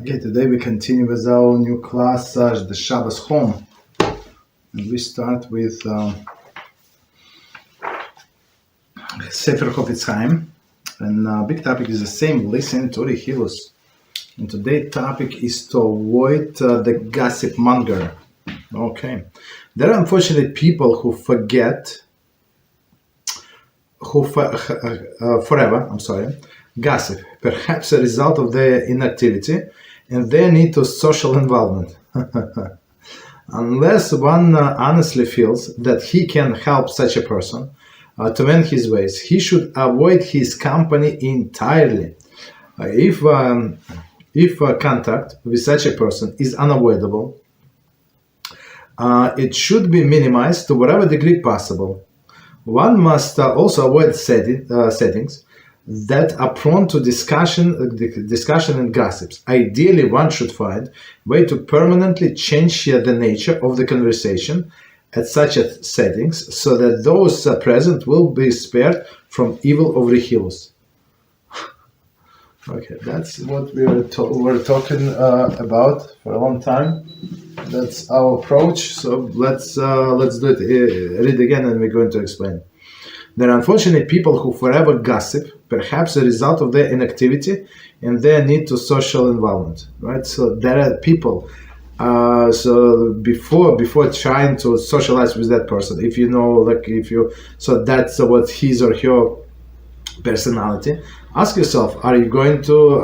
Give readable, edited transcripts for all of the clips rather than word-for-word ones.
Okay, today we continue with our new class, the Shabbos home. And we start with Sefer Chofetz Chaim. And big topic is the same, listen to the Hilus. And today's topic is to avoid the Gossipmonger. Okay. There are unfortunately people who forget, gossip, perhaps a result of their inactivity and their need to social involvement. Unless one honestly feels that he can help such a person to mend his ways, he should avoid his company entirely. If contact with such a person is unavoidable, it should be minimized to whatever degree possible. One must also avoid settings that are prone to discussion and gossips. Ideally, one should find a way to permanently change the nature of the conversation at such settings so that those present will be spared from evil over the hills. Okay, that's what we're talking about for a long time. That's our approach. So let's do it. Read again, and we're going to explain. There are unfortunately people who forever gossip, perhaps a result of their inactivity and their need to social involvement. Right. So there are people. So before trying to socialize with that person, so that's what his or her personality. Ask yourself: are you going to?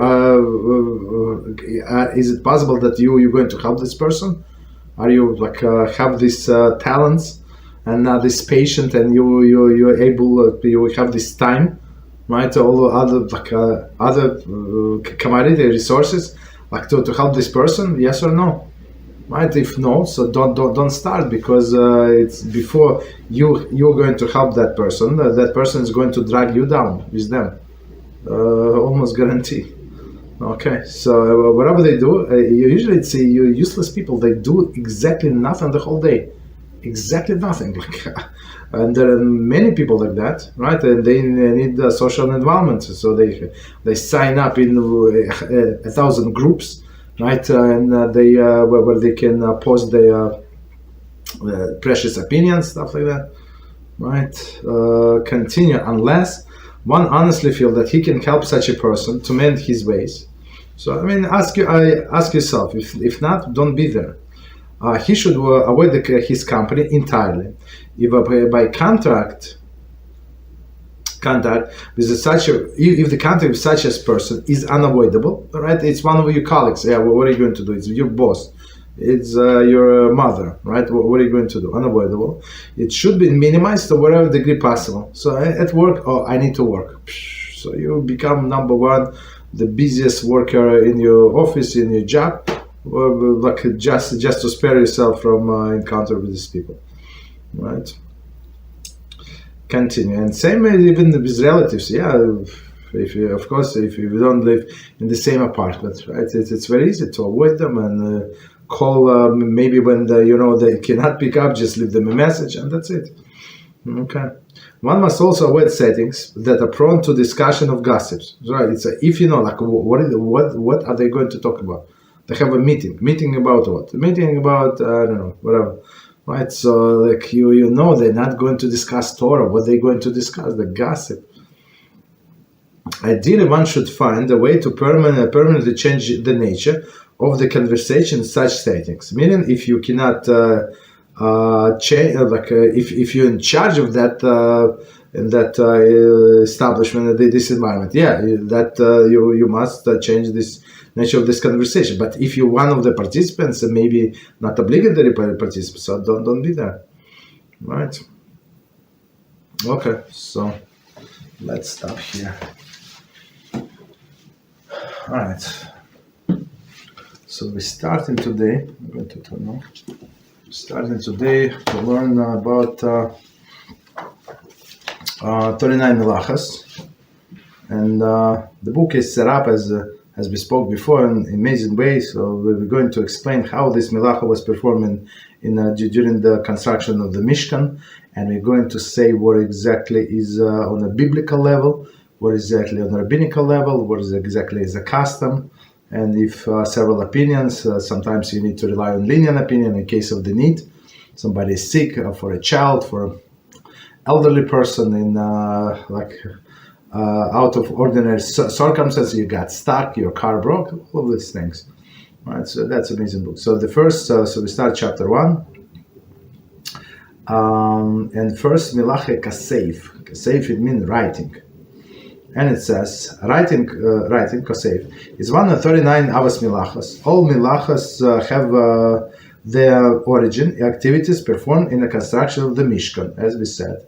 Is it possible that you're going to help this person? Are you have these talents and this patient, and you're able? You have this time, right? All other commodity resources, to help this person. Yes or no? Right? If no, so don't start, because it's before you're going to help that person. That person is going to drag you down with them, almost guarantee. Okay, so whatever they do, usually it's useless people. They do exactly nothing the whole day, exactly nothing. And there are many people like that, right? And they need social involvement, so they sign up in 1,000 groups. Right, and they where they can post their precious opinions, stuff like that. Right, continue unless one honestly feels that he can help such a person to mend his ways. So ask yourself. If not, don't be there. He should avoid his company entirely. If by contact with if the contact with such a person is unavoidable, right? It's one of your colleagues. Yeah, well, what are you going to do? It's your boss. It's your mother, right? What are you going to do? Unavoidable. It should be minimized to whatever degree possible. So at work, I need to work. So you become number one, the busiest worker in your office, in your job, just to spare yourself from encounter with these people, right? Continue. And same even with relatives. Yeah, if you don't live in the same apartment, right? It's very easy to avoid them and call maybe when they cannot pick up, just leave them a message and that's it. Okay. One must also avoid settings that are prone to discussion of gossips. Right? It's if what are they going to talk about? They have a meeting about what? Meeting about I don't know, whatever. Right, so they're not going to discuss Torah. What they're going to discuss? The gossip. Ideally, one should find a way to permanently change the nature of the conversation in such settings. Meaning, if you cannot change, if you're in charge of that in that establishment, this environment, you must change this nature of this conversation. But if you're one of the participants, maybe not obligatory participants, so don't be there, right? Okay, so let's stop here. All right. So we're starting today. I'm going to turn on. Starting today to learn about 39 Melachas, and the book is set up as we spoke before in amazing way. So we're going to explain how this Melacha was performed during the construction of the Mishkan, and we're going to say what exactly is on a biblical level, what exactly on a rabbinical level, what is exactly is a custom, And if several opinions, sometimes you need to rely on lenient opinion in case of the need. Somebody is sick, for a child, for an elderly person in out of ordinary circumstances, you got stuck, your car broke, all of these things. Right, so that's an amazing book. So the first, so we start chapter 1. And first, Melachah Kasef. Kasef, it means writing. And it says, writing, Kasef, is one of 39 Avos Melachos. All Melachos have their origin, activities performed in the construction of the Mishkan, as we said.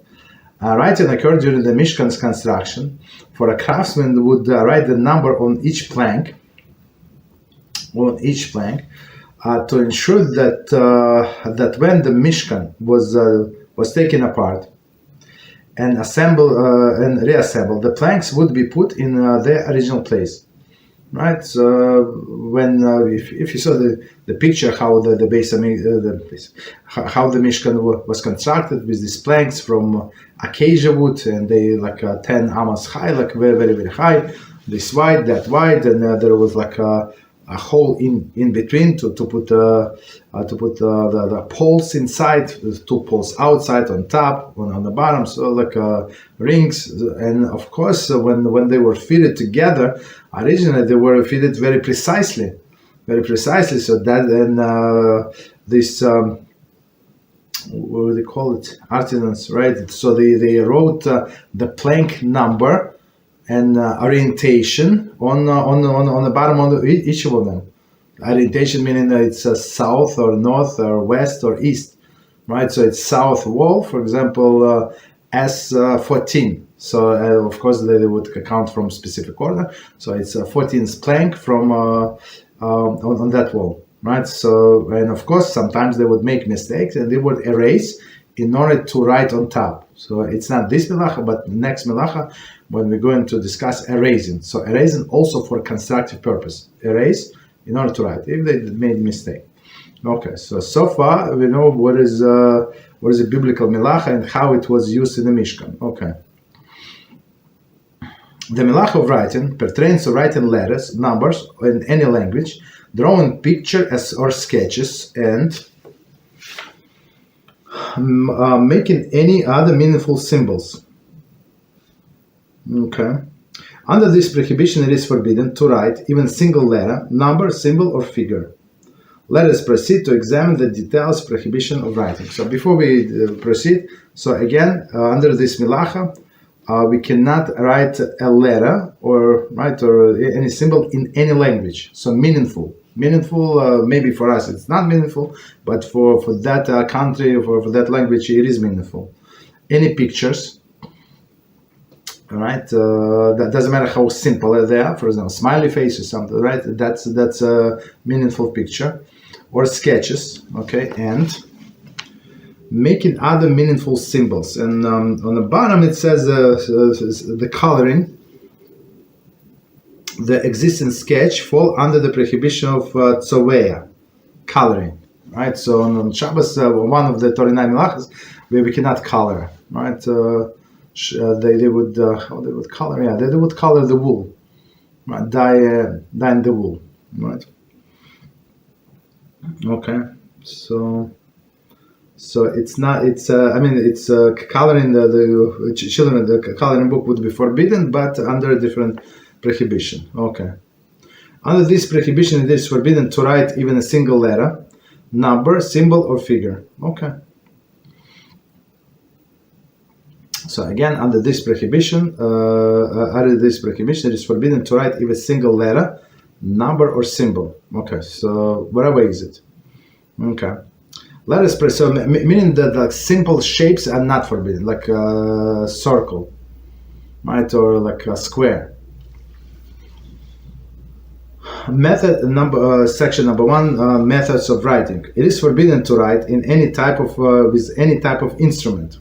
Writing occurred during the Mishkan's construction. For a craftsman would write the number on each plank, to ensure that that when the Mishkan was taken apart and assembled and reassembled, the planks would be put in their original place. Right. So when if you saw the picture how the base how the Mishkan was constructed with these planks from acacia wood, and they like 10 amos high, like very very very high, this wide, that wide, and there was like a hole in between to put the poles inside, 2 poles outside, on top, one on the bottom, so like rings. And of course, when they were fitted together, originally they were fitted very precisely. So that, and this what do they call it? Artisans, right? So they wrote the plank number and orientation on the bottom of each of them. Orientation meaning that it's south or north or west or east, right? So it's south wall, for example, S14. So of course they would count from specific order. So it's 14th plank from on that wall, right? So, and of course sometimes they would make mistakes and they would erase in order to write on top. So it's not this Melachah, but next Melachah, when we're going to discuss erasing. So erasing also for constructive purpose. Erase in order to write, if they made a mistake. Okay, so far we know what is a biblical Melachah and how it was used in the Mishkan. Okay. The Melachah of Writing pertains to writing letters, numbers in any language, drawing pictures or sketches, and making any other meaningful symbols. Okay. Under this prohibition, it is forbidden to write even single letter, number, symbol, or figure. Let us proceed to examine the details of prohibition of writing. So before we proceed, so again, under this Melachah, we cannot write a letter or any symbol in any language. So meaningful, maybe for us it's not meaningful, but for that country, for that language, it is meaningful. Any pictures, all right? That doesn't matter how simple they are. For example, smiley face or something, right? That's a meaningful picture, or sketches, okay, and making other meaningful symbols. And on the bottom it says the coloring. The existing sketch fall under the prohibition of tzoveya, coloring, right? So on Shabbos, one of the 39 melachos, where we cannot color, right? They would how they would color? Yeah, they would color the wool, right? Dye in the wool, right? Okay, so it's not. It's it's coloring the children. The coloring book would be forbidden, but under a different prohibition. Okay. Under this prohibition, it is forbidden to write even a single letter, number, symbol, or figure. Okay. So again, under this prohibition, it is forbidden to write even a single letter, number, or symbol. Okay. So whatever is it. Okay. Let us press. So meaning that like simple shapes are not forbidden, like a circle, right, or like a square. Method number section number 1, methods of writing. It is forbidden to write in any type of with any type of instrument.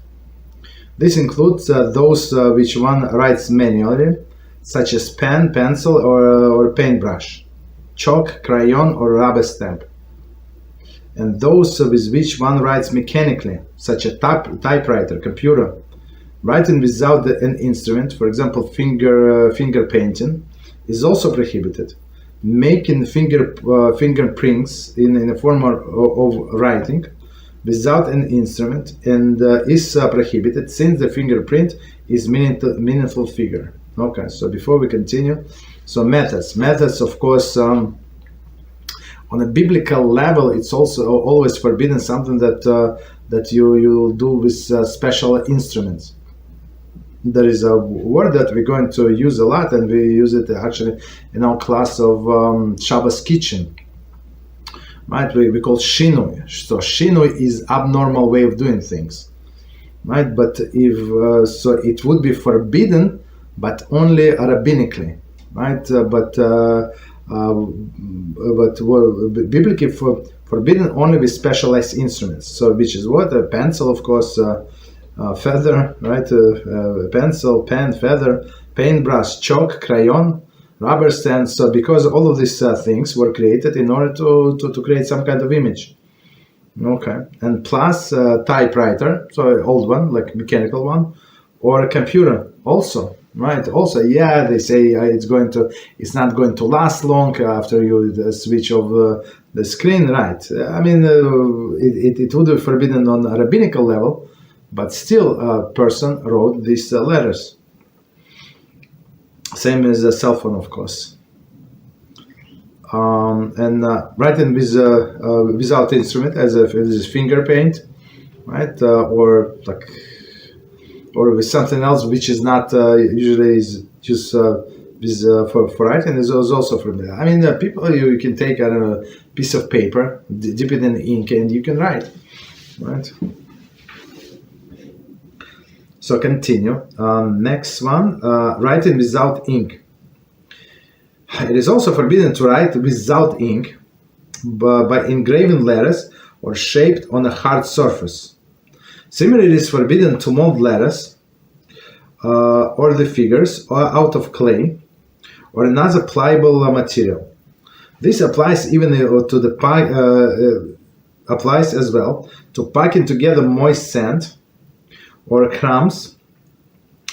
This includes those which one writes manually, such as pen, pencil, or paintbrush, chalk, crayon, or rubber stamp, and those with which one writes mechanically, such as typewriter, computer. Writing without an instrument, for example, finger painting, is also prohibited. making fingerprints in the form of writing without an instrument, and is prohibited since the fingerprint is meaningful figure. Okay, so before we continue, so methods, of course, on a biblical level, it's also always forbidden something that you do with special instruments. There is a word that we're going to use a lot, and we use it actually in our class of Shabbos kitchen. Right, we call shinui. So shinui is abnormal way of doing things, right? But if so, it would be forbidden, but only rabbinically, right? Biblically forbidden only with specialized instruments. So which is what? A pencil, of course, feather, right? Pencil, pen, feather, paintbrush, chalk, crayon, rubber stand. So because all of these things were created in order to create some kind of image. Okay, and plus typewriter, so old one, like mechanical one, or a computer also, right? Also, yeah, they say it's not going to last long after you switch off the screen, right? I mean, it would be forbidden on a rabbinical level, but still a person wrote these letters. Same as a cell phone, of course. And writing without instrument, as a finger paint, right? Or with something else which is not usually is just for writing is also forbidden. I mean, people, you can take a piece of paper, dip it in ink, and you can write, right? So continue. Next one, writing without ink. It is also forbidden to write without ink by engraving letters or shaped on a hard surface. Similarly, it is forbidden to mold letters or the figures out of clay or another pliable material. This applies even to the applies as well to packing together moist sand or crumbs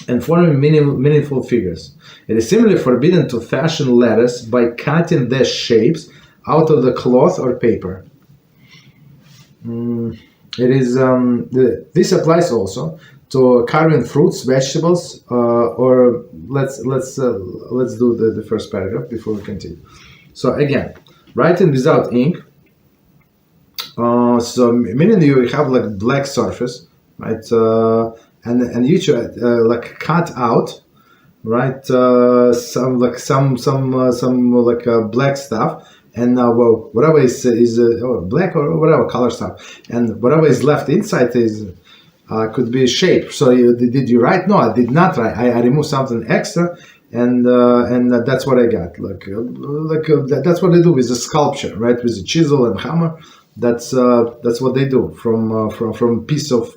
and forming meaningful figures. It is similarly forbidden to fashion letters by cutting their shapes out of the cloth or paper. This applies also to carving fruits, vegetables, or let's do the first paragraph before we continue. So again, writing without ink. So meaning you have like black surface, right? And you should like cut out, right? Some black stuff, and whatever is black or whatever color stuff, and whatever is left inside is could be shape. So did you write? No, I did not write. I removed something extra, and that's what I got. That's what they do with the sculpture, right? With the chisel and hammer. That's what they do from piece of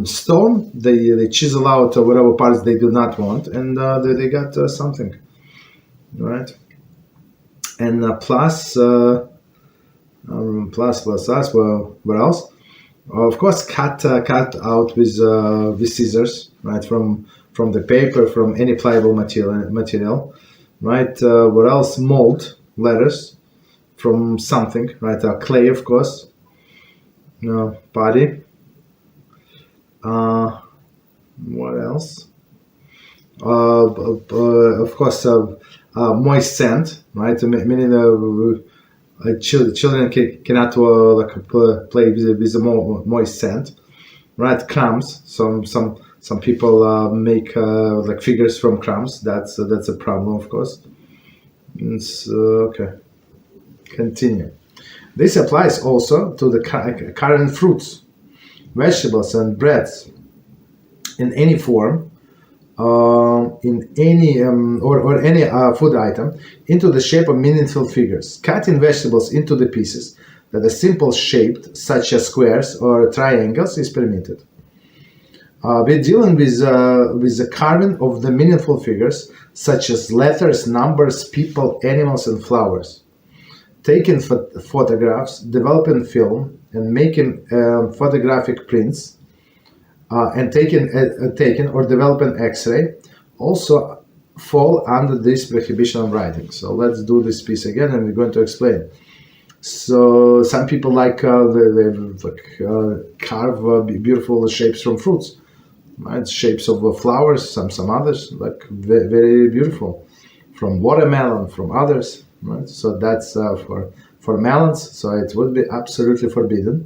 stone. They chisel out whatever parts they do not want, and they got something, right? And plus us. Well, what else? Of course, cut out with scissors, right? From the paper, from any pliable material, right? What else? Mold letters from something, right? Clay, of course. Body. What else? Of course, moist sand, right? Meaning children cannot play with the moist sand, right? Crumbs. Some people make like figures from crumbs. That's a problem, of course. Okay. Continue. This applies also to the current fruits, vegetables, and breads in any form, in any or any food item into the shape of meaningful figures. Cutting vegetables into the pieces that are simple shaped, such as squares or triangles, is permitted. We're dealing with the carving of the meaningful figures, such as letters, numbers, people, animals, and flowers. Taking photographs, developing film, and making photographic prints, and taking or developing X-ray also fall under this prohibition of writing. So let's do this piece again, and we're going to explain. So some people like they carve beautiful shapes from fruits, right? Shapes of flowers. Some others like very beautiful, from watermelon, from others, right? So that's for melons. So it would be absolutely forbidden.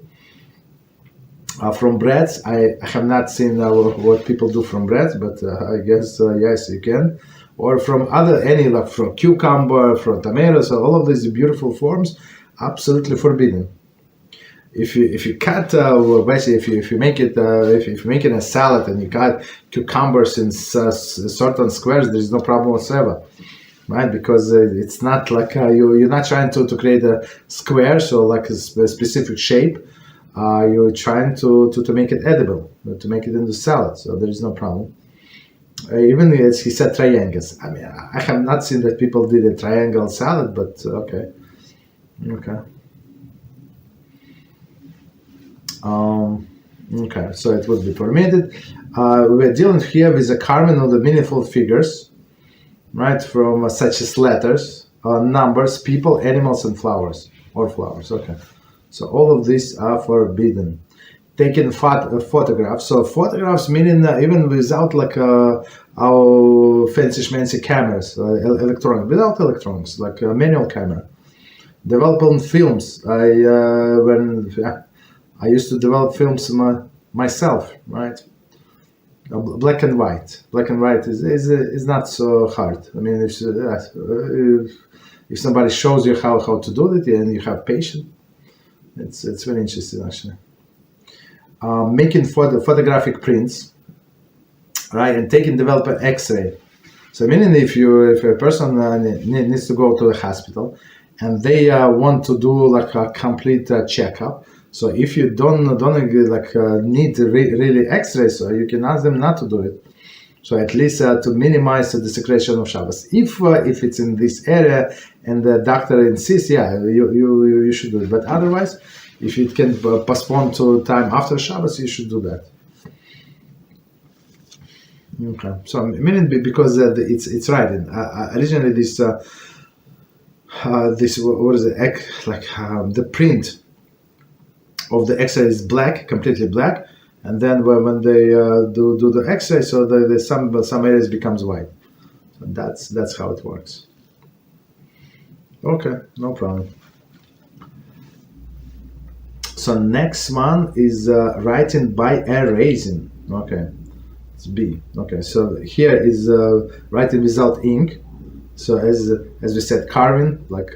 From breads, I have not seen what people do from breads, but I guess yes, you can. Or from like from cucumber, from tomatoes, all of these beautiful forms, absolutely forbidden. If you cut, basically, if you make it a salad and you cut cucumbers in certain squares, there is no problem whatsoever, right? Because it's not like you're not trying to create a square, so like a specific shape. You're trying to make it edible, to make it into salad, so there is no problem. Even as he said triangles. I mean, I have not seen that people did a triangle salad, but okay. Okay, so it would be permitted. We're dealing here with the carving of the meaningful figures, right, from such as letters, numbers, people, animals, and flowers, or flowers. Okay, so all of these are forbidden. Taking photographs. So photographs meaning even without like our fancy cameras, electronic, without electronics, like a manual camera. Developing films. I used to develop films myself, right? Black and white. Black and white is not so hard. I mean, if somebody shows you how to do it and you have patience, it's very interesting actually. Making photographic prints, right, and taking developer X-ray. So meaning if a person needs to go to the hospital and they want to do like a complete checkup. So if you don't need really X-ray, so you can ask them not to do it. So at least to minimize the desecration of Shabbos. If it's in this area and the doctor insists, yeah, you should do it. But otherwise, if it can postpone to time after Shabbos, you should do that. Okay. So meaning because it's writing. Originally, this what is it? The print of the X-ray is black, completely black, and then when they do the X-ray, so some areas becomes white. So that's how it works. Okay, no problem. So next one is writing by erasing. Okay, it's B. Okay, so here is writing without ink. So as we said, carving like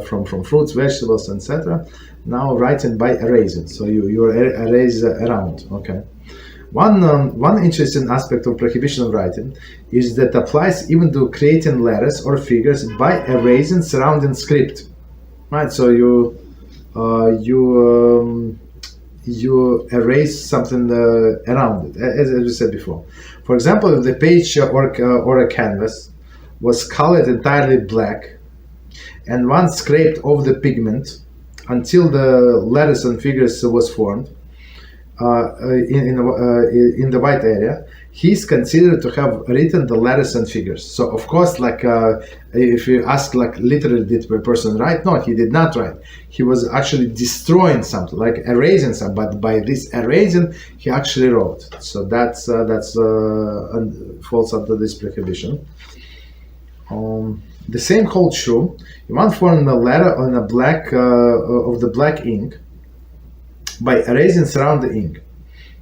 from fruits, vegetables, etc. Now writing by erasing. So you erase around. Okay. One interesting aspect of prohibition of writing is that applies even to creating letters or figures by erasing surrounding script. Right. So you erase something around it, as we said before. For example, if the page or a canvas was colored entirely black, and once scraped off the pigment until the letters and figures was formed in the white area, he is considered to have written the letters and figures. So of course, like if you ask, like literally did the person write? No, he did not write. He was actually destroying something, like erasing something. But by this erasing, he actually wrote. So that's falls under this prohibition. The same holds true. You want to form a letter on a black of the black ink by erasing surround the ink.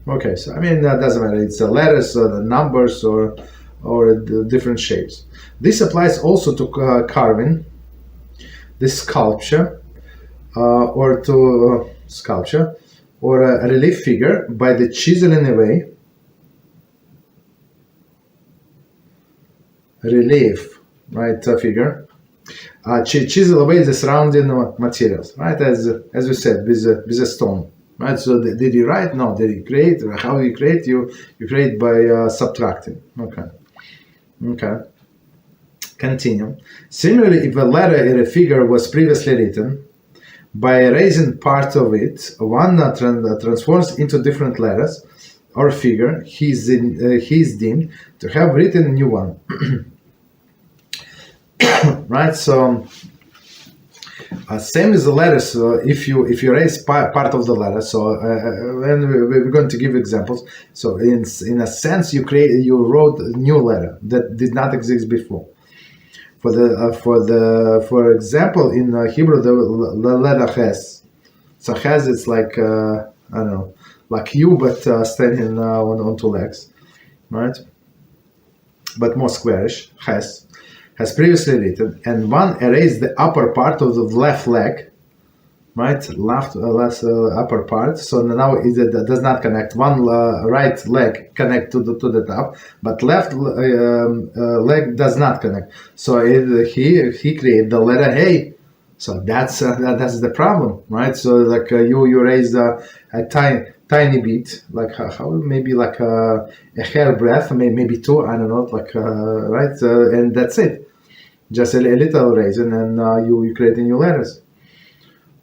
Okay, so I mean that doesn't matter. It's letters, the numbers, or the different shapes. This applies also to carving, the sculpture, or to sculpture, or a relief figure by the chiseling away. Relief, right? Figure. Chisel away the surrounding materials, right? As we said, with a stone. Right, so did you write? No. Did you create? How do you create? You create by subtracting. Okay. Continue. Similarly, if a letter or a figure was previously written, by erasing part of it, one transforms into different letters or figure. He is deemed to have written a new one. right? So same as the letter. So if you erase part of the letter, so and we're going to give examples. So in a sense, you wrote a new letter that did not exist before. For example, in Hebrew, the letter ches. So ches, it's like I don't know, like you, but standing on two legs, right? But more squarish. Ches has previously written, and one erased the upper part of the left leg, right? Left upper part. So now it does not connect. One right leg connect to the top, but left leg does not connect. So he created the letter Hey. So that's the problem, right? So like you erase a tiny bit, like how maybe like a hair breadth, maybe two, I don't know, like right, and that's it. Just a little erase, and then you create new letters.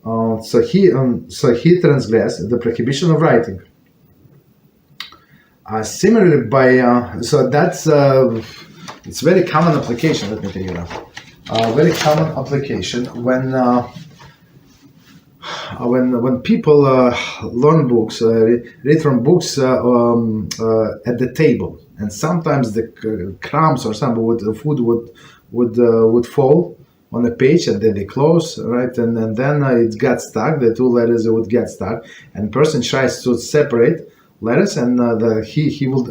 So he transgressed the prohibition of writing. Similarly, so that's it's very common application. Let me take it out. Very common application when people learn books, read from books at the table, and sometimes the crumbs or some food would fall on the page, and then they close, right, and then it got stuck. The two letters would get stuck, and person tries to separate letters, and he would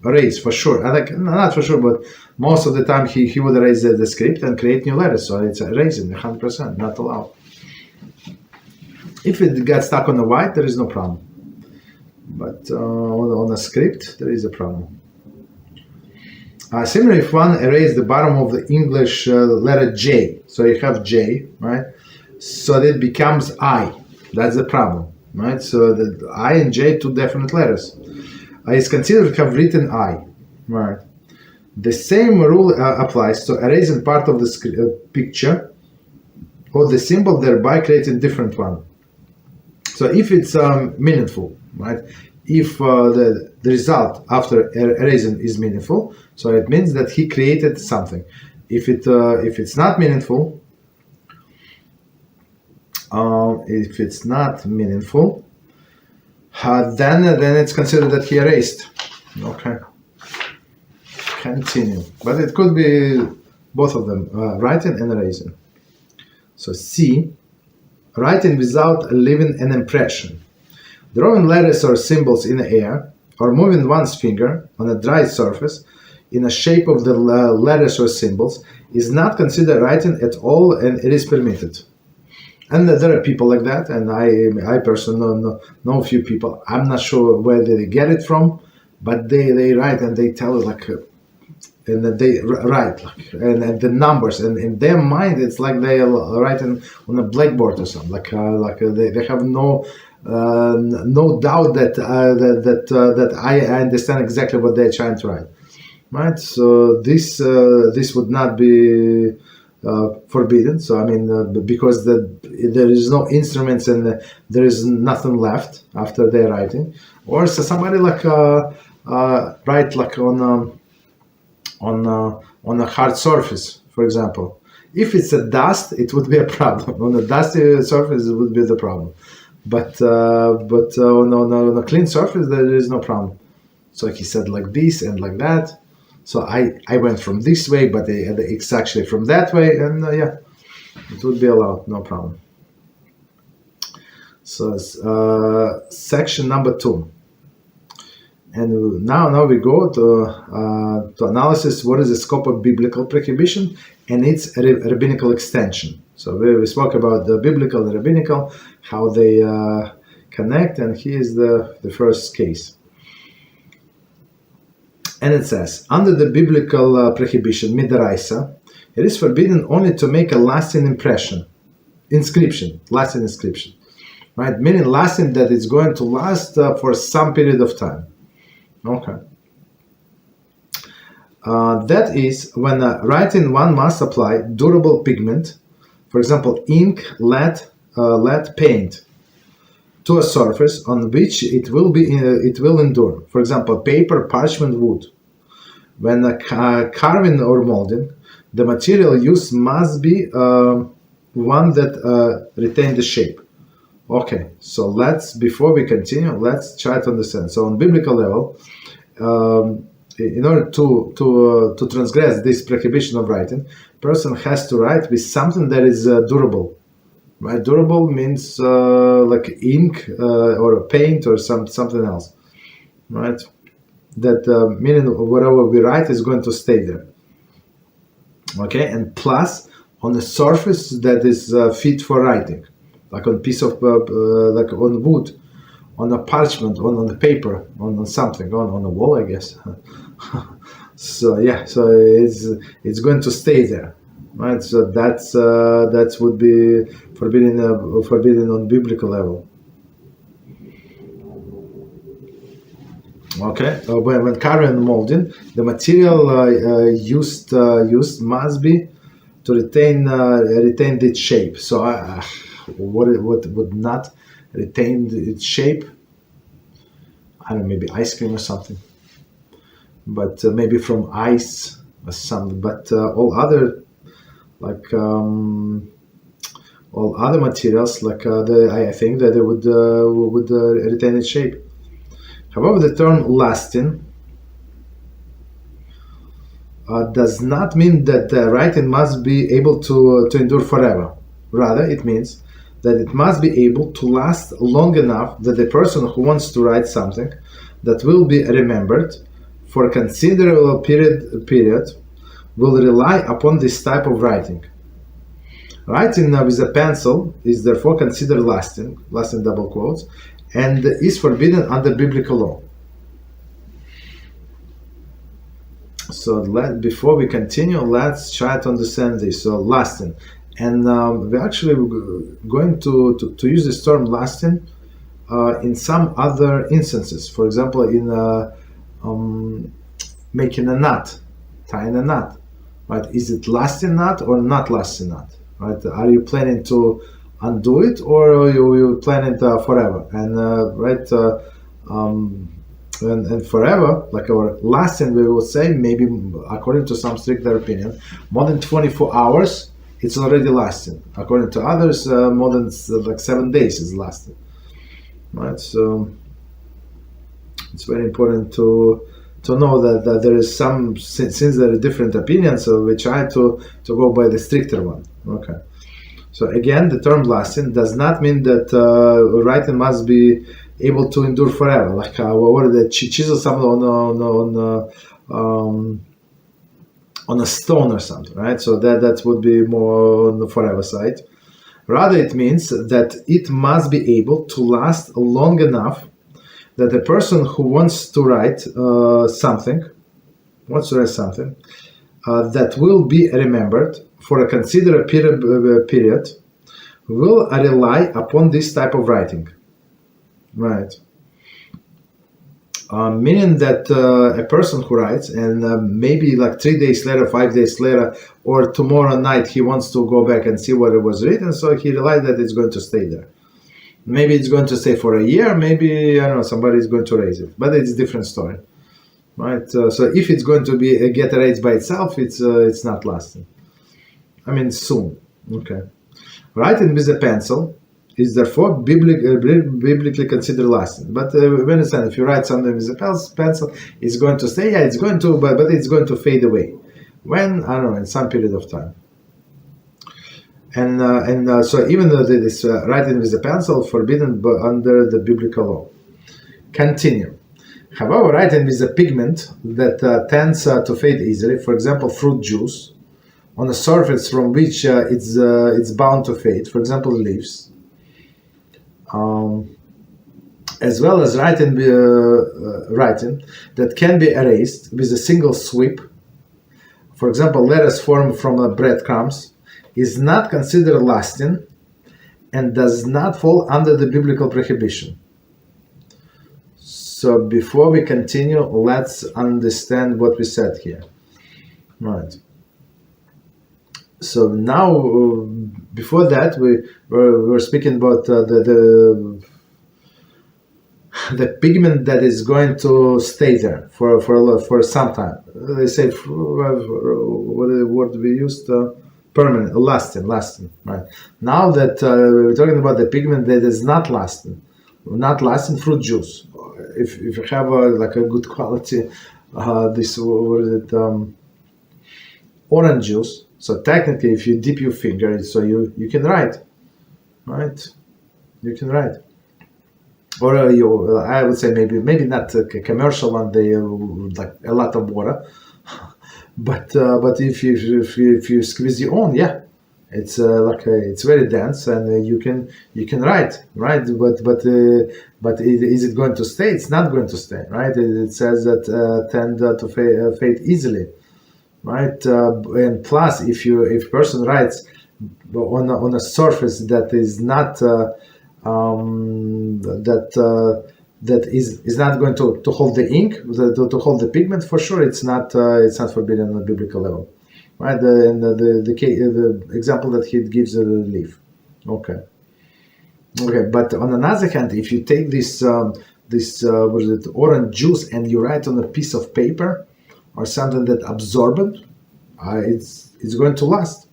erase for sure. Not for sure, but most of the time he would erase the script and create new letters. So it's erasing 100%, not allowed. If it got stuck on the white, there is no problem. But on a script, there is a problem. Similarly, if one erased the bottom of the English letter J, so you have J, right? So it becomes I. That's the problem, right? So the I and J, two different letters. Is considered to have written I, right? The same rule applies to erasing part of the picture or the symbol, thereby creating different one. So if it's meaningful, right? If the result after erasing is meaningful, so it means that he created something. If it's not meaningful, then it's considered that he erased. Okay. Continue. But it could be both of them, writing and erasing. So C, writing without leaving an impression. Drawing letters or symbols in the air, or moving one's finger on a dry surface in the shape of the letters or symbols is not considered writing at all, and it is permitted. And there are people like that, and I personally know a few people. I'm not sure where they get it from, but they write and they tell it like, and they write like, and the numbers, and in their mind it's like they are writing on a blackboard or something. Like they have no doubt that I understand exactly what they're trying to write. Right. So this would not be forbidden. So I mean, because there is no instruments and there is nothing left after their writing, or so somebody like write like on a hard surface, for example. If it's a dust, it would be a problem. On a dusty surface, it would be the problem. But on a clean surface, there is no problem. So he said like this and like that. So I went from this way, but it's actually from that way, and yeah, it would be allowed, no problem. So section number 2, and now we go to analysis. What is the scope of biblical prohibition and its rabbinical extension? So we spoke about the biblical and rabbinical, how they connect, and here is the first case. And it says, under the biblical prohibition, midaraisa, it is forbidden only to make a lasting inscription, right? Meaning lasting, that it's going to last for some period of time. Okay. That is, when writing, one must apply durable pigment, for example, ink, lead paint, to a surface on which it will endure. For example, paper, parchment, wood. When carving or molding, the material used must be one that retains the shape. Okay, so before we continue, let's try to understand. So on biblical level, in order to transgress this prohibition of writing, person has to write with something that is durable. Right? Durable means like ink or a paint or something else. Right? That meaning whatever we write is going to stay there. Okay, and plus on the surface that is fit for writing, like on piece of like on wood, on a parchment, on the paper, on something, on a wall, I guess. So yeah, so it's going to stay there, right? So that would be forbidden on biblical level. Okay, when carving and molding, the material used must be to retain its shape. So what would not retain its shape? I don't know, maybe ice cream or something, but maybe from ice or something. But all other materials, like I think that they would retain its shape. However, the term lasting does not mean that the writing must be able to endure forever. Rather, it means that it must be able to last long enough that the person who wants to write something that will be remembered for a considerable period will rely upon this type of writing. Writing with a pencil is therefore considered lasting double quotes, and is forbidden under biblical law. So before we continue, let's try to understand this. So lasting, and we're actually going to use this term lasting in some other instances. For example, in making a knot, tying a knot. Right? Is it lasting knot or not lasting knot? Right? Are you planning to undo it, or you plan it forever? And and forever, like our lasting, we will say, maybe according to some stricter opinion, more than 24 hours, it's already lasting. According to others, more than like 7 days is lasting. Right? So it's very important to know that there is some, since there are different opinions, so we try to go by the stricter one. Okay. So again, the term lasting does not mean that writing must be able to endure forever. Like what the chisel something on a stone or something, right? So that would be more on the forever side. Rather, it means that it must be able to last long enough that the person who wants to write something that will be remembered for a considerable period will rely upon this type of writing, right? Meaning that a person who writes and maybe like 3 days later, 5 days later, or tomorrow night he wants to go back and see what it was written, so he realized that it's going to stay there. Maybe it's going to stay for a year, maybe, I don't know, somebody is going to raise it, but it's a different story, right? So if it's going to be get erased by itself, it's not lasting. I mean, soon. Okay. Writing with a pencil is therefore biblically considered lasting. But we understand if you write something with a pencil, it's going to stay. Yeah, it's going to, but it's going to fade away. When, I don't know, in some period of time. And so even though this writing with a pencil forbidden under the biblical law. Continue. However, writing with a pigment that tends to fade easily, for example, fruit juice, on a surface from which it's bound to fade, for example, leaves, as well as writing that can be erased with a single sweep, for example, letters formed from breadcrumbs, is not considered lasting and does not fall under the biblical prohibition. So before we continue, let's understand what we said here. Right. So now, before that, we were speaking about the pigment that is going to stay there for some time. they say, what is the word we used? Permanent, lasting, right? Now that we're talking about the pigment that is not lasting fruit juice. If you have like a good quality, this what is it? Orange juice. So technically, if you dip your finger, so you can write, right? You can write. Or I would say maybe not a commercial one. They like a lot of water, but if you squeeze your own, yeah, it's it's very dense and you can write, right? But is it going to stay? It's not going to stay, right? It says that tend to fade easily, right? And plus, if a person writes on a surface that is not that is not going to hold the ink, to hold the pigment, for sure it's not forbidden on a biblical level, right? The example that he gives a leaf. Okay, but on another hand, if you take this what is it, orange juice, and you write on a piece of paper or something that absorbent, it's going to last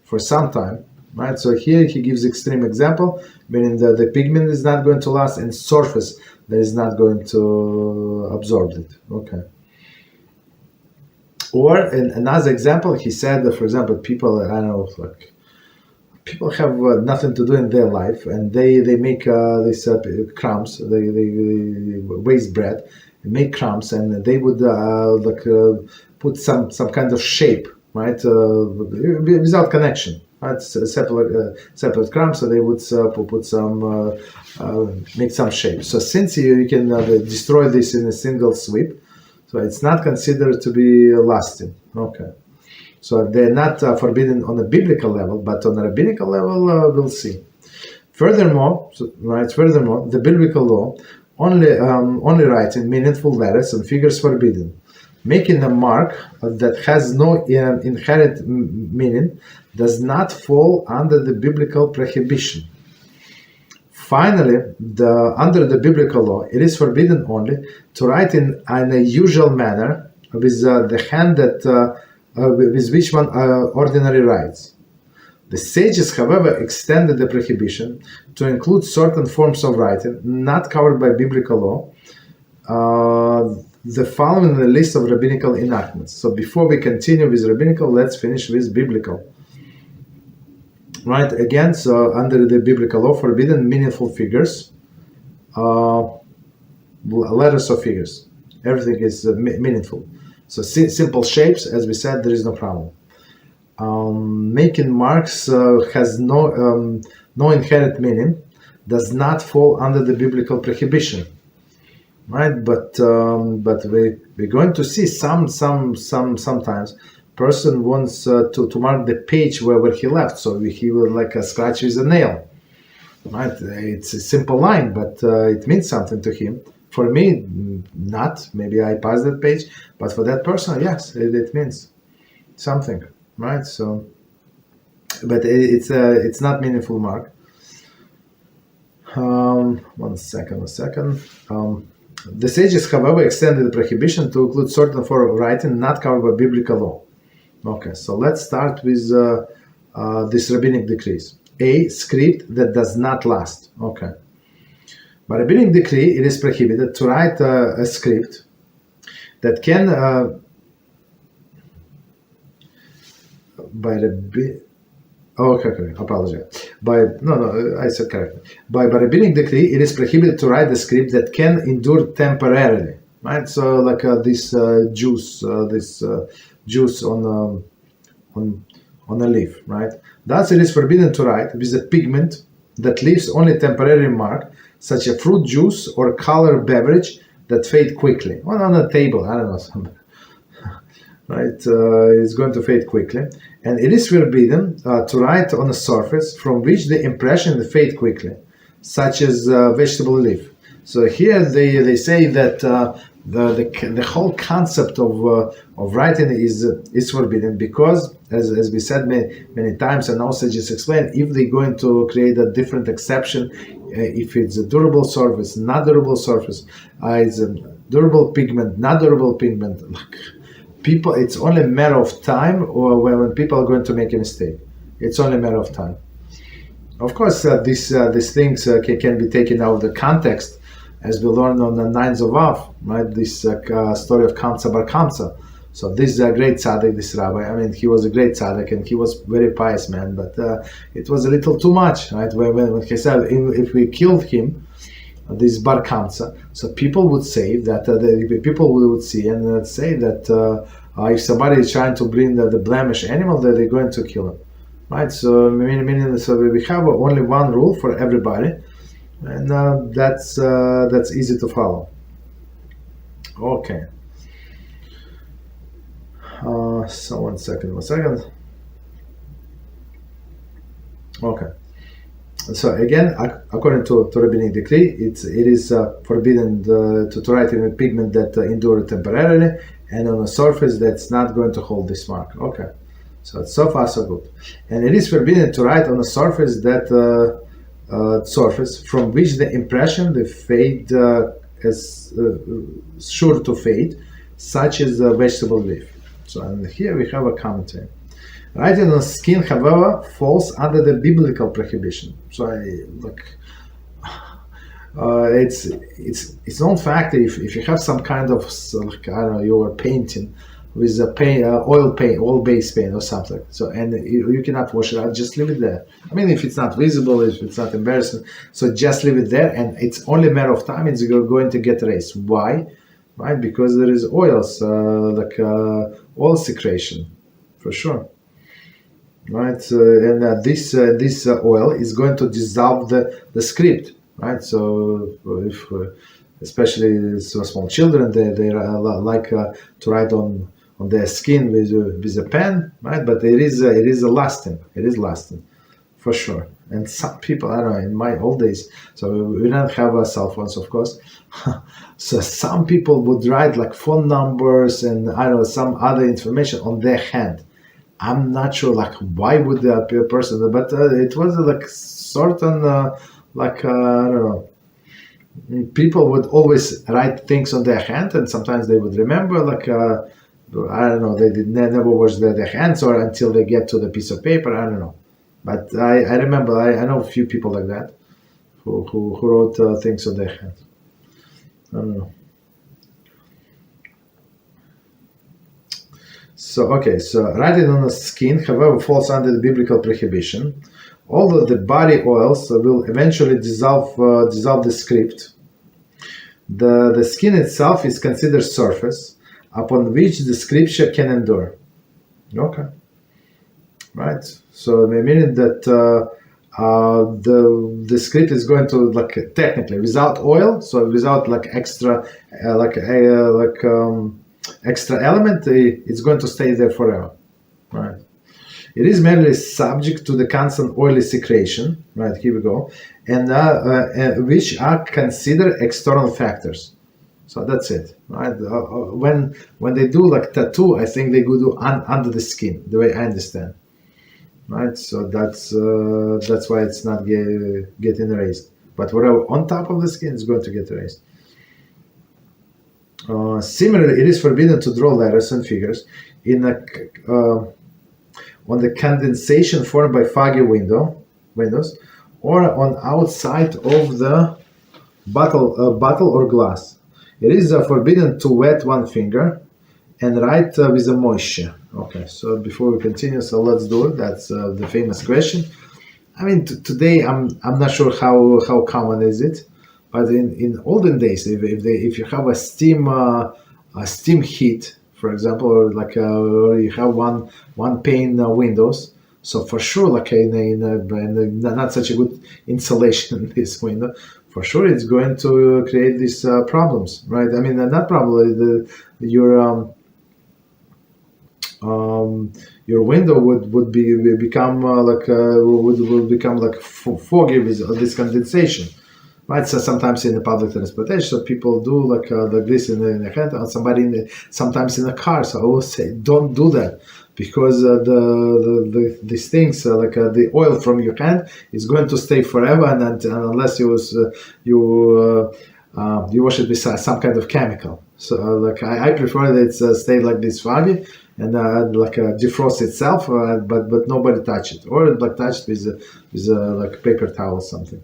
for some time, right? So here he gives extreme example, meaning that the pigment is not going to last, and surface that is not going to absorb it. Okay. Or in another example, he said that, for example, people, I don't know, like people have nothing to do in their life, and they make these crumbs, they waste bread, make crumbs, and they would put some kind of shape, right, without connection. Right? Separate crumbs, so they would put some, make some shape. So since you can destroy this in a single sweep, so it's not considered to be lasting. Okay. So they're not forbidden on a biblical level, but on a rabbinical level, we'll see. Furthermore, the biblical law only writing meaningful letters and figures forbidden. Making a mark that has no inherent meaning does not fall under the biblical prohibition. Finally, under the biblical law, it is forbidden only to write in a usual manner with the hand that with which one ordinarily writes. The sages, however, extended the prohibition to include certain forms of writing not covered by biblical law. The following is a list of rabbinical enactments. So before we continue with rabbinical, let's finish with biblical. Right, again, so under the biblical law, forbidden meaningful figures, letters or figures. Everything is meaningful. So simple shapes, as we said, there is no problem. Making marks has no inherent meaning, does not fall under the biblical prohibition. Right, but we're going to see sometimes person wants to mark the page where he left, so he will scratch with a nail. Right, it's a simple line, but it means something to him. For me, not. Maybe I passed that page, but for that person, yes, it means something. Right, so, but it's not meaningful mark. One second. The sages, however, extended the prohibition to include certain form of writing not covered by biblical law. Okay, so let's start with these rabbinic decrees. A script that does not last. Okay. By rabbinic decree, it is prohibited to write a script that can apologize. I said correctly. By rabbinic decree, it is prohibited to write a script that can endure temporarily. Right, so this juice on a leaf. Right, thus it is forbidden to write with a pigment that leaves only temporary mark, such as fruit juice or colored beverage that fade quickly. Or on a table, I don't know, something. Right, it's going to fade quickly, and it is forbidden to write on a surface from which the impression fade quickly, such as vegetable leaf. So here they say that the whole concept of writing is forbidden because, as we said many times, and also just explained, if they're going to create a different exception, if it's a durable surface, not durable surface, it's a durable pigment, not durable pigment. people, it's only a matter of time, or when people are going to make a mistake. It's only a matter of time. Of course, these things can be taken out of the context, as we learned on the Nines of Av, right? This story of Kamsa Bar Kamsa. So this is a great tzaddik, this rabbi. I mean, he was a great tzaddik, and he was very pious man, but it was a little too much, right? When he said, if we killed him, this Bar Kamsa, so people would say that, people would see and say that if somebody is trying to bring the blemished animal, that they're going to kill him. Right, so meaning, so we have only one rule for everybody, and that's easy to follow. Okay. So one second. Okay. So again, according to rabbinic decree, it is forbidden to write in a pigment that endure temporarily, and on a surface that's not going to hold this mark. Okay. So so far so good, and it is forbidden to write on a surface that surface from which the impression, the fade is sure to fade, such as the vegetable leaf. So and here we have a commentary. Writing on skin, however, falls under the biblical prohibition. So it's known fact if you have some kind of you are painting with a oil-based paint or something. So and you cannot wash it out. Just leave it there. I mean, if it's not visible, if it's not embarrassing, so just leave it there, and it's only a matter of time. It's going to get erased. Why? Right? Because there is oils, oil secretion, for sure. Right? And this oil is going to dissolve the script. Right? So if especially so small children, they like to write on their skin with a pen, right? But it is lasting. It is lasting, for sure. And some people, I don't know, in my old days, so we don't have cell phones, of course. So some people would write like phone numbers and I don't know some other information on their hand. I'm not sure like why would a person, but it was like certain I don't know. People would always write things on their hand, and sometimes they would remember I don't know, they never wash their hands or until they get to the piece of paper. I don't know, but I remember I know a few people like that who wrote things on their hands. I don't know. So okay, so writing on the skin, however, falls under the biblical prohibition. Although the body oils will eventually dissolve the script, the skin itself is considered surface upon which the scripture can endure. Okay, right. So meaning that the script is going to technically without oil, so without extra extra element, it's going to stay there forever, right? It is merely subject to the constant oily secretion, right? Here we go, and which are considered external factors. So that's it, right? When they do tattoo, I think they go do under the skin, the way I understand, right? So that's why it's not getting erased. But whatever on top of the skin is going to get erased. Similarly, it is forbidden to draw letters and figures on the condensation formed by foggy windows, or on outside of the bottle or glass. It is forbidden to wet one finger and write with the moisture. Okay, so before we continue, so let's do it. That's the famous question. I mean, today I'm not sure how common is it, but in olden days, if you have a steam heat, for example, or you have one pane windows, so for sure, in not such a good insulation in this window, for sure it's going to create these problems, right? I mean, not probably your window would become foggy with this condensation. Right, so sometimes in the public transportation, so people do like this in the hand, or somebody sometimes in a car. So I always say, don't do that, because these things the oil from your hand is going to stay forever, and unless you wash it with some kind of chemical, So like I prefer that it's stay like this foggy and defrost itself, but nobody touch it, or like touch it with like paper towel or something,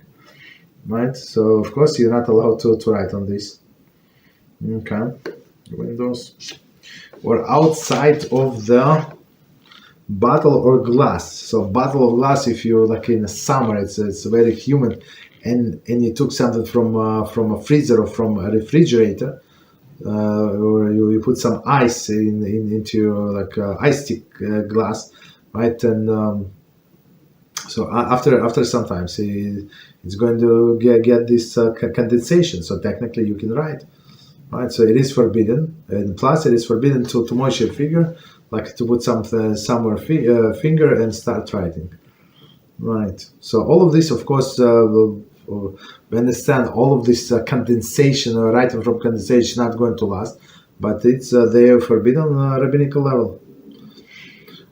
right? So of course you're not allowed to write on this. Okay, windows or outside of the bottle or glass. So bottle of glass, if you like in the summer, it's very humid, and you took something from a freezer or from a refrigerator, or you put some ice into your like ice stick glass, right? And so after some time, it's going to get this condensation. So technically, you can write, right? So it is forbidden, and plus it is forbidden to moisture figure, like to put something somewhere finger and start writing, right? So all of this, of course, we understand all of this condensation, writing from condensation, not going to last, but it's they are forbidden on a rabbinical level.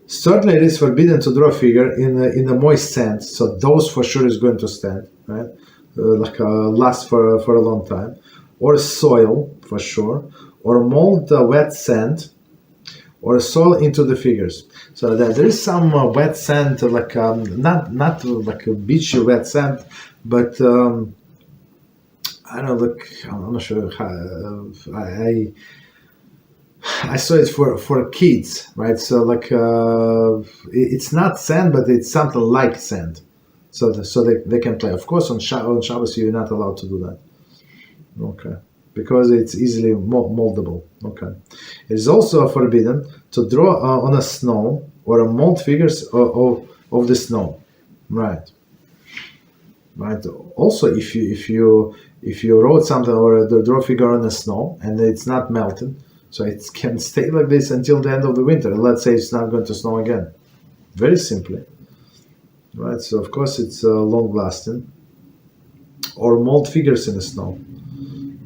Certainly, it is forbidden to draw a figure in a moist sand. So those for sure is going to stand, right? Last for a long time, or soil for sure, or mold wet sand, or soil into the figures. So there is some wet sand, like not like a beachy wet sand, but I don't know. Look, I'm not sure how. I saw it for kids, right? So like it's not sand, but it's something like sand, so they can play. Of course, on Shabbos you're not allowed to do that. Okay, because it's easily moldable. Okay, it is also forbidden to draw on a snow or a mold figures of the snow, right? Right. Also, if you wrote something or draw figure on the snow and it's not melted, so it can stay like this until the end of the winter. Let's say it's not going to snow again. Very simply, right? So of course it's long lasting. Or mold figures in the snow.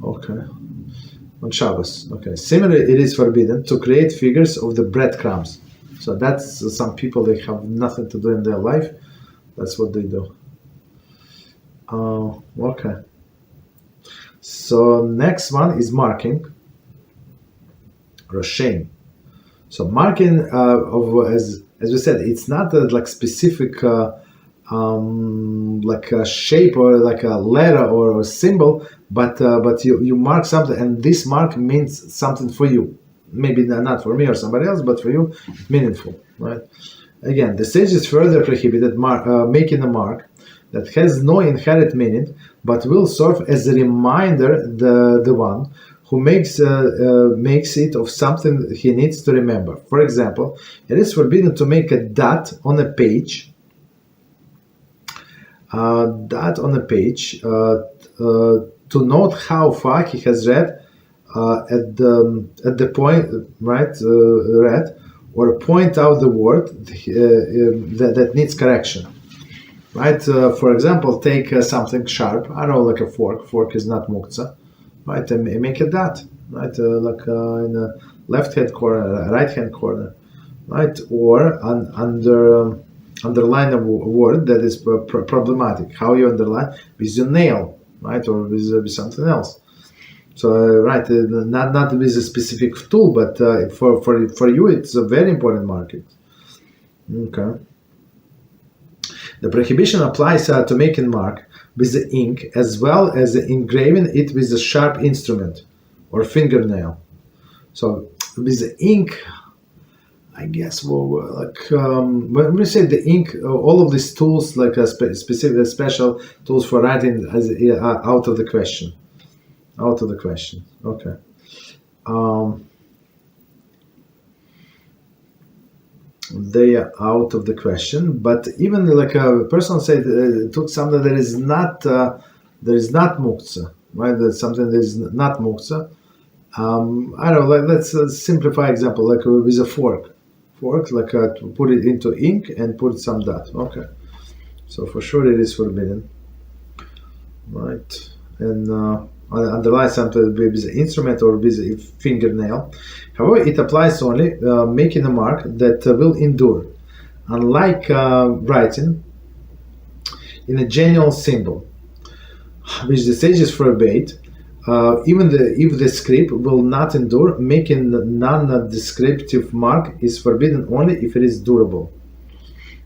Okay. On Shabbos. Okay. Similarly, it is forbidden to create figures of the breadcrumbs. So that's some people, they have nothing to do in their life. That's what they do. Okay. So next one is marking, Roshem. So marking as we said, it's not like specific like a shape or like a letter or a symbol, but you mark something, and this mark means something for you. Maybe not for me or somebody else, but for you, meaningful, right? Again, the sages further prohibited making a mark that has no inherent meaning, but will serve as a reminder the one who makes it of something he needs to remember. For example, it is forbidden to make a dot on a page. To note how far he has read at the point, right? Read, or point out the word that needs correction. Right, for example, take something sharp. I don't know, like a fork. Fork is not muktzah, right? And make a dot, right? In the left-hand corner, right-hand corner, right? Or underline a word that is problematic. How you underline? With your nail, right? Or with something else. So, right, not with a specific tool, but for you, it's a very important marking. Okay. The prohibition applies to making mark with the ink, as well as engraving it with a sharp instrument or fingernail. So with the ink, I guess, when we say the ink, all of these tools, like specific special tools for writing, are out of the question. Out of the question. Okay. They are out of the question, but even like a person said, took something that is not muktzah, right? That's something that is not muktzah. I don't know. Like, let's simplify example, like with a fork, like to put it into ink and put some dot. Okay, so for sure it is forbidden, right? And underline something with an instrument or with a fingernail. However, it applies only making a mark that will endure, unlike writing in a genuine symbol, which the sages forbade. even if the script will not endure, making non-descriptive mark is forbidden only if it is durable.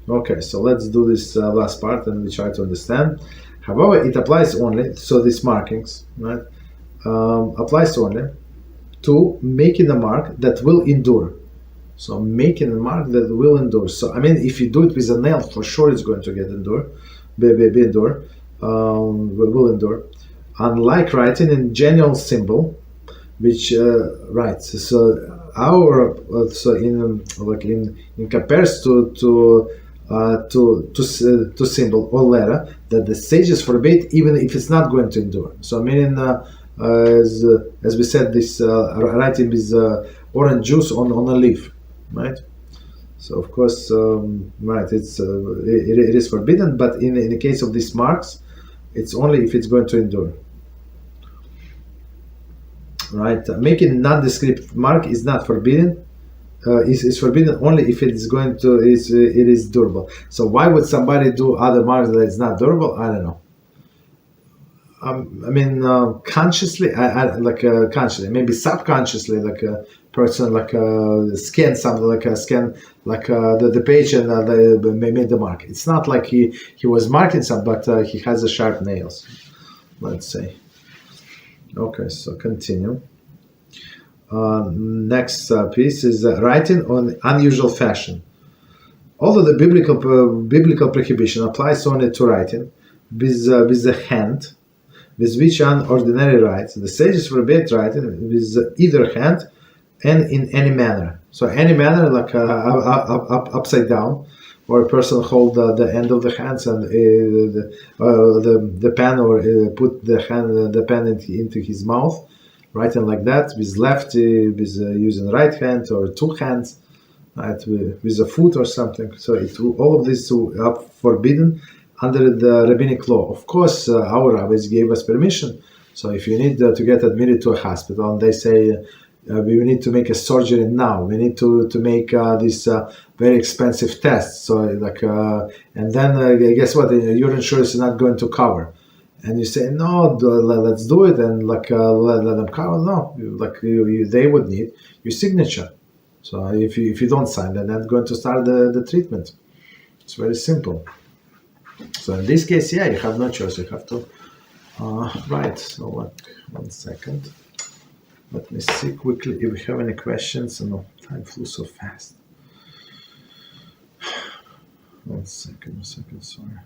Okay, so let's do this last part and we try to understand. However, it applies only, so these markings, right, applies only to making a mark that will endure. So making a mark that will endure. So I mean, if you do it with a nail, for sure it's going to get will endure. Unlike writing in genuine symbol, which writes. So our so in comparison to symbol or letter that the sages forbid, even if it's not going to endure. So meaning, as we said, this writing with orange juice on a leaf, right? So of course, right, it is forbidden, but in the case of these marks, it's only if it's going to endure. Right, making non-descriptive mark is not forbidden. Is forbidden only if it is going to it is durable. So why would somebody do other marks that is not durable? I don't know. I mean, consciously, consciously, maybe subconsciously, like a person scan something, scan the page and they made the mark. It's not like he was marking some, but he has a sharp nails, let's say. Okay, so continue. Next piece is writing on unusual fashion. Although the biblical prohibition applies only to writing with the hand, with which one ordinary writes, the sages forbid writing with either hand and in any manner. So any manner, like upside down, or a person hold the end of the hands and the pen, or put the pen into his mouth, writing like that with left, with using right hand or two hands, right, with a foot or something. So all of this are forbidden under the rabbinic law. Of course, our rabbis gave us permission. So if you need to get admitted to a hospital and they say we need to make a surgery now, we need to make this very expensive test. So and then guess what? Your insurance is not going to cover. And you say, no, let's do it, and let them cover. No, they would need your signature. So if you don't sign, then they're going to start the treatment. It's very simple. So in this case, yeah, you have no choice. You have to write. So one second. Let me see quickly if we have any questions. No, time flew so fast. One second, sorry.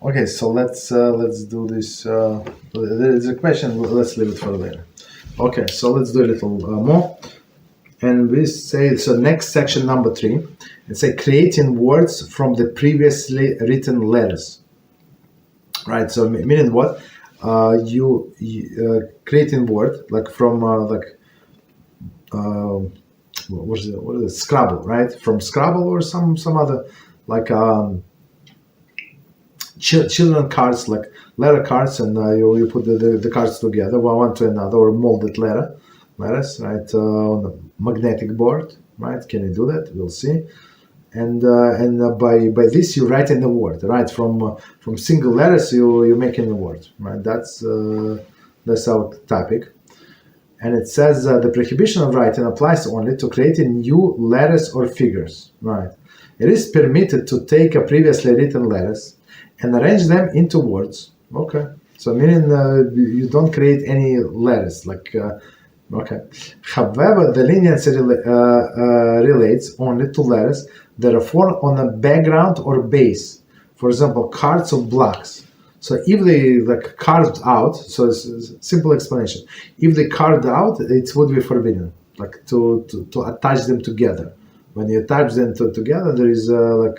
Okay, so let's do this. There's a question. Let's leave it for later. Okay, so let's do a little more, and we say so. Next section, number 3. It's say creating words from the previously written letters. Right. So meaning what? You creating word like from what is it? Scrabble, right? From Scrabble or some other like children cards, like letter cards, and you put the cards together one to another, or molded letters, right, on a magnetic board, right? Can you do that? We'll see. And by this you write in the word, right? From single letters you make in the word, right? That's our topic. And it says the prohibition of writing applies only to creating new letters or figures, right? It is permitted to take a previously written letters and arrange them into words. Okay, so meaning you don't create any letters, like okay. However, the leniency relates only to letters that are formed on a background or base. For example, cards or blocks. So if they carved out, so it's a simple explanation. If they carved out, it would be forbidden, like to attach them together. When you attach them together, there is a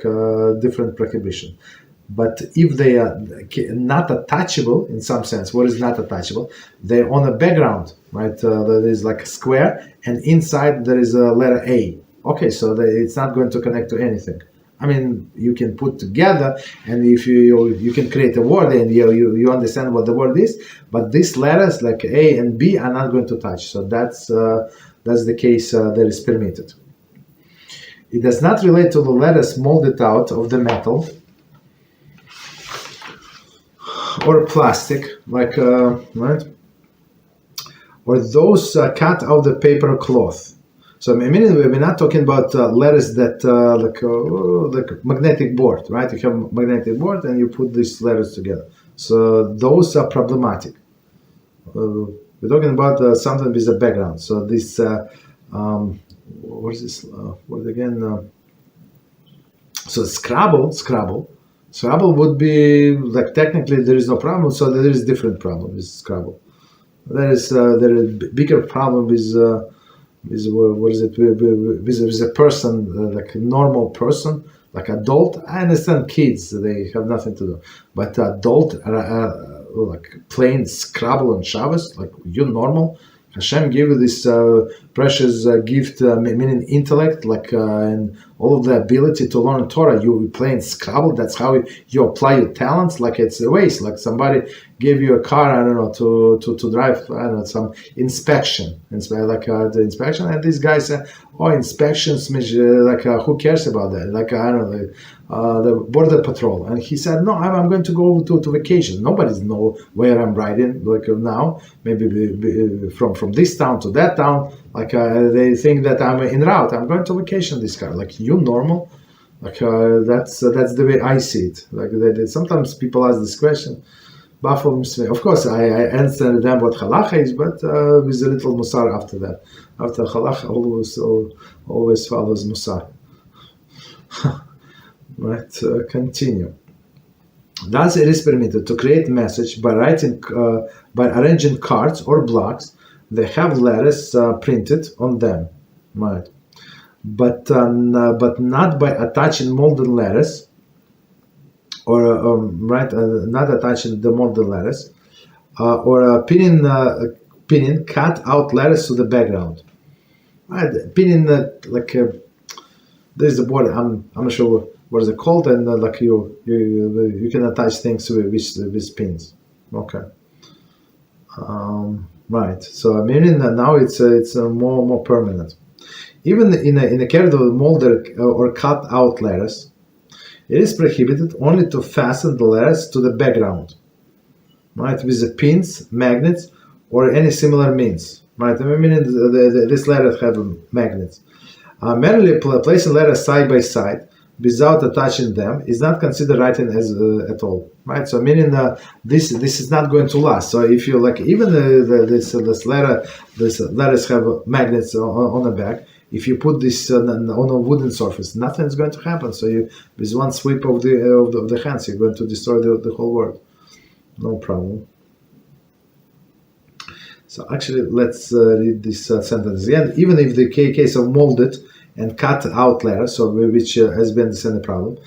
different prohibition. But if they are not attachable, in some sense, what is not attachable? They're on a background, right? There is like a square, and inside there is a letter A. Okay, so it's not going to connect to anything. I mean, you can put together, and if you can create a word, and you understand what the word is, but these letters like A and B are not going to touch. So that's the case that is permitted. It does not relate to the letters molded out of the metal or plastic, like right, or those cut out the paper or cloth. So I mean, we're not talking about letters that like magnetic board, right? You have a magnetic board and you put these letters together. So those are problematic. We're talking about something with a background. So this, what is this word again? So Scrabble would be like technically there is no problem. So there is different problem with Scrabble. There is bigger problem with. What is it? With a person, like a normal person, like adult. I understand kids; they have nothing to do. But adult, like playing Scrabble on Shabbos, like you normal. Hashem gave you this precious gift, meaning intellect, like and all of the ability to learn Torah. You playing Scrabble. That's how you apply your talents. Like it's a waste. Like somebody gave you a car, I don't know, to drive, I don't know, some inspection, the inspection, and these guys say, oh, inspections, like who cares about that? Like I don't know, the border patrol, and he said, no, I'm going to go to vacation. Nobody's know where I'm riding. Like now, maybe from this town to that town. Like they think that I'm en route. I'm going to vacation. This car, like you normal. Like that's the way I see it. Like sometimes people ask this question. Baffles me. Of course, I understand them what halacha is, but with a little musar after that. After halacha, always follows musar. Right. Continue. Thus, it is permitted to create message by arranging cards or blocks. They have letters printed on them, right? But not by attaching molded letters. Or not attaching the molded letters, or pinning cut out letters to the background. Right, pinning there's the board. I'm not sure what is it called, and like you can attach things with pins. Okay. Right. So meaning that now it's more permanent. Even in a case of molded or cut out letters. It is prohibited only to fasten the letters to the background, right, with the pins, magnets, or any similar means, right? I mean, these letters have magnets. Merely placing letters side by side without attaching them is not considered writing as at all, right? So meaning this is not going to last. So if you like, even these letters have magnets on the back. If you put this on a wooden surface, nothing is going to happen. So with one sweep of the hands, you're going to destroy the whole world. No problem. So actually, let's read this sentence again. Even if the case of molded and cut out letters, so which has been the problem,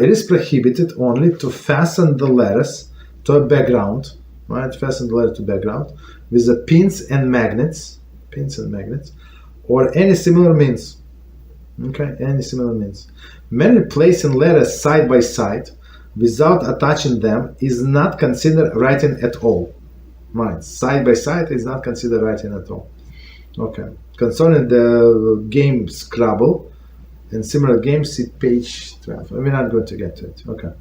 it is prohibited only to fasten the letters to a background, right? Fasten the letter to background with the pins and magnets, or any similar means. Okay, any similar means. Merely placing letters side by side without attaching them is not considered writing at all. Right, side by side is not considered writing at all. Okay. Concerning the game Scrabble and similar games, see page 12. We're not going to get to it. Okay.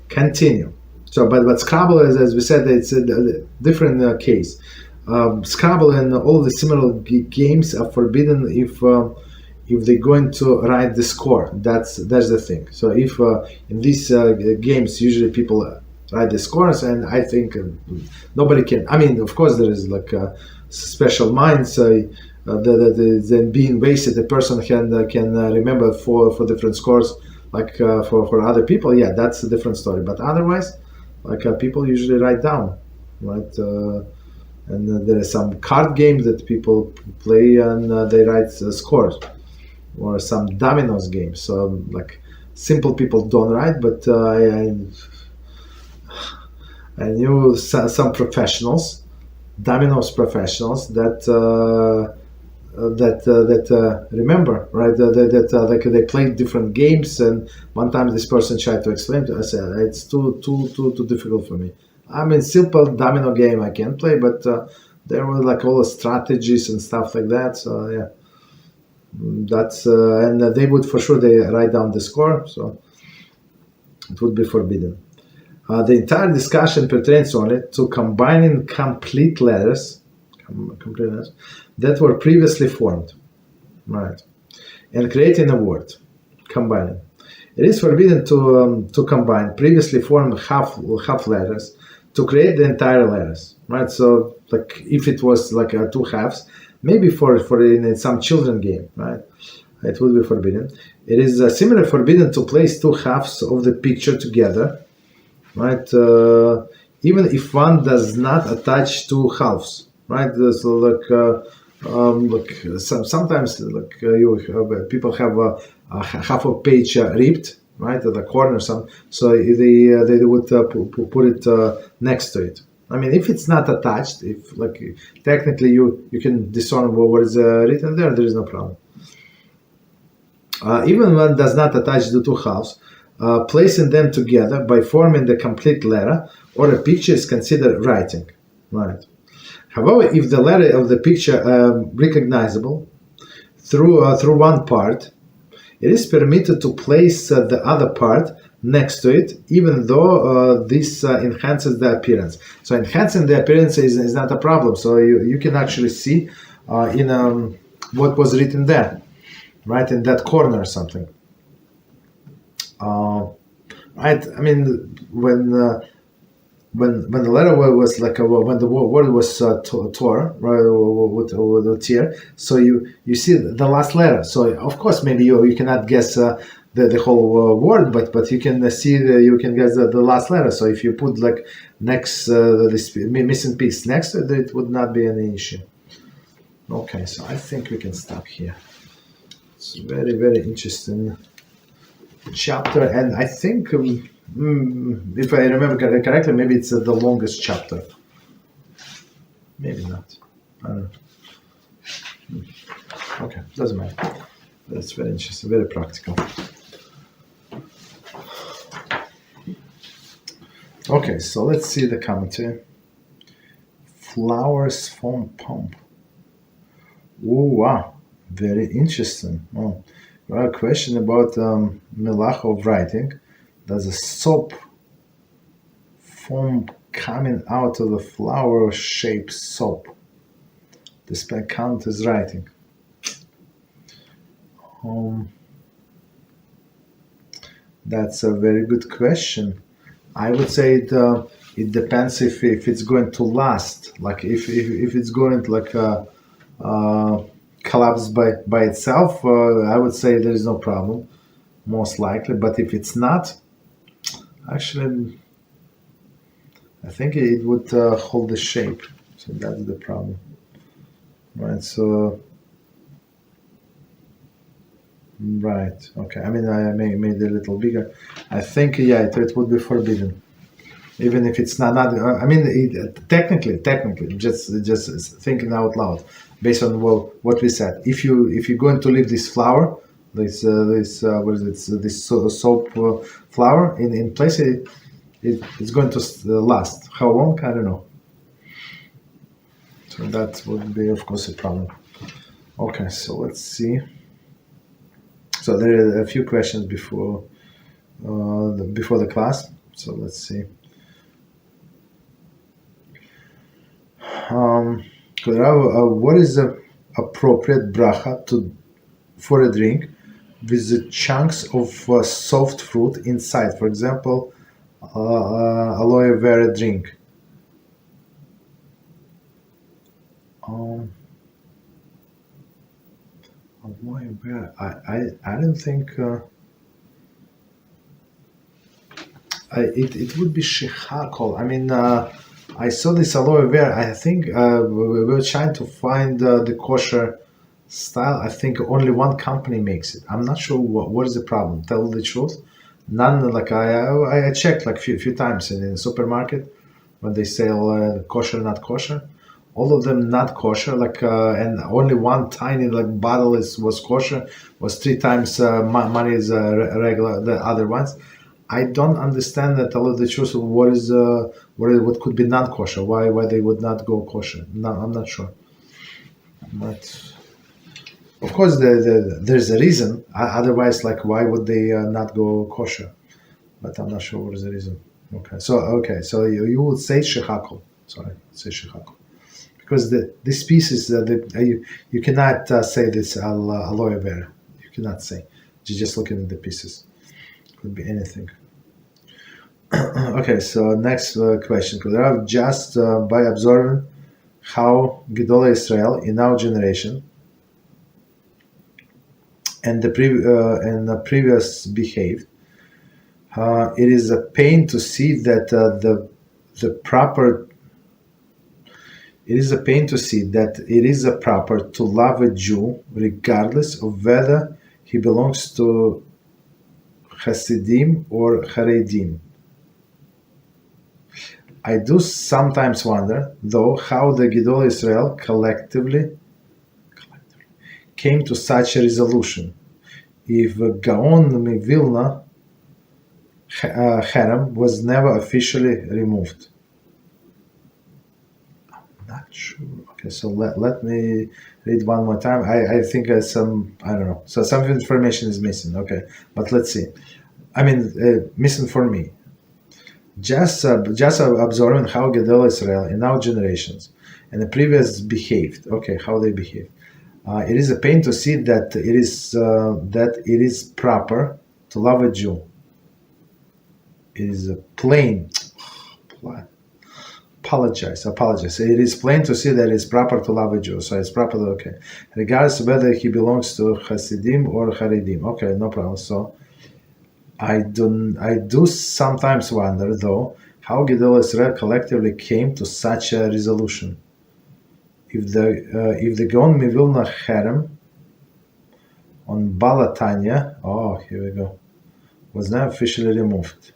Continue. So, but Scrabble, as we said, it's a different case. Scrabble and all the similar games are forbidden if they're going to write the score. That's the thing. So if in these games usually people write the scores, and I think nobody can. I mean, of course there is like special minds that being wasted. A person can remember for different scores, like for other people. Yeah, that's a different story. But otherwise, like people usually write down, right? And there are some card games that people play and they write scores, or some dominoes games. So like simple people don't write, but I knew some professionals, dominoes professionals, that remember, right? Like they played different games, and one time this person tried to explain to us, I said it's too difficult for me. I mean, simple domino game I can play, but there were like all the strategies and stuff like that. So yeah, that's and they would for sure they write down the score, so it would be forbidden. The entire discussion pertains only to combining complete letters that were previously formed, right, and creating a word, combining. It is forbidden to combine previously formed half letters to create the entire letters, right? So, like if it was like two halves, maybe for in some children game, right, it would be forbidden. It is similarly forbidden to place two halves of the picture together, right? Even if one does not attach two halves, right? So sometimes people have a half a page ripped, right, at the corner, so they would put it next to it. I mean, if it's not attached, if like technically you can discern what is written there is no problem. Even when does not attach the two halves, placing them together by forming the complete letter or a picture is considered writing, right? However, if the letter of the picture recognizable through one part, it is permitted to place the other part next to it, even though this enhances the appearance. So enhancing the appearance is not a problem. So you can actually see in what was written there, right, in that corner or something. Right. I mean, when the letter was like when the word was Torah, right, with a tear, so you see the last letter. So of course maybe you cannot guess the whole word, but you can see you can guess the last letter. So if you put like next this missing piece next to it, it would not be any issue. Okay, so I think we can stop here. It's very, very interesting chapter, and I think if I remember correctly, maybe it's the longest chapter. Maybe not. I don't know. Okay, doesn't matter. That's very interesting, very practical. Okay, so let's see the commentary. Flowers foam pump. Oh wow, very interesting. Oh, well, a question about Melachah of Writing. Does a soap foam coming out of the flower-shaped soap count as writing? That's a very good question. I would say it depends if it's going to last. Like if it's going to like collapse by itself, I would say there is no problem, most likely. But if it's not, actually, I think it would hold the shape. So that's the problem, right? So, right, okay. I mean, I made it a little bigger. I think, yeah, it would be forbidden, even if it's not. I mean, technically, just thinking out loud, based on what we said. If you're going to leave this flower, this soap flower in place, it's going to last. How long? I don't know. So that would be, of course, a problem. Okay, so let's see. So there are a few questions before the class. So let's see. What is the appropriate bracha for a drink with the chunks of soft fruit inside? For example, aloe vera drink. Aloe vera. I don't think it would be shechakol. I mean, I saw this aloe vera. I think we were trying to find the kosher style. I think only one company makes it. I'm not sure what is the problem. Tell the truth. None. Like I checked like few times in the supermarket when they sell kosher, not kosher. all of them not kosher, and only one tiny bottle was kosher, was 3 times money is regular the other ones. I don't understand that all of the truth of what could be non kosher. Why they would not go kosher? No, I'm not sure. But of course, there's a reason. Otherwise, why would they not go kosher? But I'm not sure what is the reason. So you would say shechakol. Sorry, say shechakol, because this piece is you cannot say this aloe vera. You cannot say. You're just looking at the pieces. Could be anything. Okay, so next question. Just by observing how Gedolei Israel in our generation and the previous behaved, it is a pain to see that it is a pain to see that it is a proper to love a Jew regardless of whether he belongs to Hasidim or Haredim. I do sometimes wonder, though, how the Gedolei Israel collectively came to such a resolution. If Gaon Vilna Harem was never officially removed. I'm not sure. Okay, so let me read one more time. I think I don't know. So some information is missing. Okay, but let's see. Missing for me. Just observing how Gedolei Israel in our generations and the previous behaved. Okay, how they behaved. It is a pain to see that it is proper to love a Jew. It is a plain. Apologize. It is plain to see that it is proper to love a Jew. So it's properly okay, regardless of whether he belongs to Hasidim or Haredim. Okay, no problem. So I do sometimes wonder, though, how Gedolei Israel collectively came to such a resolution. If the Gaon Vilna Harem on Tanya, here we go, was not officially removed.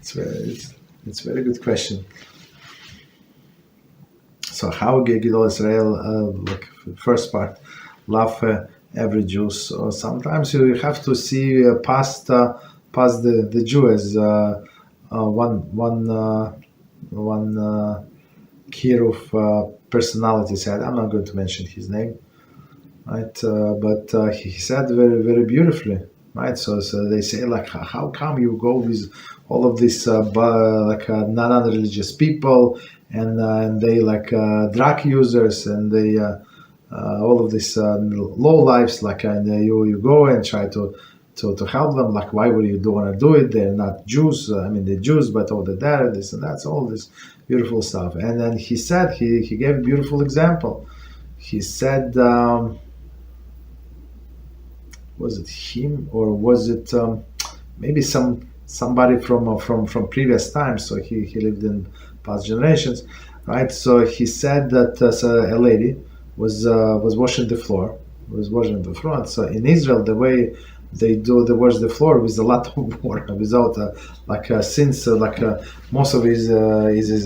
It's a very good question. So how Gedolei Israel, first part, love every Jew. So sometimes you have to see past the Jew as one kiruv personality said. I'm not going to mention his name, right? But he said very, very beautifully, right? So they say how come you go with all of these non-religious people and they drug users and they all of these low lives, and you go and try to help them. Why would you want to do it? They're not Jews. They're Jews, but all the data, this and that, all this beautiful stuff. And then he said he gave a beautiful example. He said, was it him or was it maybe somebody from previous times? So he lived in past generations, right? So he said that a lady was washing the floor. So in Israel, the way they wash the floor with a lot of water, without since most of it is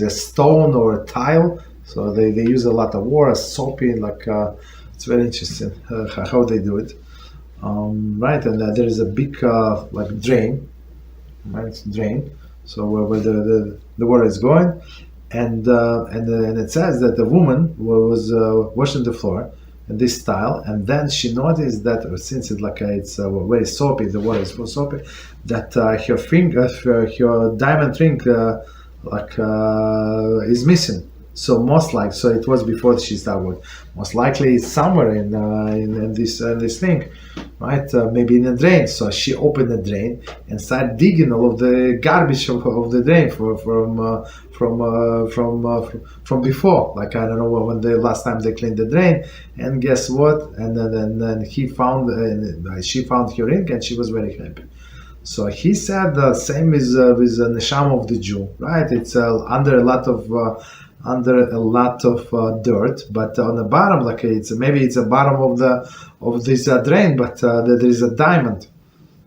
a stone or a tile, so they use a lot of water, soapy, it's very interesting how they do it, right? And there is a big drain, right? Drain, so where the water is going. And it says that the woman was washing the floor in this style, and then she noticed that since it's very soapy, the water is so soapy, that her diamond ring is missing. So it was before she started. Most likely it's somewhere in this thing, right? Maybe in a drain. So she opened the drain and started digging all of the garbage of the drain from before. I don't know when the last time they cleaned the drain. And guess what? And then she found her ring, and she was very happy. So he said the same is with the neshama of the Jew, right? It's under a lot of under a lot of dirt, but on the bottom, like maybe it's the bottom of this drain, but there is a diamond.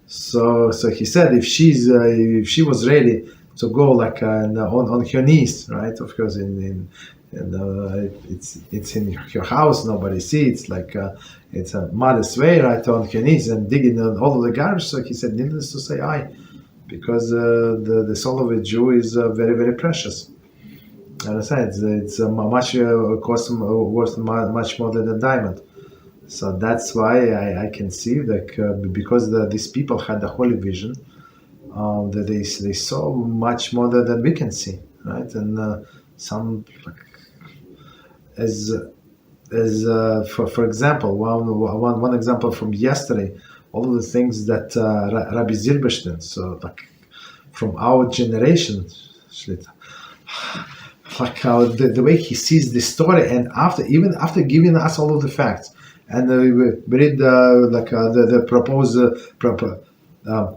So he said if she was ready to go like on her knees, right? Of course, it's in your house, nobody sees. Like it's a modest way, right? On her knees and digging all of the garbage. So he said, needless to say, because the soul of a Jew is very, very precious. Understand? It's much cost worth much more than a diamond. So that's why I can see that because these people had the holy vision, that they saw much more than we can see, right? And some as for example, one example from yesterday, all of the things that Rabbi Zirbeshtin, so like from our generation, like the way he sees the story, and even after giving us all of the facts, and we read the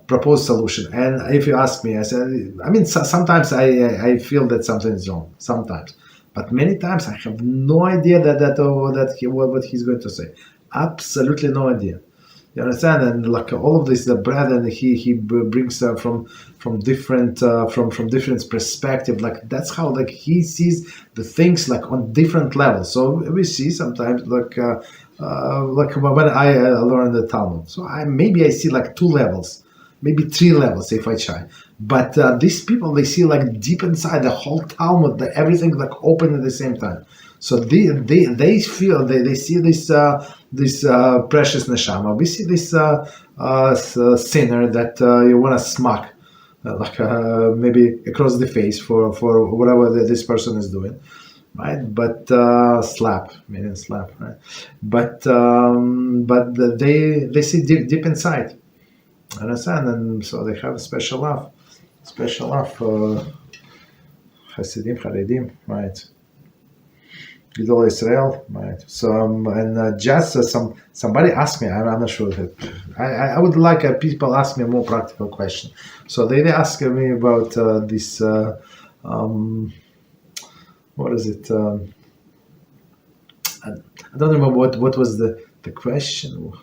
proposed solution. And if you ask me, I said, I mean, sometimes I feel that something is wrong, sometimes, but many times I have no idea what he's going to say. Absolutely no idea. You understand? And like all of this, the bread, and he brings from different perspective. Like that's how like he sees the things like on different levels. So we see sometimes like when I learn the Talmud. So maybe I see like 2 levels, maybe 3 levels if I try. But these people, they see like deep inside the whole Talmud, everything like open at the same time. So they feel they see this precious neshama. We see this sinner that you want to smack, maybe across the face for whatever this person is doing, right? But slap, right? But they see deep inside, understand? And so they have a special love for Hasidim, Haredim, right? Gidol Israel, right? So and just somebody asked me, I'm not sure that I would like people ask me a more practical question. So they asked me about this. What is it? I don't remember what was the question.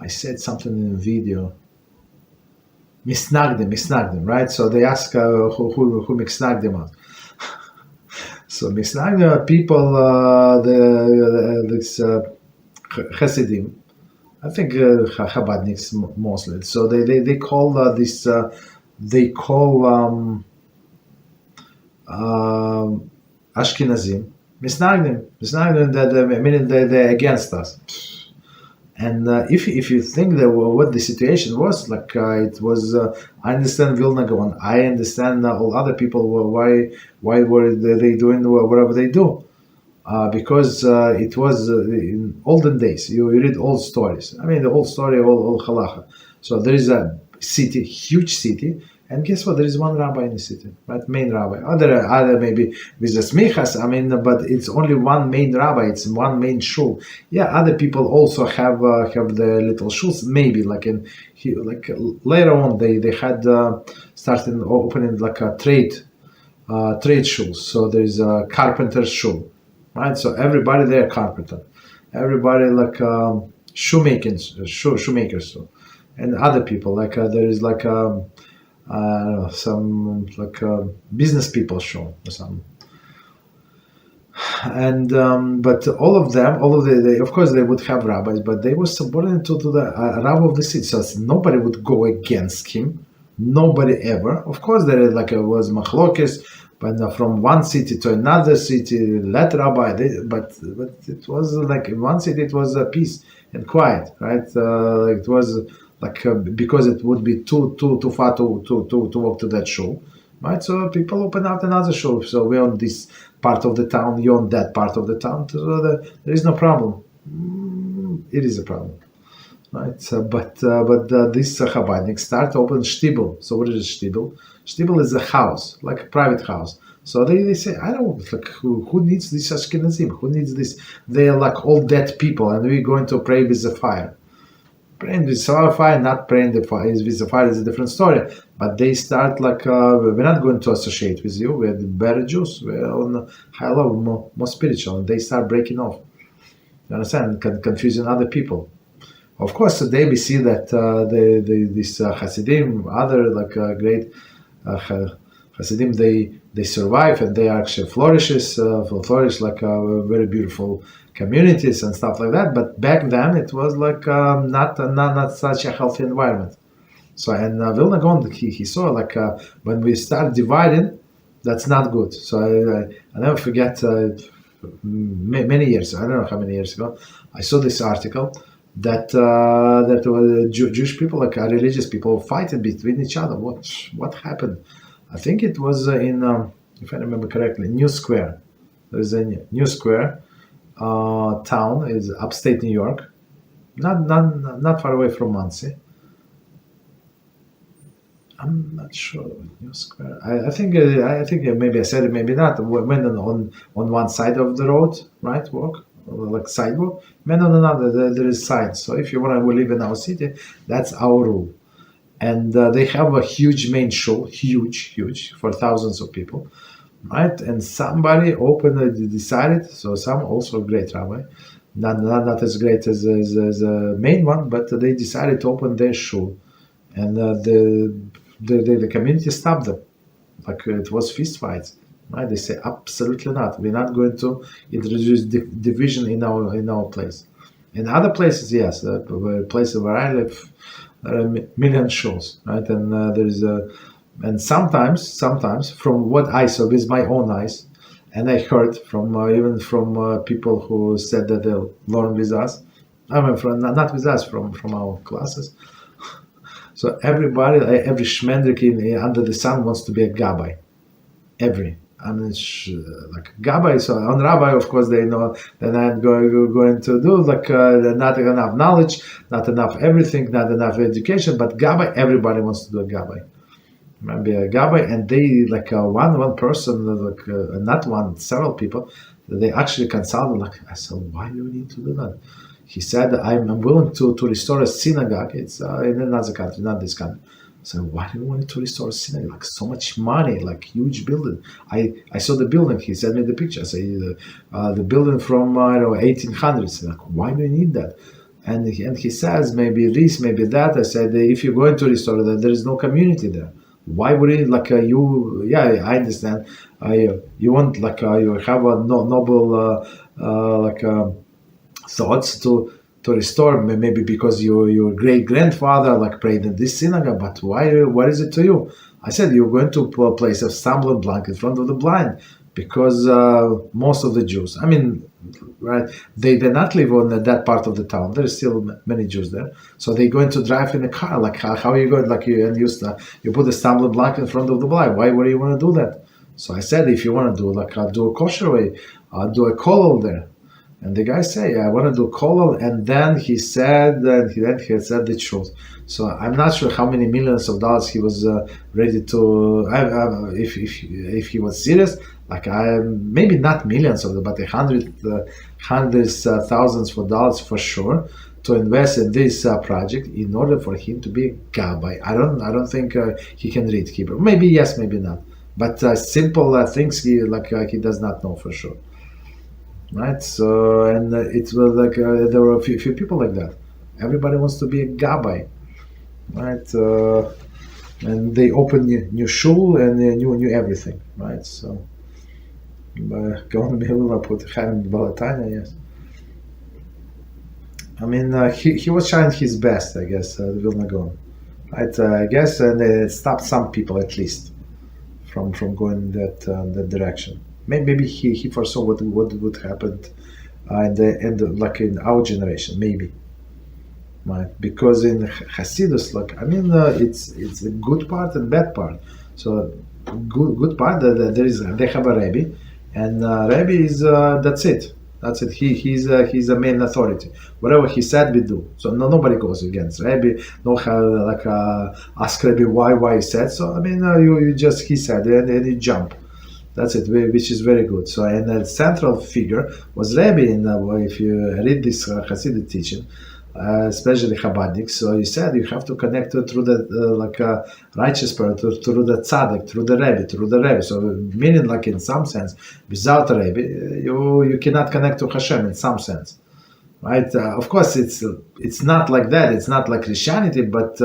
I said something in the video. Misnagdim, right? So they ask who misnagdim out. So misnagdim people, this Hasidim, I think Chabadniks mostly. So they call this Ashkenazim misnagdim, that meaning they're against us. And if you think that what the situation was, like it was, I understand Vilna Gaon, I understand all other people why were they doing whatever they do, because it was in olden days. You read old stories. I mean the old story, all halacha. So there is a city, huge city. And guess what? There is one rabbi in the city, right? Main rabbi. Other maybe with the smichas. I mean, but it's only one main rabbi. It's one main shul. Yeah, other people also have the little shuls. Maybe like later on they had started opening like a trade shuls. So there is a carpenter shul, right? So everybody there carpenter. Everybody like shoemakers. So, and other people like there is like. Some like business people show or something, and but all of they of course they would have rabbis, but they were subordinate to the rabbi of the city, so nobody would go against him, nobody ever. Of course there was machlokes, but from one city to another city, let rabbi, but it was like in one city it was peace and quiet, right? It was. Because it would be too far to walk to that show, right? So people open out another show. So we're on this part of the town, you're on that part of the town. So there is no problem. It is a problem, right? But this Chabadnik start to open shtibel. So what is a shtibel? Shtibel is a house, like a private house. So they say, I don't like who needs this Ashkenazim? Who needs this? They are like all dead people, and we're going to pray with the fire. Praying with fire, not praying with the fire is a different story. But they start like, we're not going to associate with you. We're the better Jews. We're on a high level, more spiritual. And they start breaking off. You understand? Confusing other people. Of course, today we see that this Hasidim, other like great Hasidim, they survive and they actually flourish like very beautiful communities and stuff like that. But back then it was like not such a healthy environment. So and Vilna Gaon, he saw like when we start dividing, that's not good. So I never forget many years, I don't know how many years ago, I saw this article that Jewish people, like religious people, fighting between each other. What happened? I think it was in, if I remember correctly, New Square. There is a New Square town, is upstate New York, not far away from Monsey. I'm not sure. New Square. I think maybe I said it, maybe not. Went on one side of the road, right? Walk like sidewalk. Went on another. There is signs. So if you want to live in our city, that's our rule. And they have a huge main show, huge for thousands of people, right? And somebody decided. So some also great rabbi, not as great as the main one, but they decided to open their show, and the community stopped them, like it was fist fights, right? They say absolutely not. We're not going to introduce division in our place. In other places, yes, places where I live, there are million shows, right? And there is and sometimes from what I saw with my own eyes, and I heard from even from people who said that they'll learn with us. I mean, not with us, from our classes. So everybody, every shmendrik under the sun wants to be a gabbai. I mean, like gabbai. So on rabbi, of course, they know they're not going to do like not enough knowledge, not enough everything, not enough education. But gabbai, everybody wants to do a gabbai. Maybe a gabbai, and they like one person, like not one, several people. They actually consulted. Like I said, why do you need to do that? He said, I'm willing to restore a synagogue. It's in another country, not this country. So why do you want to restore a synagogue? Like so much money, like huge building. I saw the building. He sent me the picture. I say the building from 1800s. Like why do you need that? And he says maybe this, maybe that. I said if you're going to restore that, there is no community there. Why would it like you? Yeah, I understand. You want like you have a noble thoughts to restore, maybe because your great grandfather like prayed in this synagogue, but why? What is it to you? I said you're going to place a stumbling block in front of the blind, because most of the Jews, I mean, right, they not live on that part of the town. There is still many Jews there, so they're going to drive in a car. Like how are you going? Like you put a stumbling block in front of the blind. Why would you want to do that? So I said, if you want to do like do a kosher way, do a kollel there. And the guy say, I want to do kollel, and then he said he said the truth. So I'm not sure how many millions of dollars he was ready to. If he was serious, like maybe not millions of them, but hundreds thousands of dollars for sure to invest in this project in order for him to be a gabbai. I don't think he can read Hebrew. Maybe yes, maybe not. But simple things he does not know for sure. Right, so and it was like there were a few people like that. Everybody wants to be a gabbai, right? And they open new shul and new everything, right? So, Gaon put Chaim Tanya, yes. I mean, he was trying his best, I guess, the Vilna Gaon, right? I guess, and it stopped some people at least from going that direction. Maybe he foresaw what would happen in the end, like in our generation, maybe, right? Because in Hasidus, like I mean, it's a good part and bad part. So good part that they have a Rebbe, and Rebbe is that's it. He's a main authority. Whatever he said, we do. So nobody goes against Rebbe. No, ask Rebbe why he said. So I mean, you just he said and you jump. That's it, which is very good. So, and the central figure was Rebbe. If you read this Hasidic teaching, especially Chabadniks. So he said you have to connect through the righteous person, through the tzaddik, through the Rebbe. So meaning, like in some sense, without a Rebbe, you cannot connect to Hashem in some sense, right? Of course, it's not like that. It's not like Christianity, but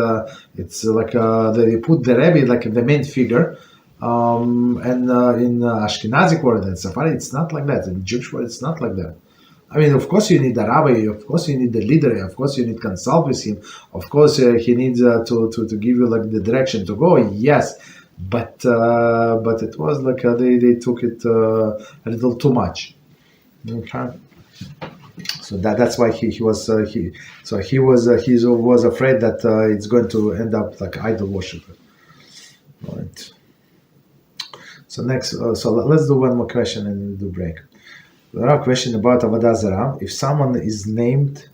it's like they put the Rebbe like the main figure. And in Ashkenazic world and Sefer, it's not like that. In Jewish world, it's not like that. I mean, of course you need a rabbi, of course you need the leader, of course you need to consult with him, of course he needs to give you like the direction to go, yes, but it was like they took it a little too much. Okay. So that's why he was afraid that it's going to end up like idol worship. Right. So next, so let's do one more question and we'll do break. There are questions about Avodah Zarah. If someone is named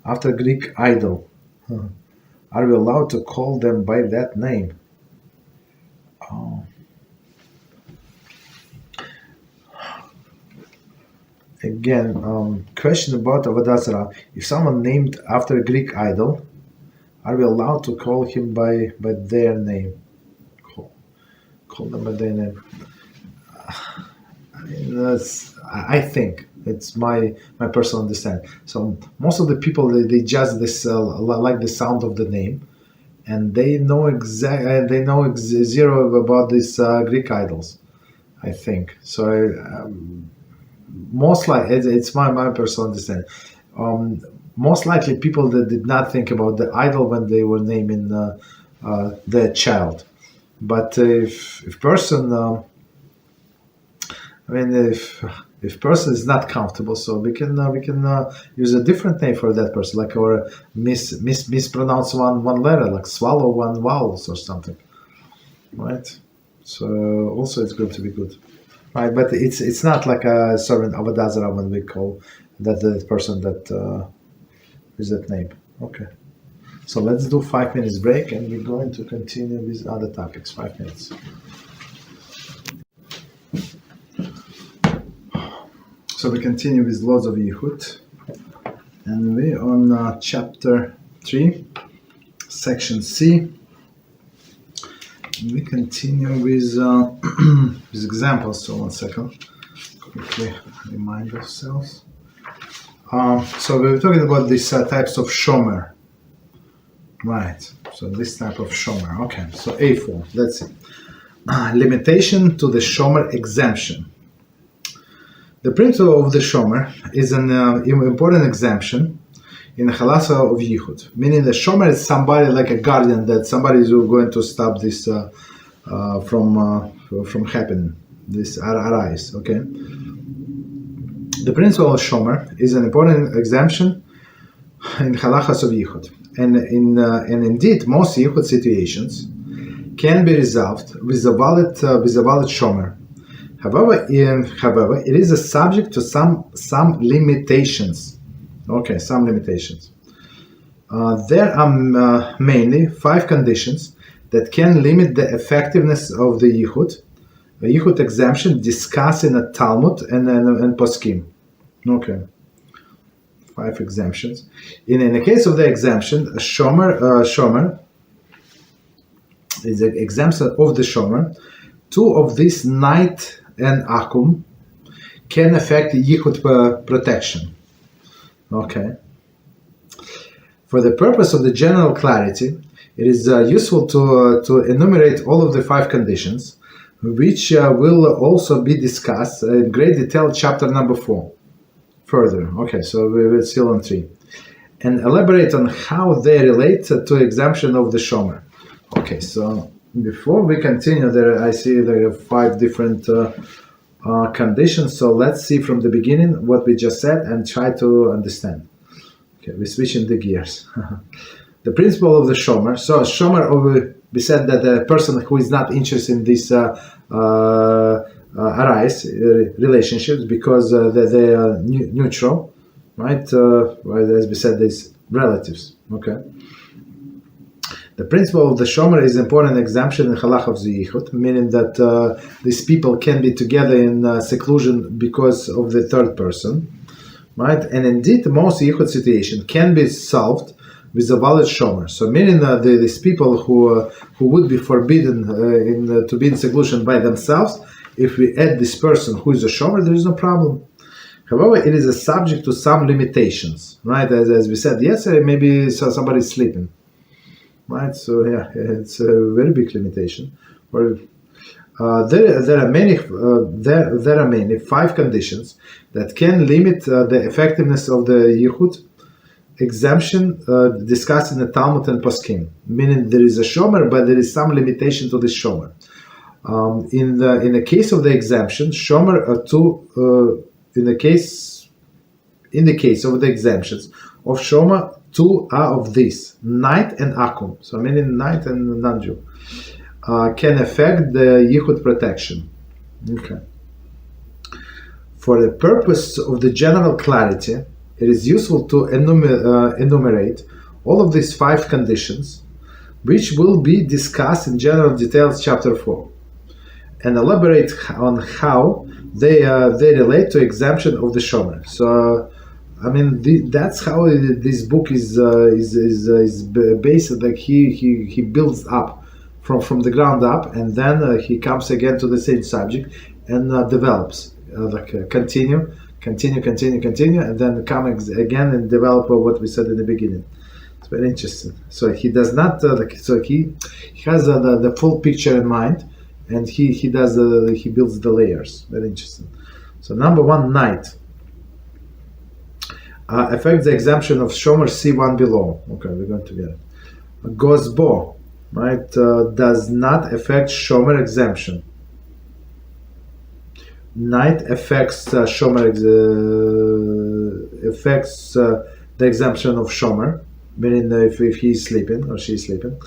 after Greek idol, are we allowed to call them by that name? Oh. Again, question about Avodah Zarah. If someone named after a Greek idol, are we allowed to call him by their name? Call them by their name. I think it's my personal understanding. So most of the people they just like the sound of the name, and they know zero about these Greek idols. I think so. Most likely, it's my personal understanding. Most likely, people that did not think about the idol when they were naming their child. But if person if person is not comfortable, so we can use a different name for that person, like or mispronounce one letter, like swallow one vowels or something, right? So also it's going to be good, right? But it's not like a certain Avodah Zarah when we call that the person that is that name. Okay, so let's do 5 minutes break and we're going to continue with other topics. 5 minutes. So we continue with laws of Yichud, and we're on chapter 3, section C. We continue with with examples. So 1 second, quickly remind ourselves. So we were talking about these types of shomer, right? So this type of shomer. Okay. So A4. Let's see. Limitation to the shomer exemption. The principle of the shomer is an important exemption in the halakha of Yichud, meaning the shomer is somebody like a guardian, that somebody is going to stop this from happening, this arise. Okay. The principle of shomer is an important exemption in halachas of Yichud, and indeed most Yichud situations can be resolved with a valid shomer. However, it is a subject to some limitations. Okay, some limitations. There are mainly 5 conditions that can limit the effectiveness of the Yichud exemption discussed in a Talmud and Poskim. Okay, 5 exemptions. In the case of the exemption, a shomer is an exemption of the shomer. 2 of these night and akum can affect Yichud protection. Okay. For the purpose of the general clarity, it is useful to enumerate all of the 5 conditions, which will also be discussed in great detail, chapter number 4. Further, okay, so we're still on 3, and elaborate on how they relate to exemption of the shomer. Okay, so before we continue, I see there are 5 different conditions. So let's see from the beginning what we just said and try to understand. Okay, we're switching the gears. The principle of the shomer. So shomer, we said that the person who is not interested in this arise relationships because they are neutral, right? As we said, these relatives. Okay. The principle of the shomer is an important exemption in halakha of the Yichud, meaning that these people can be together in seclusion because of the third person, right? And indeed, most Yichud situation can be solved with a valid shomer. So meaning these people who would be forbidden to be in seclusion by themselves, if we add this person who is a shomer, there is no problem. However, it is a subject to some limitations, right? As we said yesterday, maybe somebody is sleeping, right? So yeah, it's a very big limitation. Or there are many 5 conditions that can limit the effectiveness of the Yichud exemption discussed in the Talmud and Poskim. Meaning there is a shomer, but there is some limitation to this shomer. In the case of the exemption, shomer in the case of the exemptions of shomer, 2 are of these: night and akum. So meaning night and non-Jew can affect the Yichud protection. Okay. For the purpose of the general clarity, it is useful to enumerate all of these 5 conditions, which will be discussed in general details chapter 4, and elaborate on how they relate to exemption of the shomer. So, I mean, that's how this book is based. Like he builds up from the ground up, and then he comes again to the same subject and develops continue, and then come again and develop what we said in the beginning. It's very interesting. So he does not he has the full picture in mind, and he builds the layers. Very interesting. So number 1, night affects the exemption of shomer C1 below. Okay, we're going to get it. Gosbo, right, does not affect shomer exemption. Night affects shomer the exemption of shomer, meaning if he is sleeping or she is sleeping.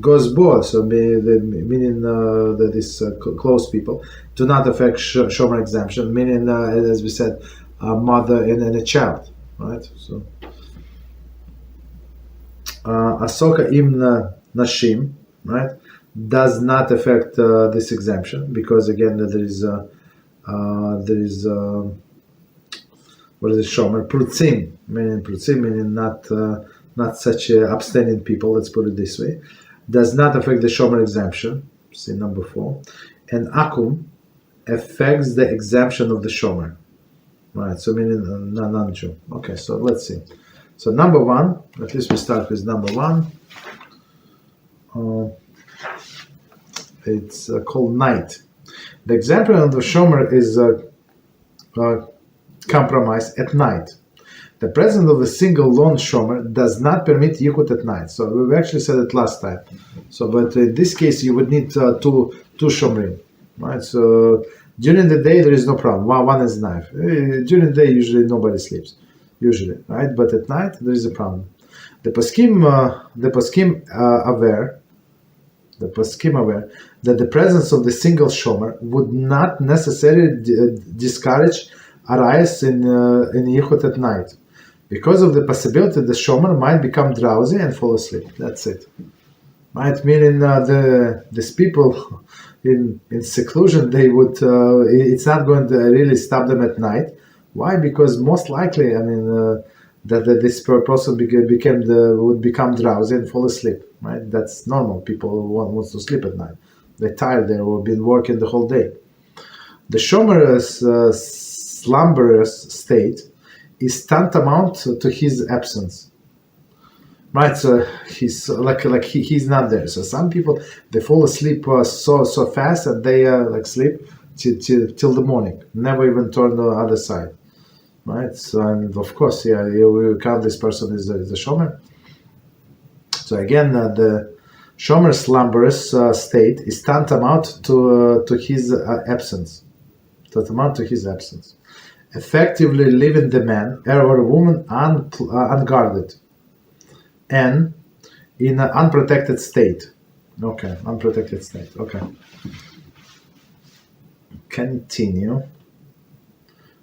Gosbo, so meaning that these close people, do not affect shomer exemption, meaning as we said, a mother and a child, right? So asoka im nashim, right, does not affect this exemption, because again there is what is it, shomer prutzim, meaning not such abstaining people, let's put it this way, does not affect the shomer exemption, see number 4, and akum affects the exemption of the shomer, right? So meaning non-Jew. Okay, so let's see. So number 1, at least we start with number 1. It's called night. The example of the shomer is compromise at night. The presence of a single lone shomer does not permit yichud at night. So we actually said it last time. So, but in this case, you would need two shomrim, right? So during the day there is no problem. One is knife. During the day usually nobody sleeps, usually, right? But at night there is a problem. The poskim aware that the presence of the single shomer would not necessarily discourage arayas in yichud at night, because of the possibility the shomer might become drowsy and fall asleep. That's it. Right? Meaning these people in seclusion, they would it's not going to really stop them at night. Why? Because most likely, I mean, that this person would become drowsy and fall asleep. Right? That's normal. People want to sleep at night. They're tired. They've been working the whole day. The shomer's slumberous state is tantamount to his absence, right? So he's he's not there. So some people, they fall asleep so fast that they sleep till the morning, never even turn the other side, right? So, and of course, yeah, we count this person as a shomer. So again, the shomer's slumberous state is tantamount to his absence. Effectively leaving the man or woman unguarded and in an unprotected state. Okay, unprotected state. Okay. Continue.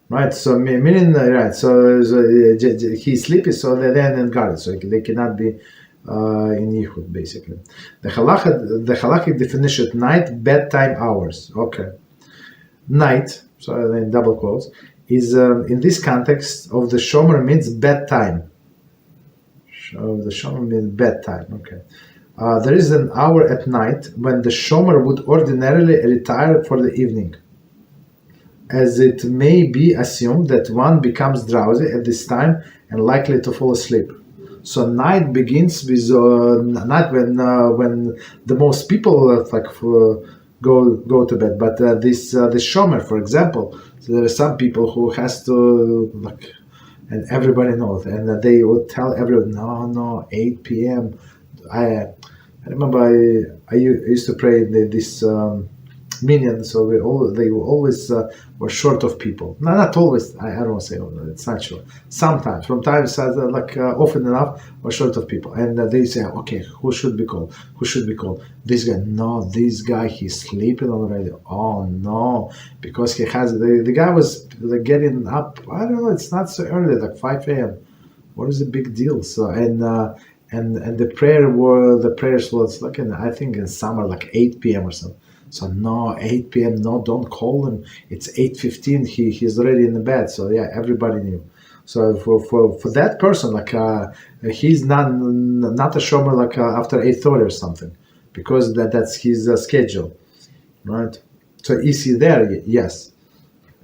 Right, so meaning, right, so he's sleepy, so they're then unguarded, so they cannot be in Yichud, basically. The halachic definition: night, bedtime hours. Okay. Night, so in double quotes, is in this context of the shomer means bedtime. The shomer means bedtime. Okay. There is an hour at night when the shomer would ordinarily retire for the evening, as it may be assumed that one becomes drowsy at this time and likely to fall asleep. So night begins with night when the most people go to bed. But this shomer, for example, there are some people who has to and everybody knows, and they would tell everyone, no, 8 p.m. I remember I used to pray this minyan, so they always were short of people. No, not always. I don't want to say it's not sure. Sometimes, from time to time, often enough, we're short of people, and they say, okay, who should be called? Who should be called? This guy? No, this guy. He's sleeping already. Oh no, because he has the guy was getting up. I don't know. It's not so early, like 5 a.m. What is the big deal? So and the prayers was I think in summer like 8 p.m. or something. So no, 8 p.m. No, don't call him. It's 8:15. He's already in the bed. So yeah, everybody knew. So for that person, he's not a shomer after 8:30 or something, because that's his schedule, right? So is he there? Yes.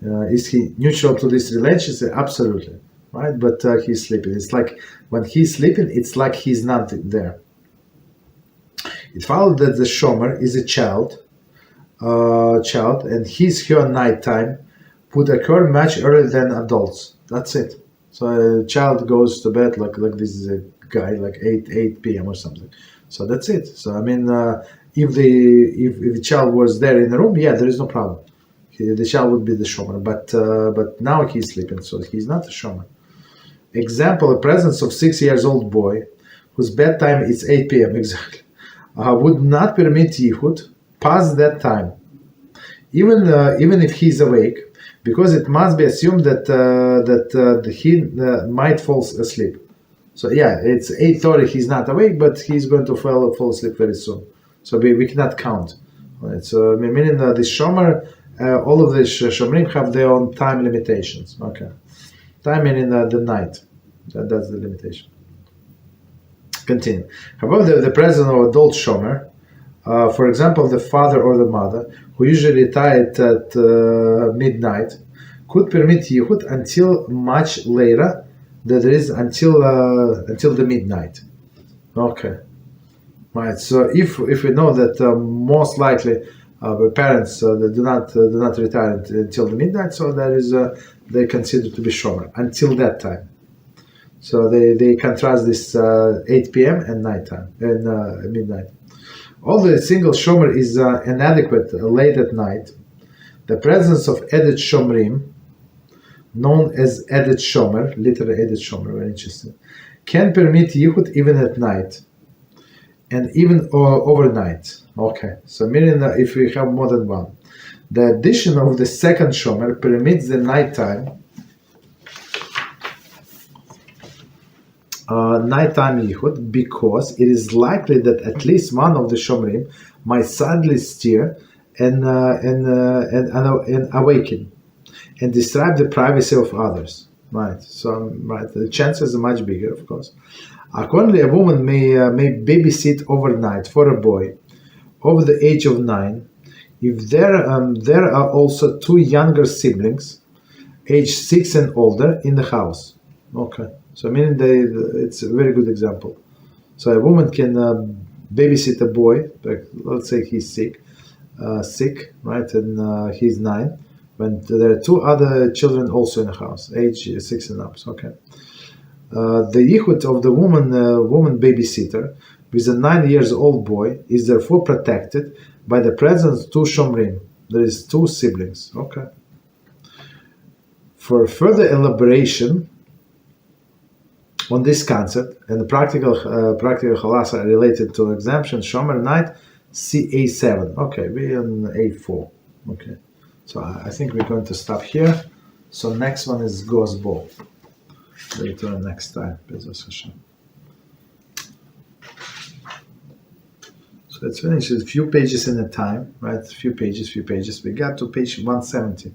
Is he neutral to this relationship? Absolutely, right? But he's sleeping. It's like when he's sleeping, it's like he's not there. It follows that the shomer is a child, and her nighttime would occur much earlier than adults. That's it. So a child goes to bed like this is a guy 8 p.m. or something. So that's it. So I mean, if the child was there in the room, yeah, there is no problem. The child would be the shomer, but now he's sleeping, so he's not a shomer. Example: the presence of 6 years old boy, whose bedtime is 8 p.m. exactly, would not permit Yichud past that time, even if he's awake, because it must be assumed that he might fall asleep. So yeah, it's 8:30. He's not awake, but he's going to fall asleep very soon. So we cannot count. Right? So meaning the shomer, all of the shomrim have their own time limitations. Okay, time meaning the night. That's the limitation. Continue. However, the presence of adult shomer, for example, the father or the mother, who usually retired at midnight, could permit Yichud until much later. That is until the midnight. Okay, right. So if we know that most likely the parents do not retire until the midnight, so that is they consider to be shomer until that time. So they contrast this 8 p.m. and nighttime and midnight. Although a single shomer is inadequate late at night, the presence of added shomrim, known as added shomer, literally added shomer, very interesting, can permit Yichud even at night and even overnight. Okay, so meaning that if we have more than one, the addition of the second shomer permits the nighttime Yichud, because it is likely that at least one of the shomrim might suddenly stir and awaken and disturb the privacy of others. Right. So the chances are much bigger, of course. Accordingly, a woman may babysit overnight for a boy over the age of 9 if there are also 2 younger siblings, age 6 and older, in the house. Okay. So meaning it's a very good example. So a woman can babysit a boy, let's say he's sick, right, and he's 9, when there are 2 other children also in the house, age 6 and up. Okay. The yichud of the woman babysitter with a 9 years old boy is therefore protected by the presence of 2 shomrim. There is 2 siblings. Okay. For further elaboration on this concept and the practical halakha related to exemption shomer night, see A7. Okay, we're on A4. Okay, so I think we're going to stop here. So next one is Gossipmonger. Later next time. Hashem. So let's finish a few pages in a time, right? Few pages. We got to page 170.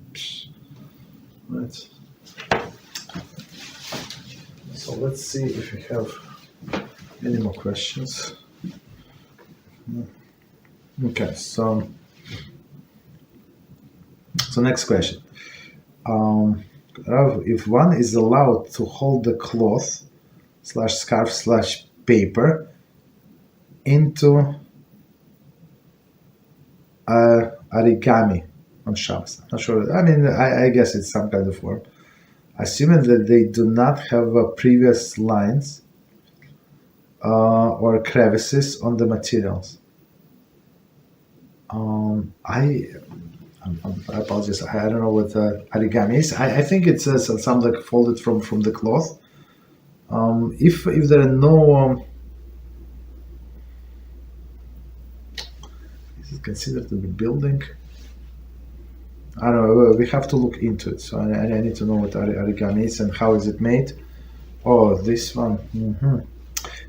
Right. So let's see if we have any more questions. Okay, so next question. If one is allowed to hold the cloth / scarf / paper into origami on Shabbos. I'm not sure. I mean, I guess it's some kind of form. Assuming that they do not have previous lines or crevices on the materials. I apologize. I don't know what origami is. I think it's something like folded from the cloth. If there are no, is it considered to be building? I don't know. We have to look into it. So I need to know what origami is and how is it made. Oh, this one.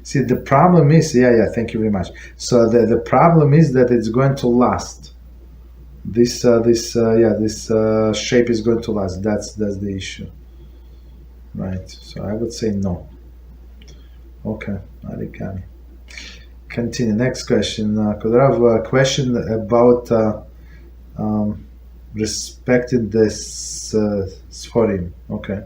See, the problem is, thank you very much. So the problem is that it's going to last. This shape is going to last. That's the issue, right? So I would say no. Okay, origami. Continue. Next question. Could I have a question about respecting the sefarim? Okay.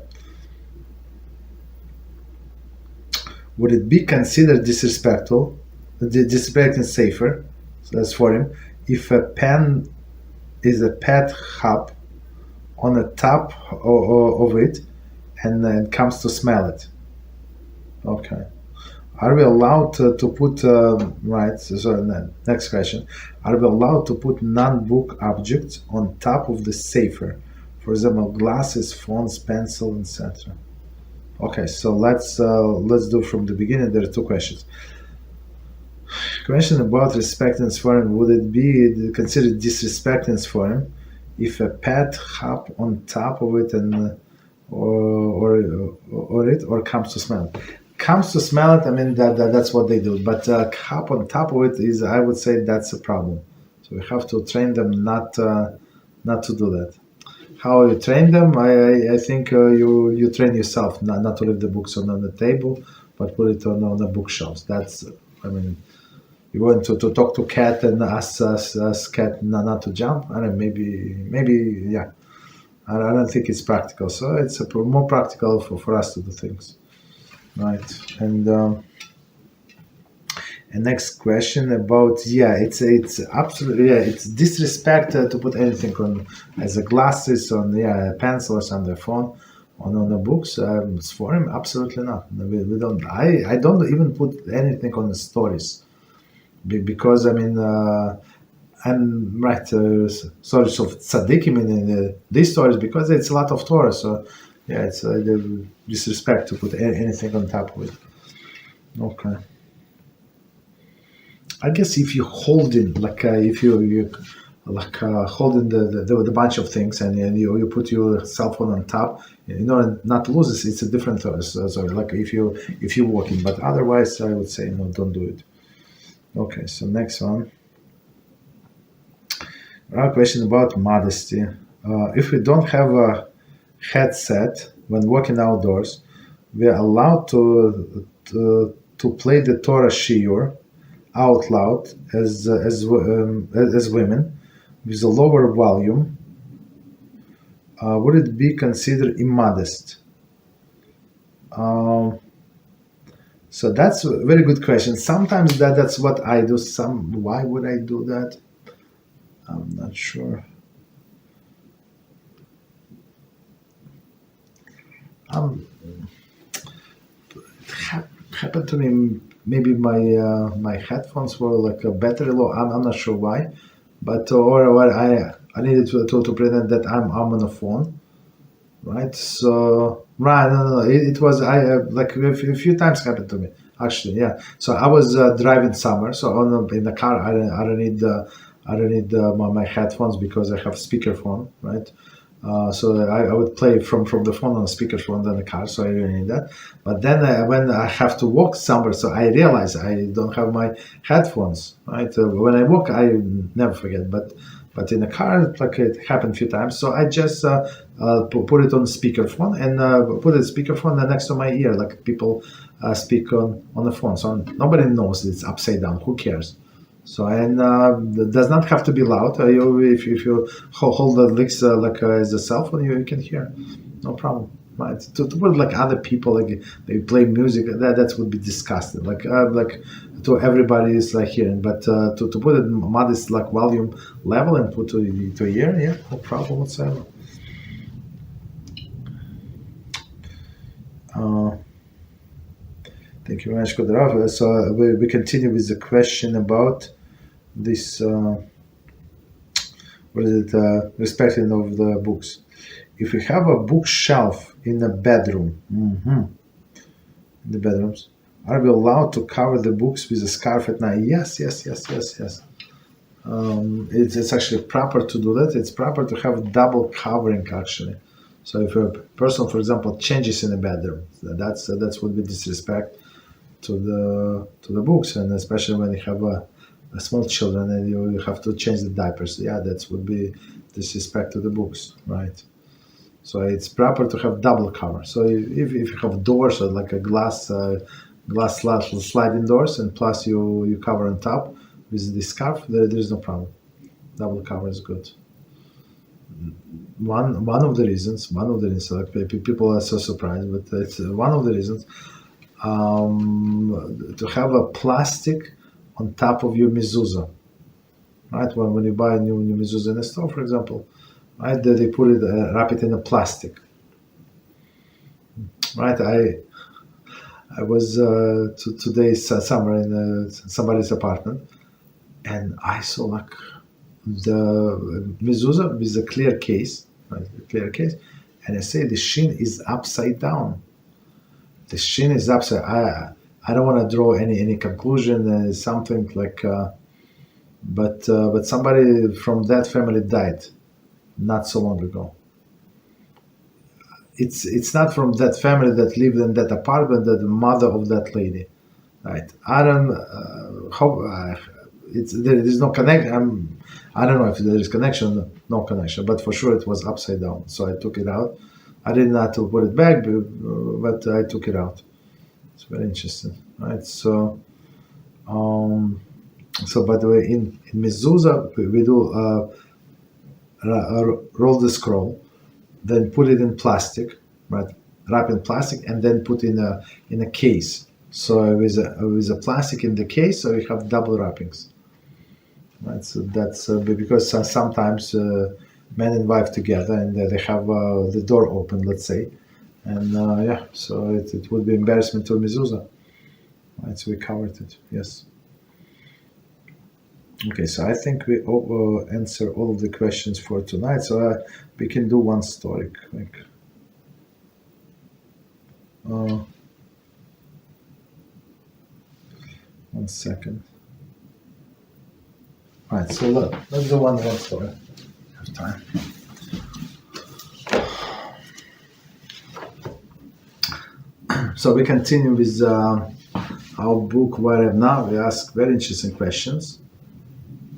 Would it be considered disrespectful, disrespecting Sefer, so that's sefarim, if a pen is a pet hub on the top of it and it comes to smell it? Okay. Are we allowed to put, right, so next question. Are we allowed to put non-book objects on top of the Sefer? For example, glasses, phones, pencil, etc. Okay, so let's do from the beginning. There are two questions. Question about respecting sefarim. Would it be considered disrespecting sefarim if a pet hop on top of it and or comes to smell it? Comes to smell it, I mean that's what they do. But hop on top of it is, I would say, that's a problem. So we have to train them not to do that. How you train them? I think you train yourself not to leave the books on the table, but put it on the bookshelves. That's, I mean, you want to talk to cat and ask cat not to jump. I don't know, maybe yeah. I don't think it's practical. So it's more practical for us to do things, right? And next question about it's absolutely it's disrespect to put anything on as a glasses on pencils on the phone on the books. For him, absolutely not. We don't. I don't even put anything on the stories because I mean I'm right. Stories of tzaddikim in these stories because it's a lot of Torah. So it's disrespect to put anything on top of it. Okay. I guess if you hold in, like if you holding the bunch of things and you put your cell phone on top, in order not to lose it, it's a different sorry. Like if you're walking, but otherwise I would say no, don't do it. Okay, so next one. A question about modesty. If we don't have a headset when walking outdoors, we are allowed to play the Torah shiur out loud as women with a lower volume. Would it be considered immodest? So that's a very good question. Sometimes that's what I do. Why would I do that? I'm not sure. It happened to me. Maybe my headphones were like a battery low. I'm not sure why, but or I needed to pretend that I'm on the phone, right? So right, no. It was like a few times happened to me actually. Yeah. So I was driving somewhere. So in the car, I don't need my headphones because I have speakerphone, right? So I would play from the phone on speakerphone in the car, so I really need that. But then when I have to walk somewhere, so I realize I don't have my headphones, right? When I walk, I never forget, but But in a car, like it happened a few times. So I just put it on speakerphone and put it speakerphone next to my ear, like people speak on the phone. So nobody knows it's upside down. Who cares? So and it does not have to be loud. If you hold the licks as a cell phone, you can hear, no problem. Right? To put like other people, like they play music, that would be disgusting. Like to everybody is like hearing, but to put it modest like volume level and put to ear, yeah, no problem whatsoever. Thank you very much, Kodrav. So we continue with the question about this. What is it? Respecting of the books. If we have a bookshelf in a bedroom, in the bedrooms, are we allowed to cover the books with a scarf at night? Yes. It's actually proper to do that. It's proper to have double covering actually. So if a person, for example, changes in a bedroom, that's would be disrespect to the books, and especially when you have a small children and you have to change the diapers. Yeah, that would be disrespect to the books, right? So it's proper to have double cover. So if you have doors or like a glass sliding doors, and plus you cover on top with the scarf, there's no problem. Double cover is good. One of the reasons, like people are so surprised, but it's one of the reasons to have a plastic on top of your mezuzah, right? When you buy a new mezuzah in a store, for example, right? They put it, wrap it in a plastic, right? I was today somewhere in somebody's apartment, and I saw like the mezuzah with a clear case, right? A clear case, and I say the shin is upside down. The shin is upside. I don't want to draw any conclusion, something like, but somebody from that family died not so long ago. It's not from that family that lived in that apartment, that the mother of that lady, right? I don't hope there is no connection. I don't know if there is connection, no connection, but for sure it was upside down. So I took it out. I didn't have to put it back, but I took it out. It's very interesting, right? So, by the way, in mezuzah we do roll the scroll, then put it in plastic, right? Wrap in plastic, and then put in a case. So with a plastic in the case, so you have double wrappings, right? So that's because sometimes man and wife together, and they have the door open, let's say, and so it would be embarrassment to mezuzah, right? So we covered it, yes. Okay, so I think we answer all of the questions for tonight. So we can do one story quick. 1 second. All right, so let's do one story. I have time. So we continue with our book Where Now. We ask very interesting questions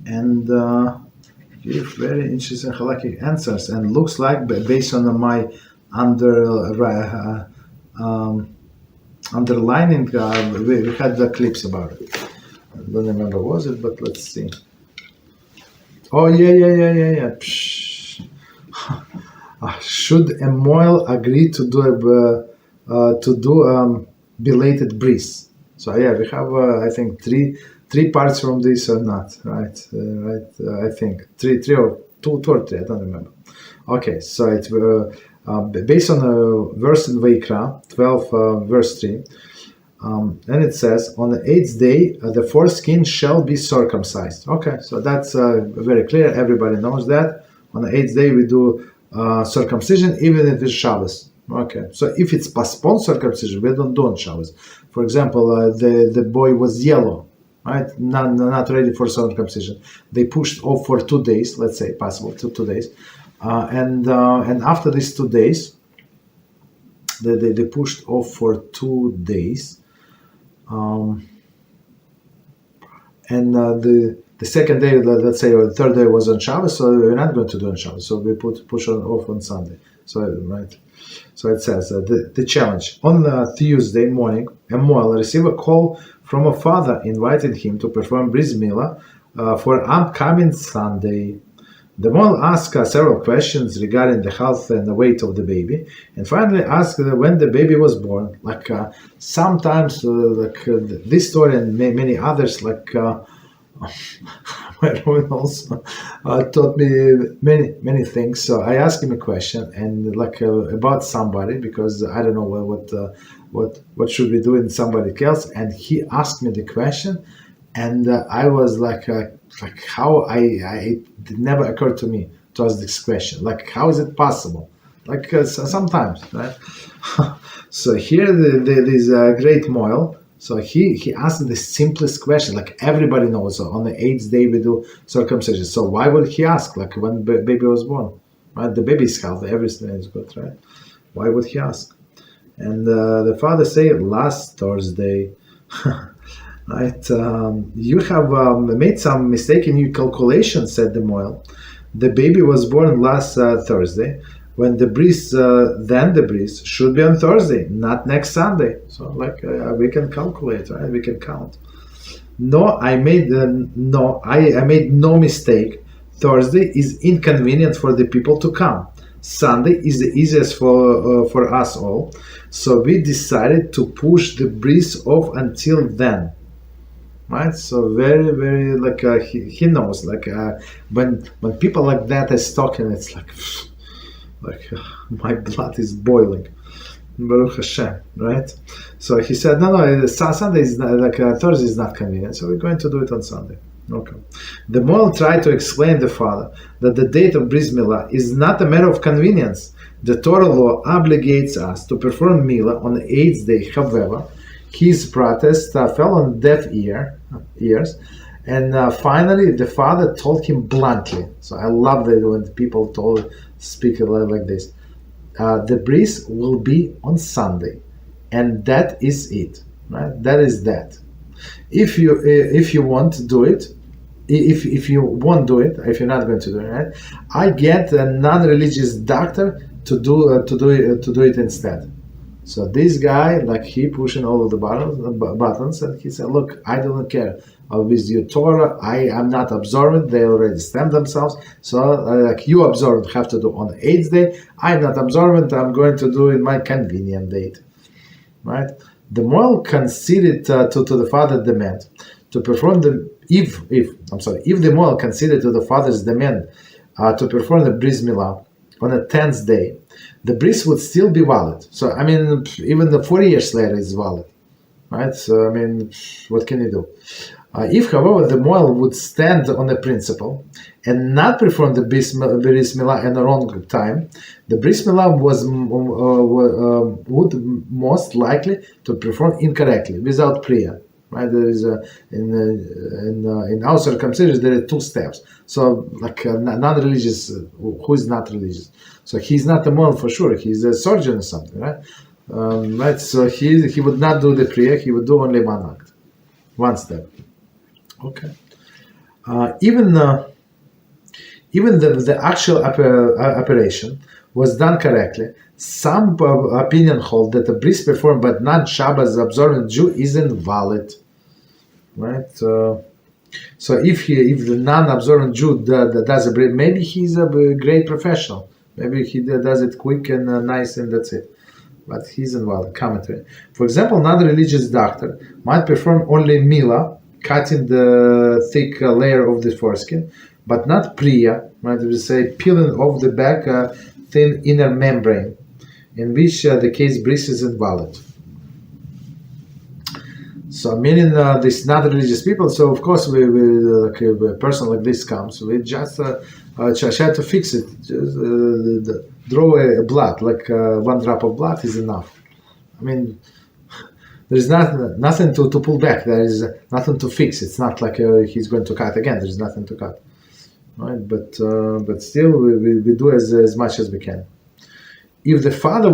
and give very interesting halakhic answers. And looks like, based on my underlining, we had the clips about it. I don't remember what was it, but let's see. Oh yeah. Should a mohel agree to do belated bris? So yeah, we have I think three parts from this or not, right? I think three or two or three. I don't remember. Okay, so it's based on a verse in Vayikra 12, verse 3, and it says, on the 8th day the foreskin shall be circumcised. Okay, so that's very clear. Everybody knows that on the 8th day we do circumcision, even if it's Shabbos. Okay, so if it's postponed circumcision, we don't do on Shabbos. For example, the boy was yellow, right? Not ready for circumcision. They pushed off for 2 days, let's say, possible 2 days, and after these 2 days, they pushed off for 2 days, and the the second day, let's say, or the third day was on Shabbos, so we're not going to do on Shabbos. So we push on off on Sunday. So right. So it says the challenge on Tuesday morning, a mohel received a call from a father inviting him to perform bris milah for upcoming Sunday. The mohel asked several questions regarding the health and the weight of the baby, and finally asked when the baby was born. Like sometimes, this story and many others, also taught me many things. So I asked him a question and about somebody, because I don't know what should we do in somebody else, and he asked me the question, and I was how it never occurred to me to ask this question. How is it possible? Sometimes, right? So here there is a great mohel. So he asked the simplest question, everybody knows. So on the 8th day we do circumcision. So why would he ask? When baby was born, right? The baby is healthy, everything is good, right? Why would he ask? And the father said, last Thursday. Right, you have made some mistake in your calculation, said the mohel. The baby was born last Thursday, when the bris, then the bris should be on Thursday, not next Sunday. So we can calculate, right? We can count. No, I made no mistake. Thursday is inconvenient for the people to come. Sunday is the easiest for us all. So we decided to push the bris off until then. Right, so very, very he knows when people like that is talking, it's my blood is boiling. Baruch Hashem, right? So he said, no, Sunday is not, Thursday is not convenient, so we're going to do it on Sunday. Okay. The mohel tried to explain the father that the date of bris milah is not a matter of convenience. The Torah law obligates us to perform milah on the 8th day. However, his protest fell on deaf ears, and finally the father told him bluntly. So I love that when people speak like this. The bris will be on Sunday, and that is it. Right? That is that. If you want to do it, if you won't do it, if you're not going to do it, right? I get a non-religious doctor to do it instead. So this guy, he pushing all of the buttons, and he said, look, I don't care with your Torah, I am not observant, they already stamped themselves, so you observant have to do on the 8th day, I'm not observant, I'm going to do in my convenient date, right? The mohel conceded to the father's demand to perform if the mohel conceded to the father's demand to perform the bris milah on the 10th day, the bris would still be valid. So, even the 4 years later is valid, right? So, what can you do? If, however, the mohel would stand on the principle and not perform the bris milah in the wrong time, the bris milah would most likely to perform incorrectly, without prayer. Right? There is in our circumcision there are 2 steps. So non-religious, who is not religious? So he's not a mohel for sure. He's a surgeon or something, right? Right. So he would not do the prayer. He would do only one act, one step. Okay. Even the actual operation was done correctly. Some opinion hold that the bris performed by non-Shabbos observant Jew isn't valid. Right, so if the non-observant Jew does a bris, maybe he's a great professional. Maybe he does it quick and nice, and that's it. But he's invalid. Commentary. For example, non-religious doctor might perform only milah, cutting the thick layer of the foreskin, but not priya. Right, we say peeling off the back thin inner membrane, in which the case bris is invalid. So meaning these not religious people, so of course we a person like this comes, we just try to fix it, just draw a blood, 1 drop of blood is enough. There's nothing to pull back, there is nothing to fix, it's not like he's going to cut again, there's nothing to cut. Right? But still we do as much as we can. If the father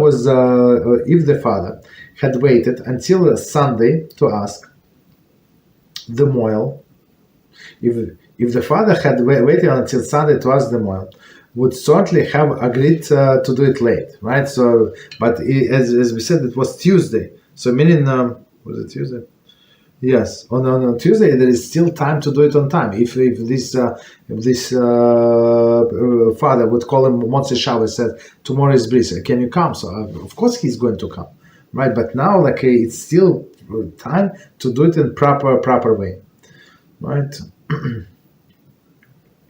had waited until Sunday to ask the mohel, if If the father had waited until Sunday to ask the mohel, would certainly have agreed to do it late, right? So, but as we said, it was Tuesday. So meaning, was it Tuesday? Yes, on Tuesday there is still time to do it on time. If this father would call him Motzei Shabbos, said tomorrow is bris, can you come? So of course he's going to come, right? But now it's still time to do it in proper way, right?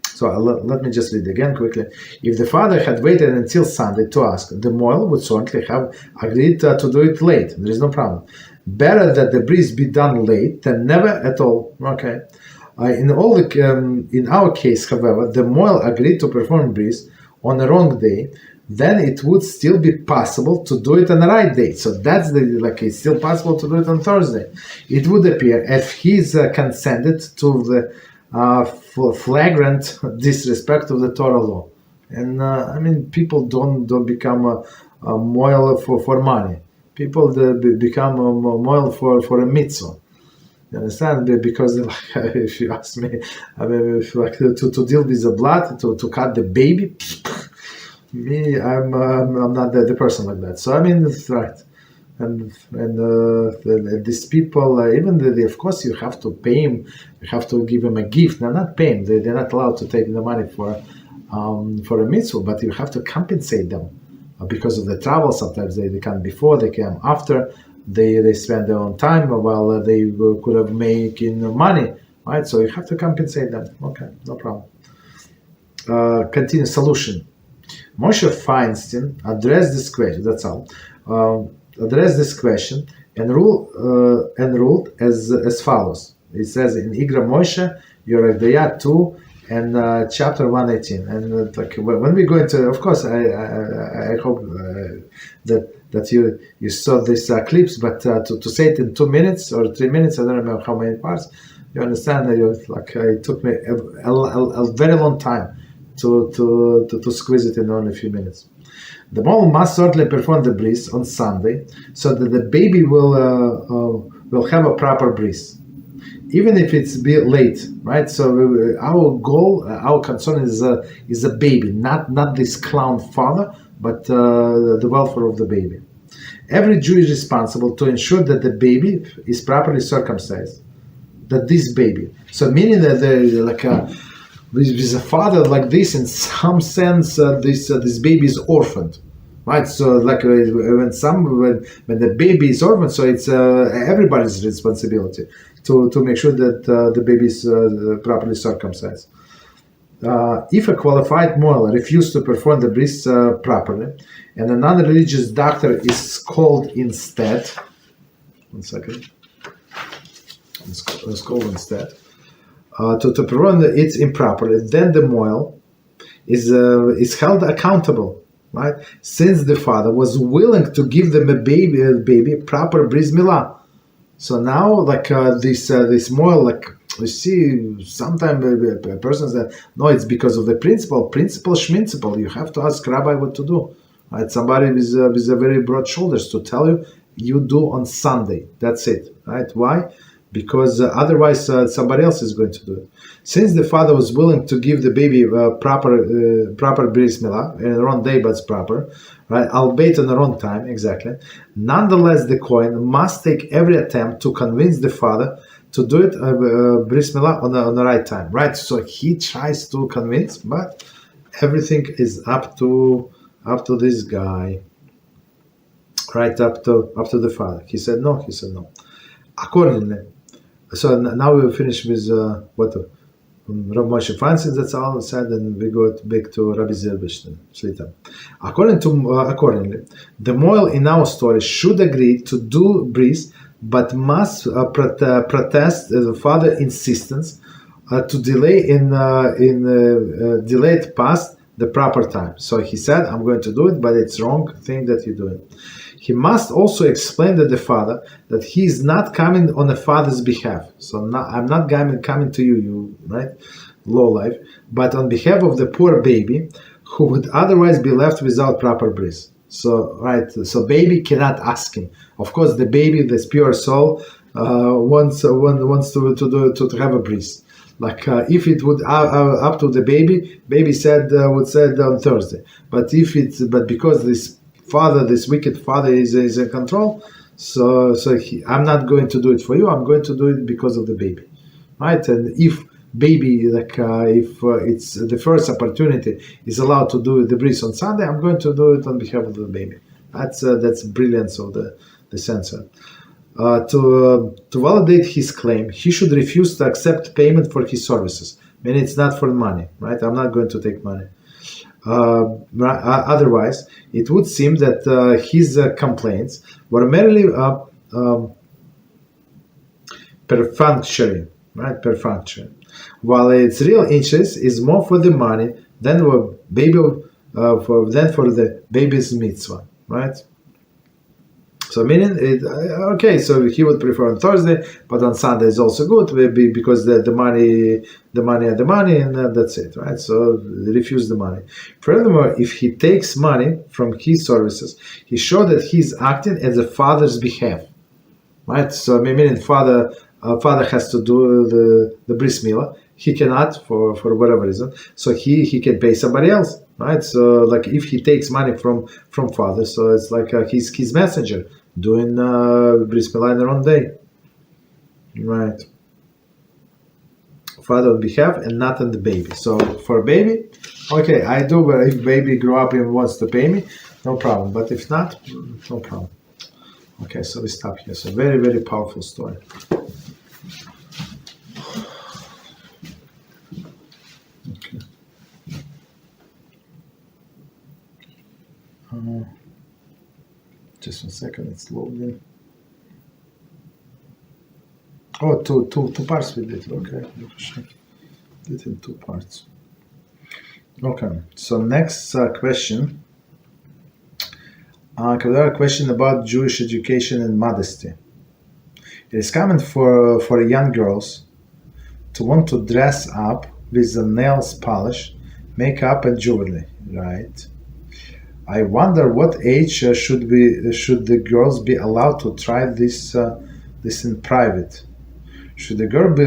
So let me just read again quickly. If the father had waited until Sunday to ask, the mohel would certainly have agreed to do it late. There is no problem. Better that the bris be done late than never at all. Okay. In our case, however, the mohel agreed to perform bris on the wrong day. Then it would still be possible to do it on the right day. So that's it's still possible to do it on Thursday. It would appear if he's consented to the flagrant disrespect of the Torah law, and people don't become a mohel for money. People become a mohel for a mitzvah. You understand? Because if you ask me, to deal with the blood, to cut the baby, me, I'm not the person like that. So it's right. And these people, of course, you have to pay him. You have to give him a gift. Now, not pay him. They're not allowed to take the money for a mitzvah, but you have to compensate them because of the travel. Sometimes they come before, they come after. They spend their own time while they could have making money, right? So you have to compensate them. Okay, no problem. Continue. Solution. Moshe Feinstein addressed this question. That's all. Addressed this question and ruled as follows. It says in Igra Moshe, Yoredaya 2 and chapter 118. And when we go into, of course, I hope that you saw these clips, but to say it in 2 minutes or 3 minutes, I don't remember how many parts. You understand that it took me a very long time to squeeze it in only a few minutes. The mohel must certainly perform the bris on Sunday, so that the baby will have a proper bris, even if it's late, right? So our goal, our concern is a baby, not this clown father, but the welfare of the baby. Every Jew is responsible to ensure that the baby is properly circumcised. That this baby, so meaning that with a father like this, in some sense, this baby is orphaned, right? So when the baby is orphaned, so it's everybody's responsibility to make sure that the baby is properly circumcised. If a qualified mohel refuses to perform the bris properly, and a non-religious doctor is called instead, 1 second, it's called instead. To perform it improperly, then the mohel is held accountable, right? Since the father was willing to give them a baby proper bris milah. So now, this mohel, you see, sometimes a person says, no, it's because of the principle schmincipal. You have to ask rabbi what to do, right? Somebody with a very broad shoulders to tell you do on Sunday. That's it, right? Why? Because otherwise somebody else is going to do it. Since the father was willing to give the baby proper bris milah in the wrong day, but it's proper, right? Albeit in the wrong time, exactly. Nonetheless, the Kohen must take every attempt to convince the father to do it bris milah on the right time, right? So he tries to convince, but everything is up to this guy, right? Up to the father. He said no. Accordingly. So now we will finish with what Rav Moshe Feinstein, that's all said, and we go back to Rabbi Zilberstein. Accordingly, the mohel in our story should agree to do bris, but must protest the father's insistence to delay delay it past the proper time. So he said, "I'm going to do it, but it's wrong thing that you're doing." He must also explain to the father that he is not coming on the father's behalf. So I'm not coming to you, right, low life, but on behalf of the poor baby who would otherwise be left without proper bris. So, right, so baby cannot ask him. Of course, the baby, this pure soul, wants to have a bris. Like if it would up to the baby said would said on Thursday. But because this wicked father is in control, so I'm not going to do it for you. I'm going to do it because of the baby, right? And if baby if it's the first opportunity is allowed to do the bris on Sunday, I'm going to do it on behalf of the baby. That's brilliance of the censor. To validate his claim, he should refuse to accept payment for his services. I mean, it's not for money, right? I'm not going to take money. Otherwise, it would seem that his complaints were merely perfunctory, right? Perfunctory, while its real interest is more for the money than for the baby's mitzvah, right? So meaning, so he would prefer on Thursday, but on Sunday is also good, maybe because the money, and that's it, right? So refuse the money. Furthermore, if he takes money from his services, he shows that he's acting as a father's behalf, right? So meaning, father has to do the bris milah. He cannot for whatever reason, so he can pay somebody else, right? So like if he takes money from father, so it's like he's his messenger doing bris milah in their own day, right? Father on behalf and not on the baby. So for baby, okay, I do, but if baby grow up and wants to pay me, no problem. But if not, no problem. Okay, so we stop here. So very, very powerful story. Okay. Just 1 second, it's loading. Oh, two parts we did. Okay, did in 2 parts. Okay, so next question. A question about Jewish education and modesty. It is common for young girls to want to dress up with the nails polished, makeup, and jewelry, right? I wonder what age should the girls be allowed to try this in private? Should the girl be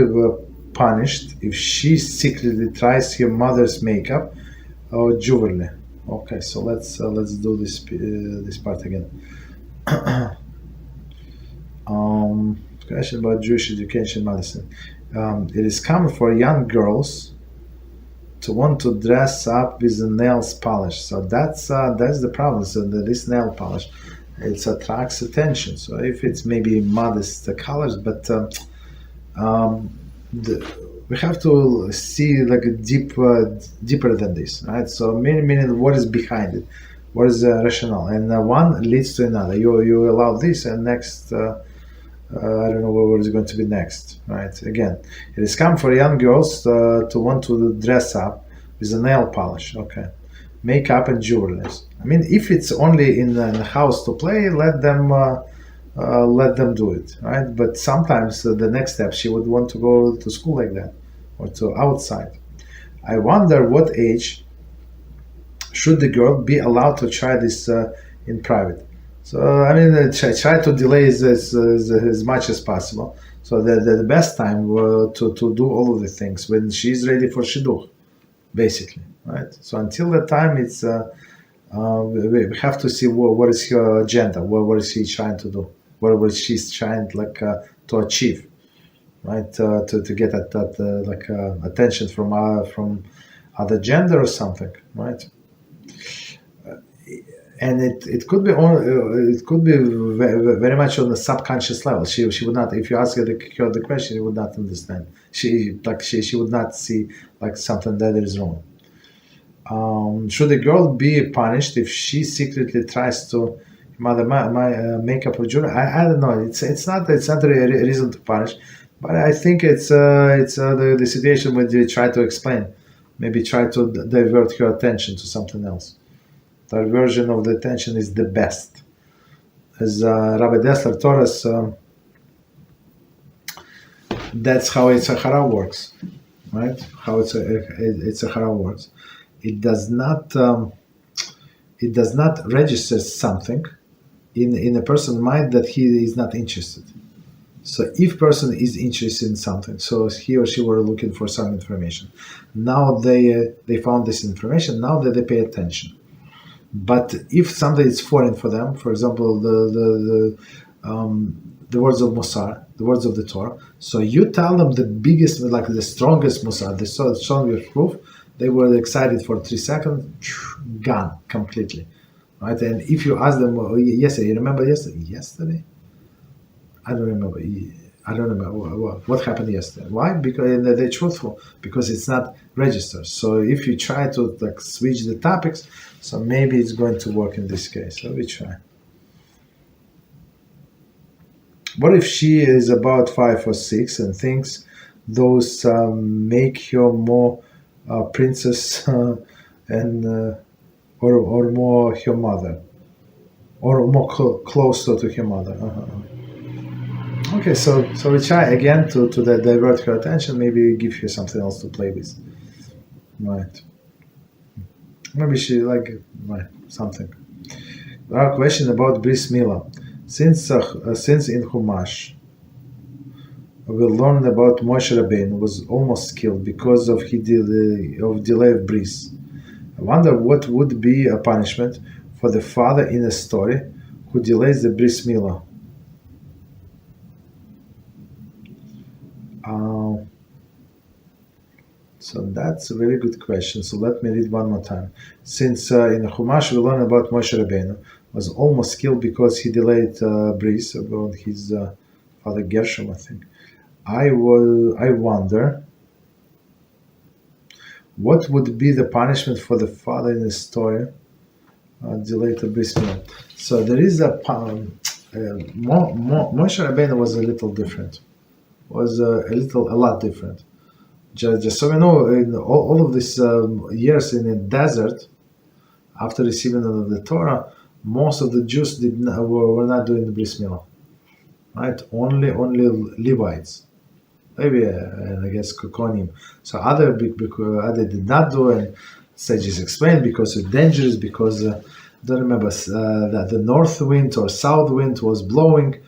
punished if she secretly tries her mother's makeup or jewelry? Okay, so let's do this part again. Question about Jewish education medicine. It is common for young girls to want to dress up with the nails polished. So that's the problem. So this nail polish, it attracts attention. So if it's maybe modest colors, but we have to see like a deeper than this, right? So meaning what is behind it, what is the rationale, and one leads to another. You allow this, and next. I don't know what is going to be next, right? Again, it is common for young girls to want to dress up with a nail polish, okay, makeup and jewelry. I mean, if it's only in the house to play, let them do it, right? But sometimes the next step, she would want to go to school like that or to outside. I wonder what age should the girl be allowed to try this in private. So I mean, try to delay as much as possible. So the best time to do all of the things when she's ready for shidduch, basically, right? So until that time, it's we have to see what is her agenda, what is she trying to do, what she's trying to achieve, right? To get that attention from other gender or something, right? And it could be very much on the subconscious level. She would not, if you ask her the question, she would not understand. She would not see like something that is wrong. Should a girl be punished if she secretly tries to makeup or jewelry? I don't know. It's not a reason to punish, but I think it's the situation when you try to explain, maybe try to divert her attention to something else. The version of the attention is the best. As Rabbi Dessler taught us, that's how a tzedakah works, right? How it's a tzedakah works. It does not register something in a person's mind that he is not interested. So if person is interested in something, so he or she were looking for some information. Now they found this information. Now that they pay attention. But if something is foreign for them, for example, the words of Musar, the words of the Torah, so you tell them the biggest, like the strongest Musar, the strongest proof, they were excited for 3 seconds, gone completely, right? And if you ask them, yesterday, you remember yesterday? I don't remember. What happened yesterday. Why? Because they're truthful. Because it's not registered. So if you try to like switch the topics, so maybe it's going to work in this case. Let me try. What if she is about 5 or 6 and thinks those make her more princess and or more her mother, or more closer to her mother? Okay, so we try again to divert her attention, maybe give her something else to play with. Right. Maybe she something. Our question about bris milah. Since in Chumash we learned about Moshe Rabbeinu was almost killed because of his delay of bris. I wonder what would be a punishment for the father in a story who delays the bris milah. So that's a very good question. So let me read one more time. Since in Chumash we learn about Moshe Rabbeinu was almost killed because he delayed bris about his father Gershom, I think. I wonder what would be the punishment for the father in the story delayed the bris milah. So there is a Moshe Rabbeinu was a little different. Was a lot different. Just so we know, in all of these years in the desert, after receiving the Torah, most of the Jews were not doing the bris milah, right? Only Levites, maybe and I guess Kohanim. So other did not do, and sages explained because it's dangerous. Because I don't remember that the north wind or south wind was blowing.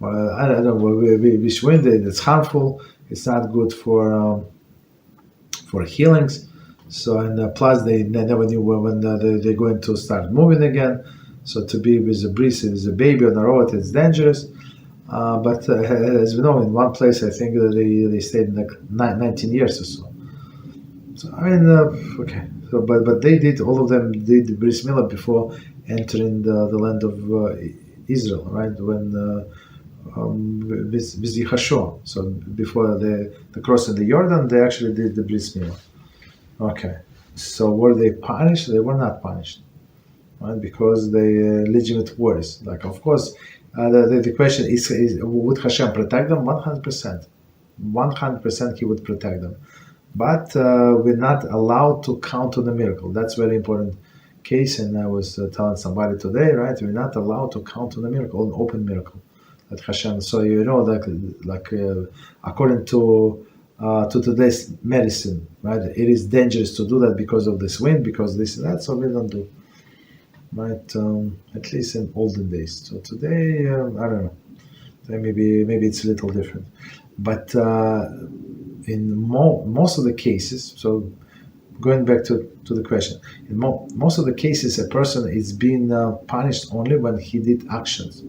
I don't know which wind. It's harmful. It's not good for healings. So and plus they never knew when they're going to start moving again. So to be with a bris as a baby on the road, it's dangerous. But as we know, in one place I think that they stayed like 19 years or so. So I mean, okay. So but they did, all of them did the bris milah before entering the land of Israel, right? When with Yichud. So before the crossing the Jordan, they actually did the bris milah. Okay. So were they punished? They were not punished, right? Because they legitimate worries. Like, of course, the question is would Hashem protect them? 100%. 100% He would protect them. But we're not allowed to count on a miracle. That's very important case. And I was telling somebody today, right? We're not allowed to count on a miracle, an open miracle. At Hashem. So you know that, according to today's medicine, right? It is dangerous to do that because of this wind, because this and that. So we don't do, right? At least in olden days. So today, I don't know. Maybe it's a little different, but in most of the cases. So going back to the question, in most of the cases, a person is being punished only when he did actions.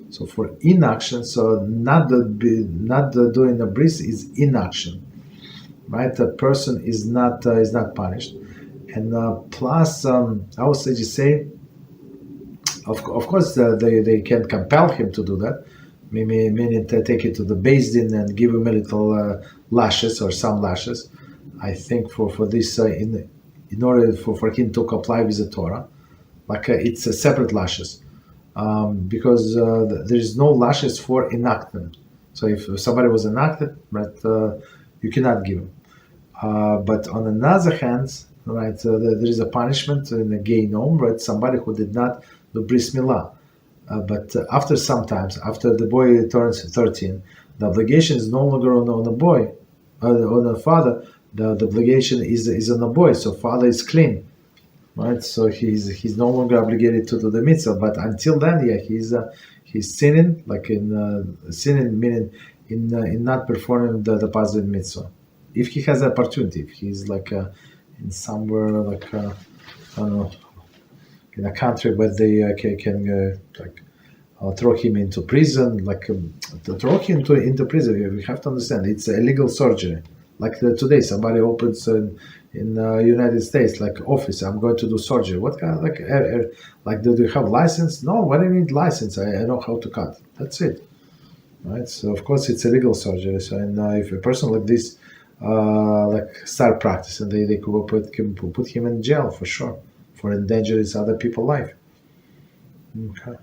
So for inaction, so not doing a bris is inaction, right? A person is not punished, and plus I would say, of course they can compel him to do that, meaning to take it to the Beis Din and give him a little lashes or some lashes. I think for this in order for him to comply with the Torah, it's a separate lashes. Because there is no lashes for enactment. So if somebody was enacted, right, you cannot give him. But on another hand, right, there is a punishment in the Gaon, right? Somebody who did not do bris milah. But after the boy turns 13, the obligation is no longer on the boy, on the father. The obligation is on the boy. So father is clean. Right, so he's no longer obligated to do the mitzvah, but until then, yeah, he's he's sinning, like sinning meaning in not performing the positive mitzvah. If he has the opportunity, if he's like in somewhere like I don't know, in a country where they can throw him into prison, to throw him into prison. We have to understand it's a illegal surgery. Like today, somebody opens in United States office. I'm going to do surgery. What kind of do you have license? No. Why do you need license? I know how to cut. That's it. Right. So of course it's illegal surgery. So if a person like this start practicing, they could put him in jail for sure for endangering other people's life. Okay.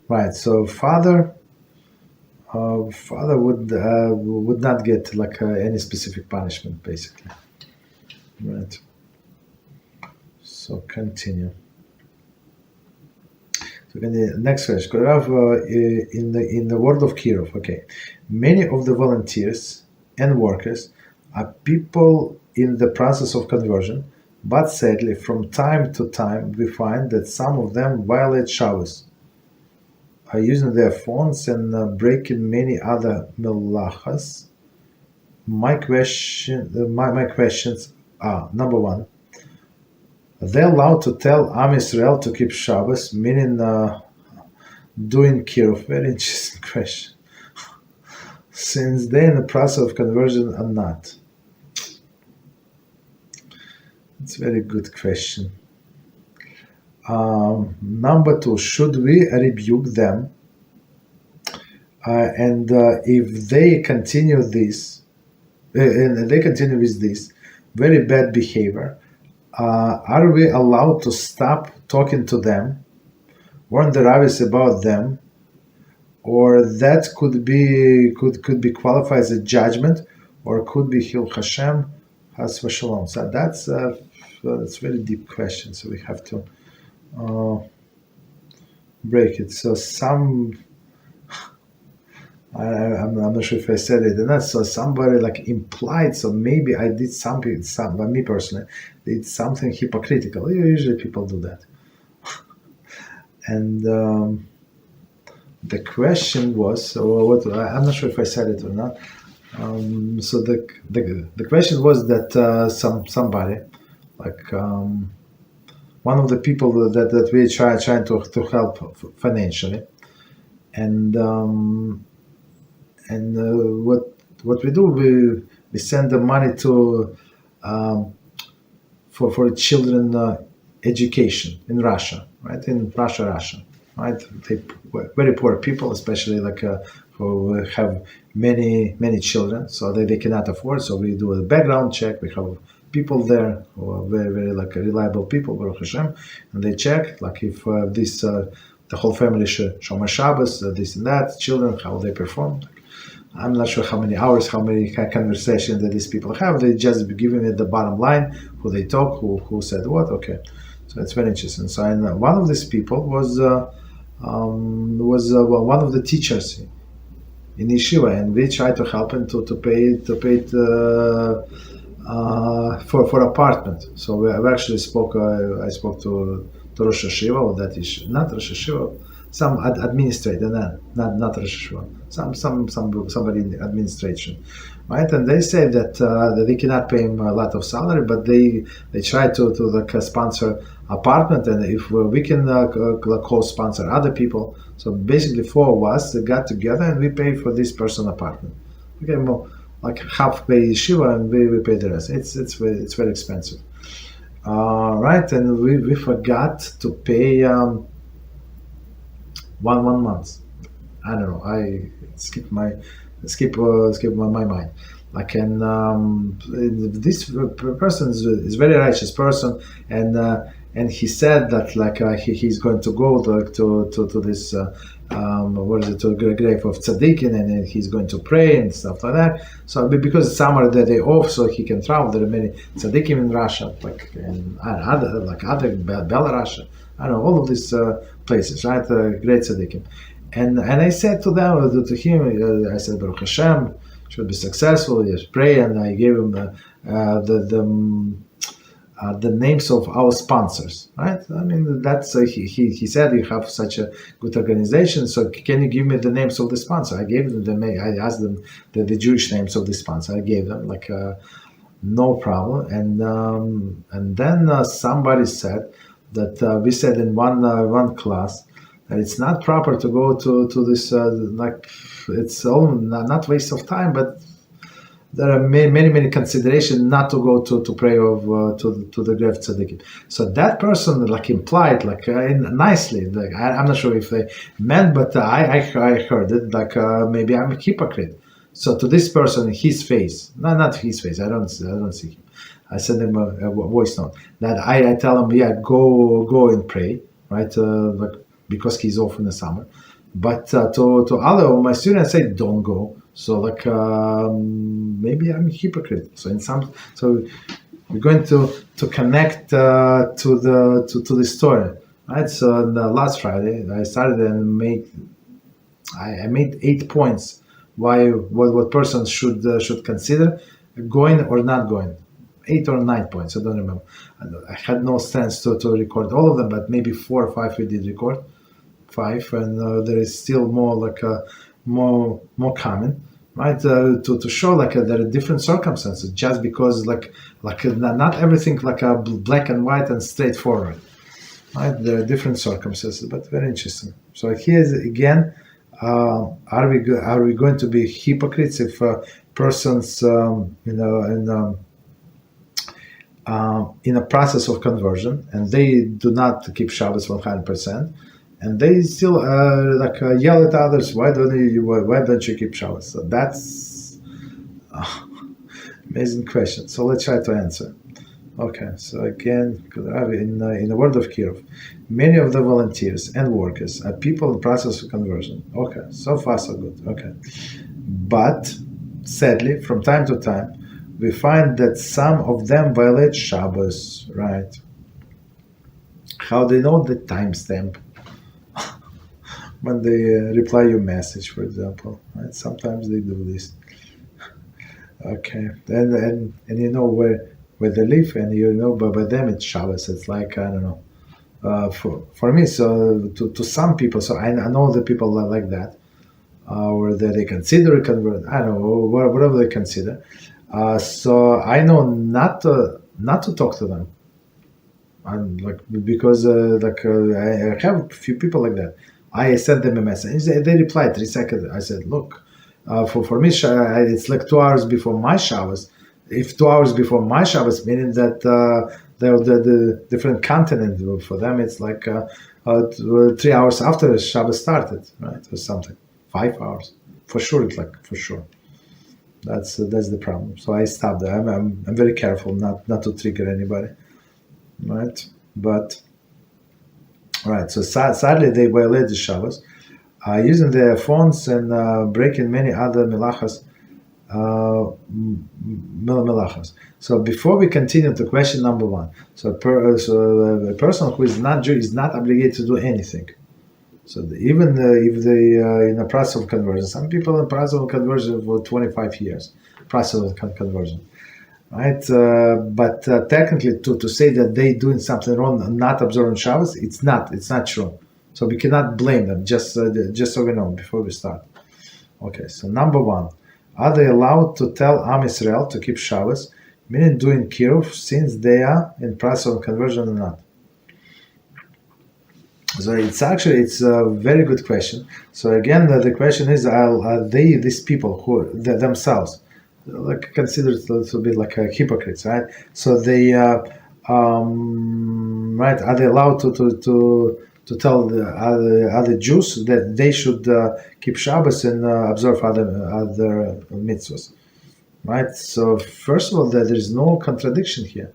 Right. So father would not get any specific punishment, basically. Right. So continue. So the next question. In the world of kiruv, okay, many of the volunteers and workers are people in the process of conversion, but sadly, from time to time, we find that some of them violate Shabbos, are using their phones and breaking many other melachas. My questions are: number one, are they allowed to tell Am Yisrael to keep Shabbos, meaning doing kiruv? Very interesting question. Since they're in the process of conversion or not? It's a very good question. Number two, should we rebuke them? And if they continue this, and they continue with this very bad behavior, are we allowed to stop talking to them, warn the rabbis about them, or that could be qualified as a judgment, or could be Hil Hashem, Has Vashalom? So that's a very deep question. So we have to break it. So I'm not sure if I said it or not. So somebody implied. So maybe I did something. Me personally, did something hypocritical. Usually people do that. And the question was, what? I'm not sure if I said it or not. So the question was that somebody one of the people that we trying to help financially, and what we do, we send the money to for children education in Russia, right? In Russia, right? They very poor people, especially who have many children, so they cannot afford. So we do a background check. We have people there who are very reliable people, Baruch Hashem, and they check if this the whole family Shabbos Shabbos, this and that, children, how they perform. I'm not sure how many hours, how many conversations that these people have. They just give me the bottom line, who they talk, who said what. Okay, so it's very interesting. So one of these people was one of the teachers in yeshiva, and we tried to help him to pay for apartment. So we actually spoke. I spoke to Rosh Yeshiva, or that is not Rosh Yeshiva, some administrator, not Rosh Yeshiva, somebody in the administration, right? And they say that they cannot pay him a lot of salary, but they try to sponsor apartment, and if we can co-sponsor other people. So basically, four of us got together and we pay for this person apartment. Okay, more half pay yeshiva and we pay the rest. It's very expensive, right? And we forgot to pay 1 month. I don't know. I skip my mind. This person is very righteous person, and he said that he's going to go to this to the grave of tzaddikim, and he's going to pray and stuff like that. So because it's summer, the day off, so he can travel. There are many tzaddikim in Russia, and other Belarus. I don't know, all of these places, right? Great tzaddikim. And I said to them, to him, I said, Baruch Hashem, should be successful. Just pray, and I gave him the names of our sponsors, right? I mean, that's he said you have such a good organization, so can you give me the names of the sponsor? I gave them I asked them the Jewish names of the sponsor. I gave them no problem, and then somebody said that we said in one class that it's not proper to go to this it's all not waste of time, but there are many considerations not to go to pray to the grave tzaddikim. So that person implied nicely. I'm not sure if they meant, but I heard it maybe I'm a hypocrite. So to this person, his face, not his face. I don't see him. I send him a voice note that I tell him, yeah, go and pray, right? Because he's off in the summer. But to other of my students, I say don't go. So maybe I'm a hypocrite. So we're going to connect to the story, right? So last Friday I started and I made 8 points why what person should consider going or not going. 8 or 9 points, I don't remember. I had no sense to record all of them, but maybe 4 or 5 we did record. 5, and there is still more more common, right? To show there are different circumstances, just because not everything black and white and straightforward, right? There are different circumstances, but very interesting. So here's again, are we going to be hypocrites if persons in a process of conversion and they do not keep Shabbos 100%? And they still yell at others, why don't you keep Shabbos? So that's amazing question. So let's try to answer. Okay, so again, in the word of kiruv, many of the volunteers and workers are people in process of conversion. Okay, so far so good. Okay, but sadly, from time to time, we find that some of them violate Shabbos. Right? How they know the timestamp? When they reply your message, for example, right? Sometimes they do this. Okay, and you know where they live, and but by them it's Shabbos. It's I don't know. For me, so to some people, so I know the people like that, or that they consider convert. I don't know, whatever they consider. So I know not to talk to them. I'm because I have a few people like that. I sent them a message. They replied 3 seconds. I said, look, for me, it's 2 hours before my Shabbos. If 2 hours before my Shabbos, meaning that the different continent, for them, it's 3 hours after Shabbos started, right? Or something. 5 hours. For sure, for sure. That's the problem. So I stopped there. I'm very careful not to trigger anybody, right? But... Right, so sadly they violate the Shabbos, using their phones and breaking many other melachas. So before we continue to question number 1, so a person who is not Jew is not obligated to do anything. So even if they in a process of conversion, some people in process of conversion for 25 years, process of conversion. Right, but technically, to say that they doing something wrong and not observing Shabbos, it's not true. So we cannot blame them. Just so we know before we start. Okay, so number 1, are they allowed to tell Am Yisrael to keep Shabbos, meaning doing kiruv, since they are in process of conversion or not? So it's a very good question. So again, the question is, are they these people who themselves considered to be hypocrites, right? So they right, are they allowed to tell the other Jews that they should keep Shabbos and observe other mitzvahs, right? So first of all, there is no contradiction here.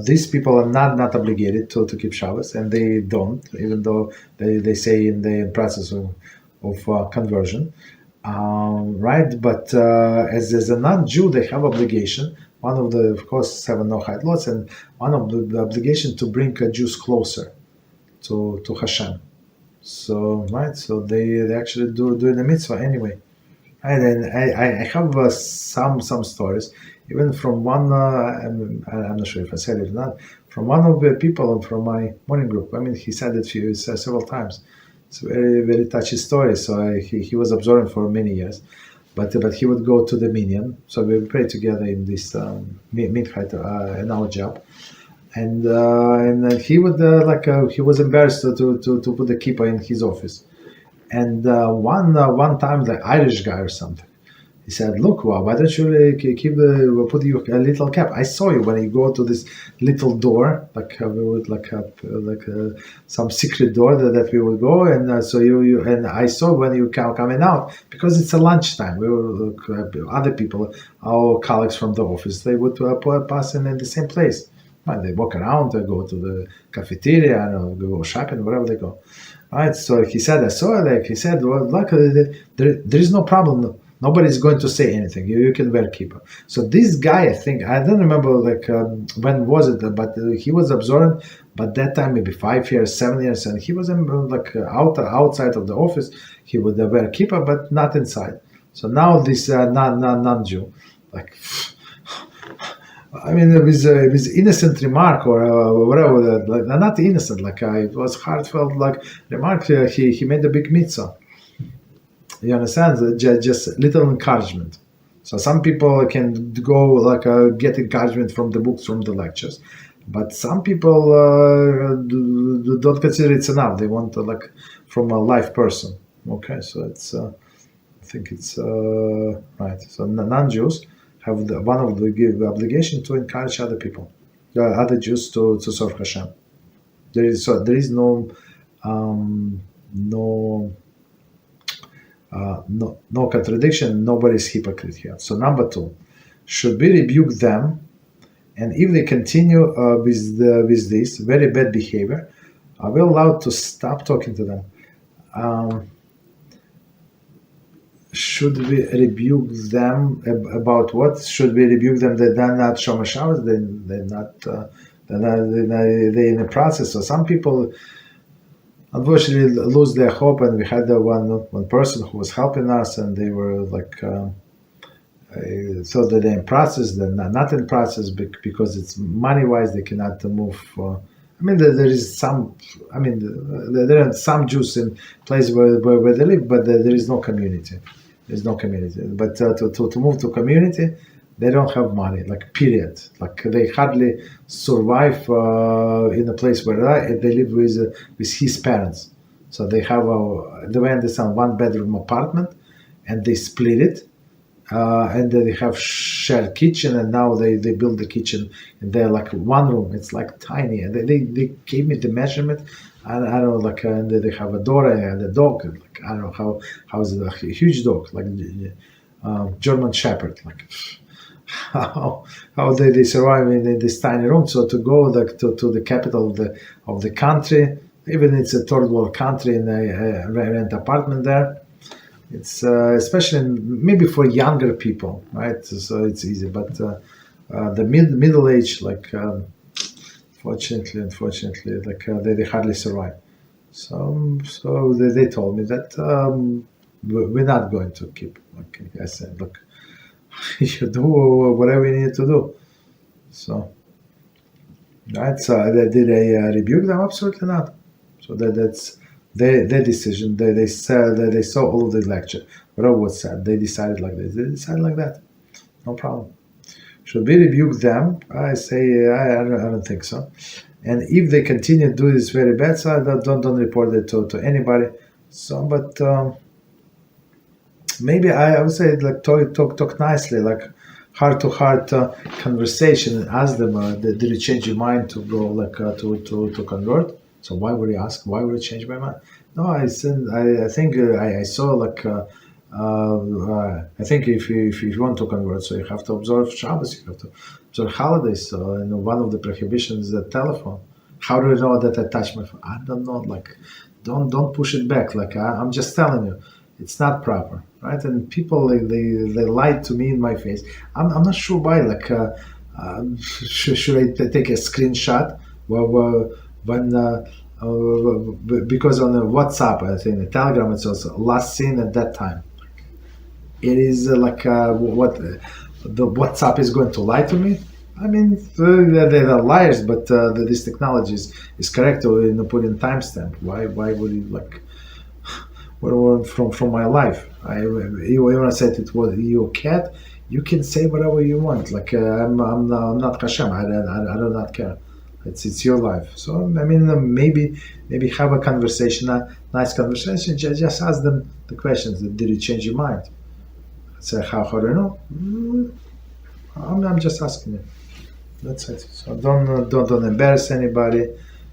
These people are not obligated to keep Shabbos, and they don't, even though they say in the process of conversion. Right, but as a non-Jew, they have obligation. One of the, of course, 7 no-hide laws, and one of the obligation to bring Jews closer to Hashem. So right, so they actually do the mitzvah anyway. And then I have some stories, even from one. I'm not sure if I said it or not. From one of the people from my morning group. I mean, he said it several times. It's a very touchy story. So he was observing for many years, but he would go to the minyan. So we would pray together in this minchah in our job, and he would he was embarrassed to put the kippah in his office. And one time, the Irish guy or something, he said, "Look, why don't you put your a little cap? I saw you when you go to this little door, some secret door that we would go, and so you and I saw when you coming out, because it's a lunchtime. We were other people, our colleagues from the office, they would pass in the same place. And they walk around, they go to the cafeteria, and go shopping, wherever they go." Right, so he said, I saw it. He said, well, luckily there is no problem. Nobody's going to say anything. You can wear kippah. So this guy, I think, I don't remember when was it, but he was observant. But that time, maybe 5 years, 7 years, and he was outside of the office. He would wear kippah, but not inside. So now this non-Jew, I mean, it was innocent remark or whatever, not innocent, it was heartfelt, remark. He made a big mitzvah. You understand? Just little encouragement. So some people can go get encouragement from the books, from the lectures, but some people don't consider it's enough. They want from a live person. Okay, so it's I think it's right. So non-Jews have one of the obligation to encourage other people, other Jews to serve Hashem. There is no contradiction. Nobody's hypocrite here. So number 2, should we rebuke them, and if they continue with this very bad behavior, are we allowed to stop talking to them? Should we rebuke them about what? Should we rebuke them that they're not Shabbos Shabbos? They're not. They're in the process. So some people, unfortunately, lose their hope. And we had one person who was helping us, and they were so that they're in process. They're not in process because it's money-wise they cannot move. I mean, there is some. I mean, there are some Jews in places where they live, but there is no community. There's no community. But to move to community, they don't have money. Period. They hardly survive in a place where they live with his parents. So they have the way I understand, 1-bedroom apartment, and they split it. And they have shared kitchen, and now they build the kitchen, and they're one room. It's tiny, and they gave me the measurement. I don't know, and they have a daughter and a dog. I don't know how is it, a huge dog, German Shepherd. How they survive in this tiny room. So to go to the capital of the country, even it's a third world country, and they rent apartment there. It's especially maybe for younger people, right? So it's easy, but the middle age, unfortunately, they hardly survive. So they told me that we're not going to keep. I said, look, you do whatever you need to do. So, right? So did I rebuke them? Absolutely not. So that's their decision. They saw all of the lecture. Whatever was said, they decided like this. They decided like that. No problem. Should we rebuke them? I say I don't think so. And if they continue to do this very bad, so don't report it to anybody. So, but maybe I would say talk nicely, heart to heart conversation, and ask them, did you change your mind to go to convert? So why would you ask? Why would you change my mind? No, I think I saw I think if you want to convert, so you have to observe Shabbos, you have to observe holidays. So one of the prohibitions is the telephone. How do you know that I touch my phone? I don't know. Don't push it back. I'm just telling you, it's not proper, right? And people they lied to me in my face. I'm not sure why. Should I take a screenshot? When because on the WhatsApp, I think the Telegram, it says last seen at that time. it is what the WhatsApp is going to lie to me. I mean, they're liars, but this technology is correct to put in timestamp. Why would it from my life? You want to say it was your cat? You can say whatever you want. I'm not Hashem. I do not care. It's your life. So I mean, maybe have a conversation, a nice conversation. Just ask them the questions. Did it change your mind? Say how do you know? I'm just asking you. That's it. So don't embarrass anybody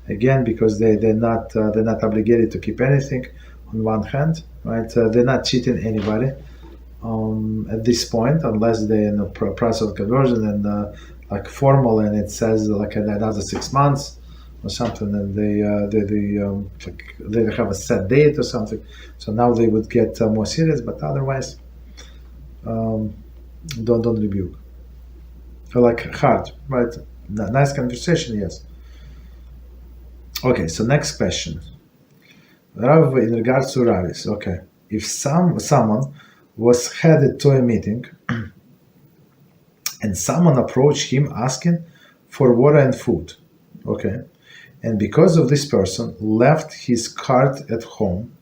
again, because they're not obligated to keep anything on one hand, right? They're not cheating anybody at this point, unless they're in the process of conversion and formal, and it says another 6 months or something, and they have a set date or something. So now they would get more serious, but otherwise, don't rebuke. Hard, right? Nice conversation, yes. Okay, so next question. Rav, in regards to rabbis, okay. If someone was headed to a meeting and someone approached him asking for water and food, okay, and because of this person left his card at home,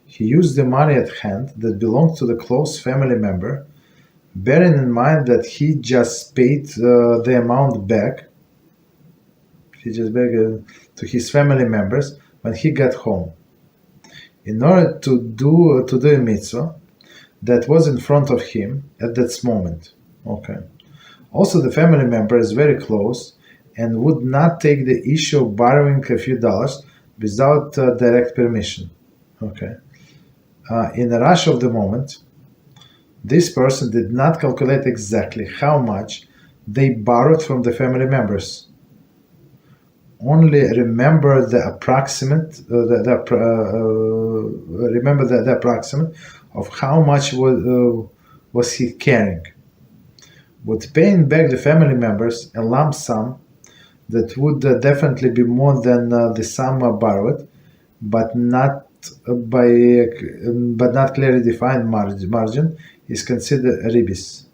he used the money at hand that belonged to the close family member, bearing in mind that he just paid the amount back. He just paid to his family members when he got home, in order to do a mitzvah that was in front of him at that moment. Okay. Also, the family member is very close and would not take the issue of borrowing a few dollars without direct permission. Okay. In the rush of the moment, this person did not calculate exactly how much they borrowed from the family members. Only remember the approximate, remember the approximate of how much was he carrying. With paying back the family members a lump sum that would definitely be more than the sum borrowed, but not clearly defined margin, is considered a Ribbis.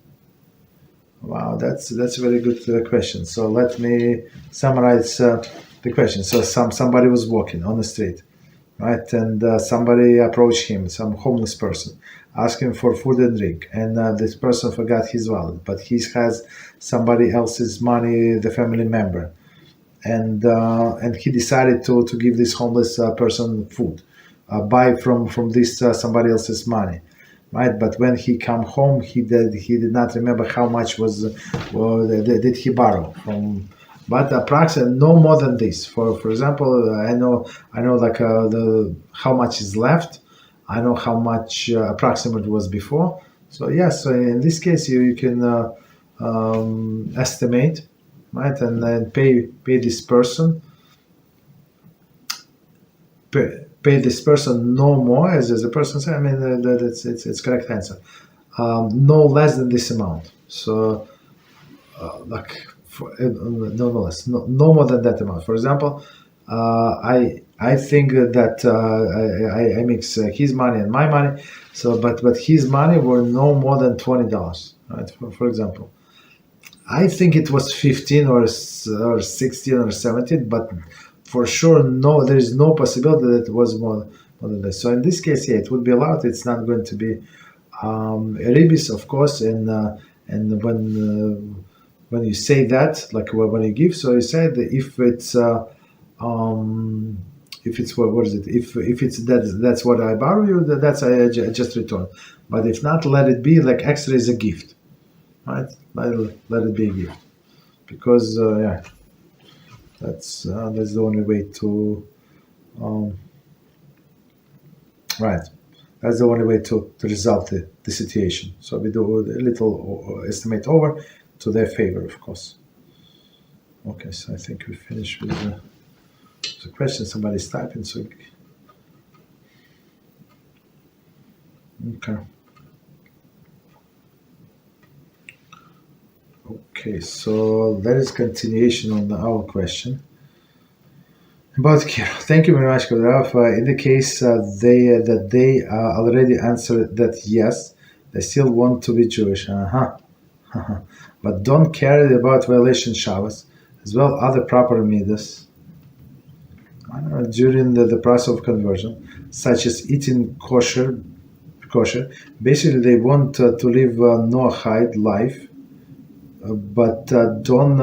Wow, that's a very good question. So let me summarize the question. So somebody was walking on the street, right, and somebody approached him, some homeless person, asking for food and drink, and this person forgot his wallet, but he has somebody else's money, the family member, and he decided to give this homeless person food, buy from this somebody else's money. Right, but when he come home, he did not remember how much did he borrow from, but approximately no more than this. For example, I know how much is left. I know how much approximate was before. So yes, so in this case you can estimate, right, and then pay this person. Pay this person no more, as the person said. I mean, it's correct answer. No less than this amount. So, no less, no more than that amount. For example, I think that I mix his money and my money. So, but his money were no more than $20. Right? For example, I think it was 15 or 16 or 17, but for sure, no, there is no possibility that it was more than this. So in this case, yeah, it would be allowed. It's not going to be a Ribbis, of course. And when you say that, like when you give, so you say that if it's what is it? If it's that's what I borrow you, that's I just return. But if not, let it be like extra is a gift, right? Let it be a gift, because yeah. That's the only way to, right. That's the only way to resolve the situation. So we do a little estimate over to their favor, of course. Okay, so I think we finished with the question. Somebody's typing, so okay. Okay, so that is continuation on our question about kiruv. Thank you very much, Rav. In the case they already answered that yes, They still want to be Jewish. But don't care about violation Shabbos, as well other proper midas during the process of conversion, such as eating kosher. Basically, they want to live noachide life, but don't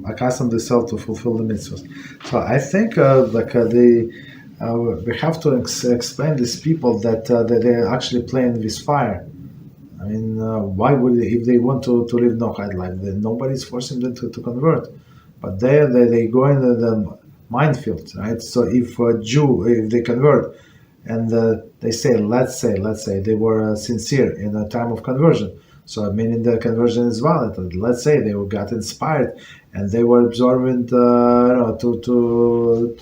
accustom themselves to fulfill the mitzvahs. So I think we have to explain these people that they're actually playing with fire. I mean, why would they, if they want to live noachide life, then nobody's forcing them to convert. But they go in the minefield, right? So if a Jew, if they convert, and they say, let's say they were sincere in the time of conversion, so meaning the conversion is valid. Let's say they got inspired and they were observant to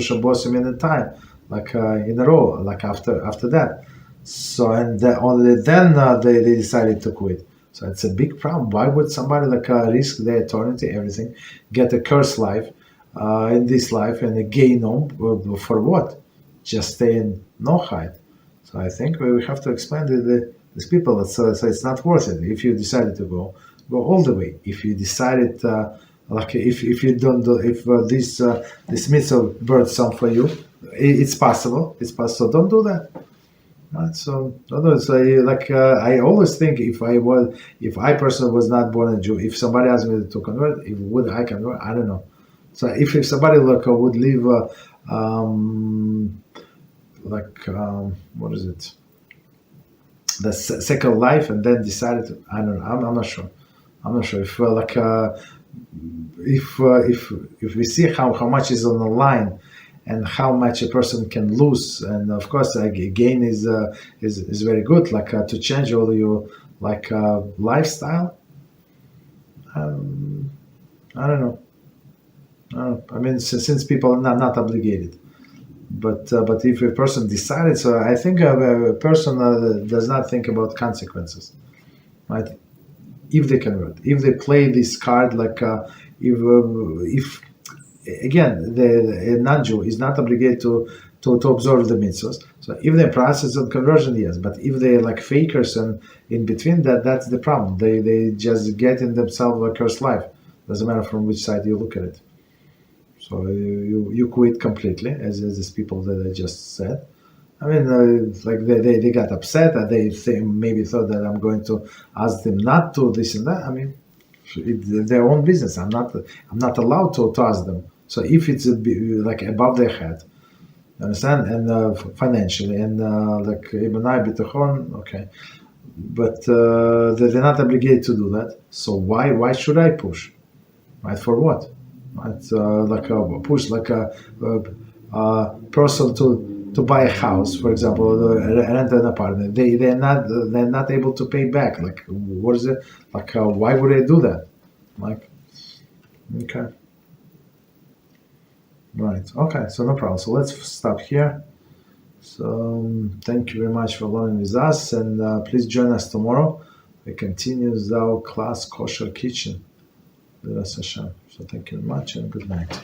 Shabbos in time, like in a row, like after that. So and only then they decided to quit. So it's a big problem. Why would somebody risk their eternity, everything, get a cursed life in this life and a Gaon for what? Just stay in noachide. So I think we have to explain to these people. So it's not worth it. If you decided to go all the way. If you decided if you don't do, if this mitzvah birth some for you, it's possible. It's possible. So don't do that. Right? So I always think if I personally was not born a Jew, if somebody asked me to convert, would I convert? I don't know. So if somebody would live what is it? The second life, and then decided to, I don't know. I'm not sure. I'm not sure if we see how much is on the line and how much a person can lose, and of course gain is very good, to change all your lifestyle. I don't know. I mean, since people are not obligated. But if a person decided, so I think a person does not think about consequences, right? If they convert, if they play this card, if again the non-Jew is not obligated to observe the mitzvahs. So if they're process of conversion, yes. But if they're fakers and in between that's the problem. They just get in themselves a cursed life. Doesn't matter from which side you look at it. So you quit completely, as these people that I just said. I mean, they got upset, and they maybe thought that I'm going to ask them not to this and that. I mean, it's their own business. I'm not allowed to ask them. So if it's above their head, you understand, and financially, and okay, but they're not obligated to do that. So why should I push? Right, for what? It's push a person to buy a house, for example, rent an apartment. They're not able to pay back. What is it? Why would they do that? Okay, right. Okay, so no problem. So let's stop here. So thank you very much for learning with us, and please join us tomorrow. We continue our class Kosher Kitchen. Hashem. So thank you very much and good night.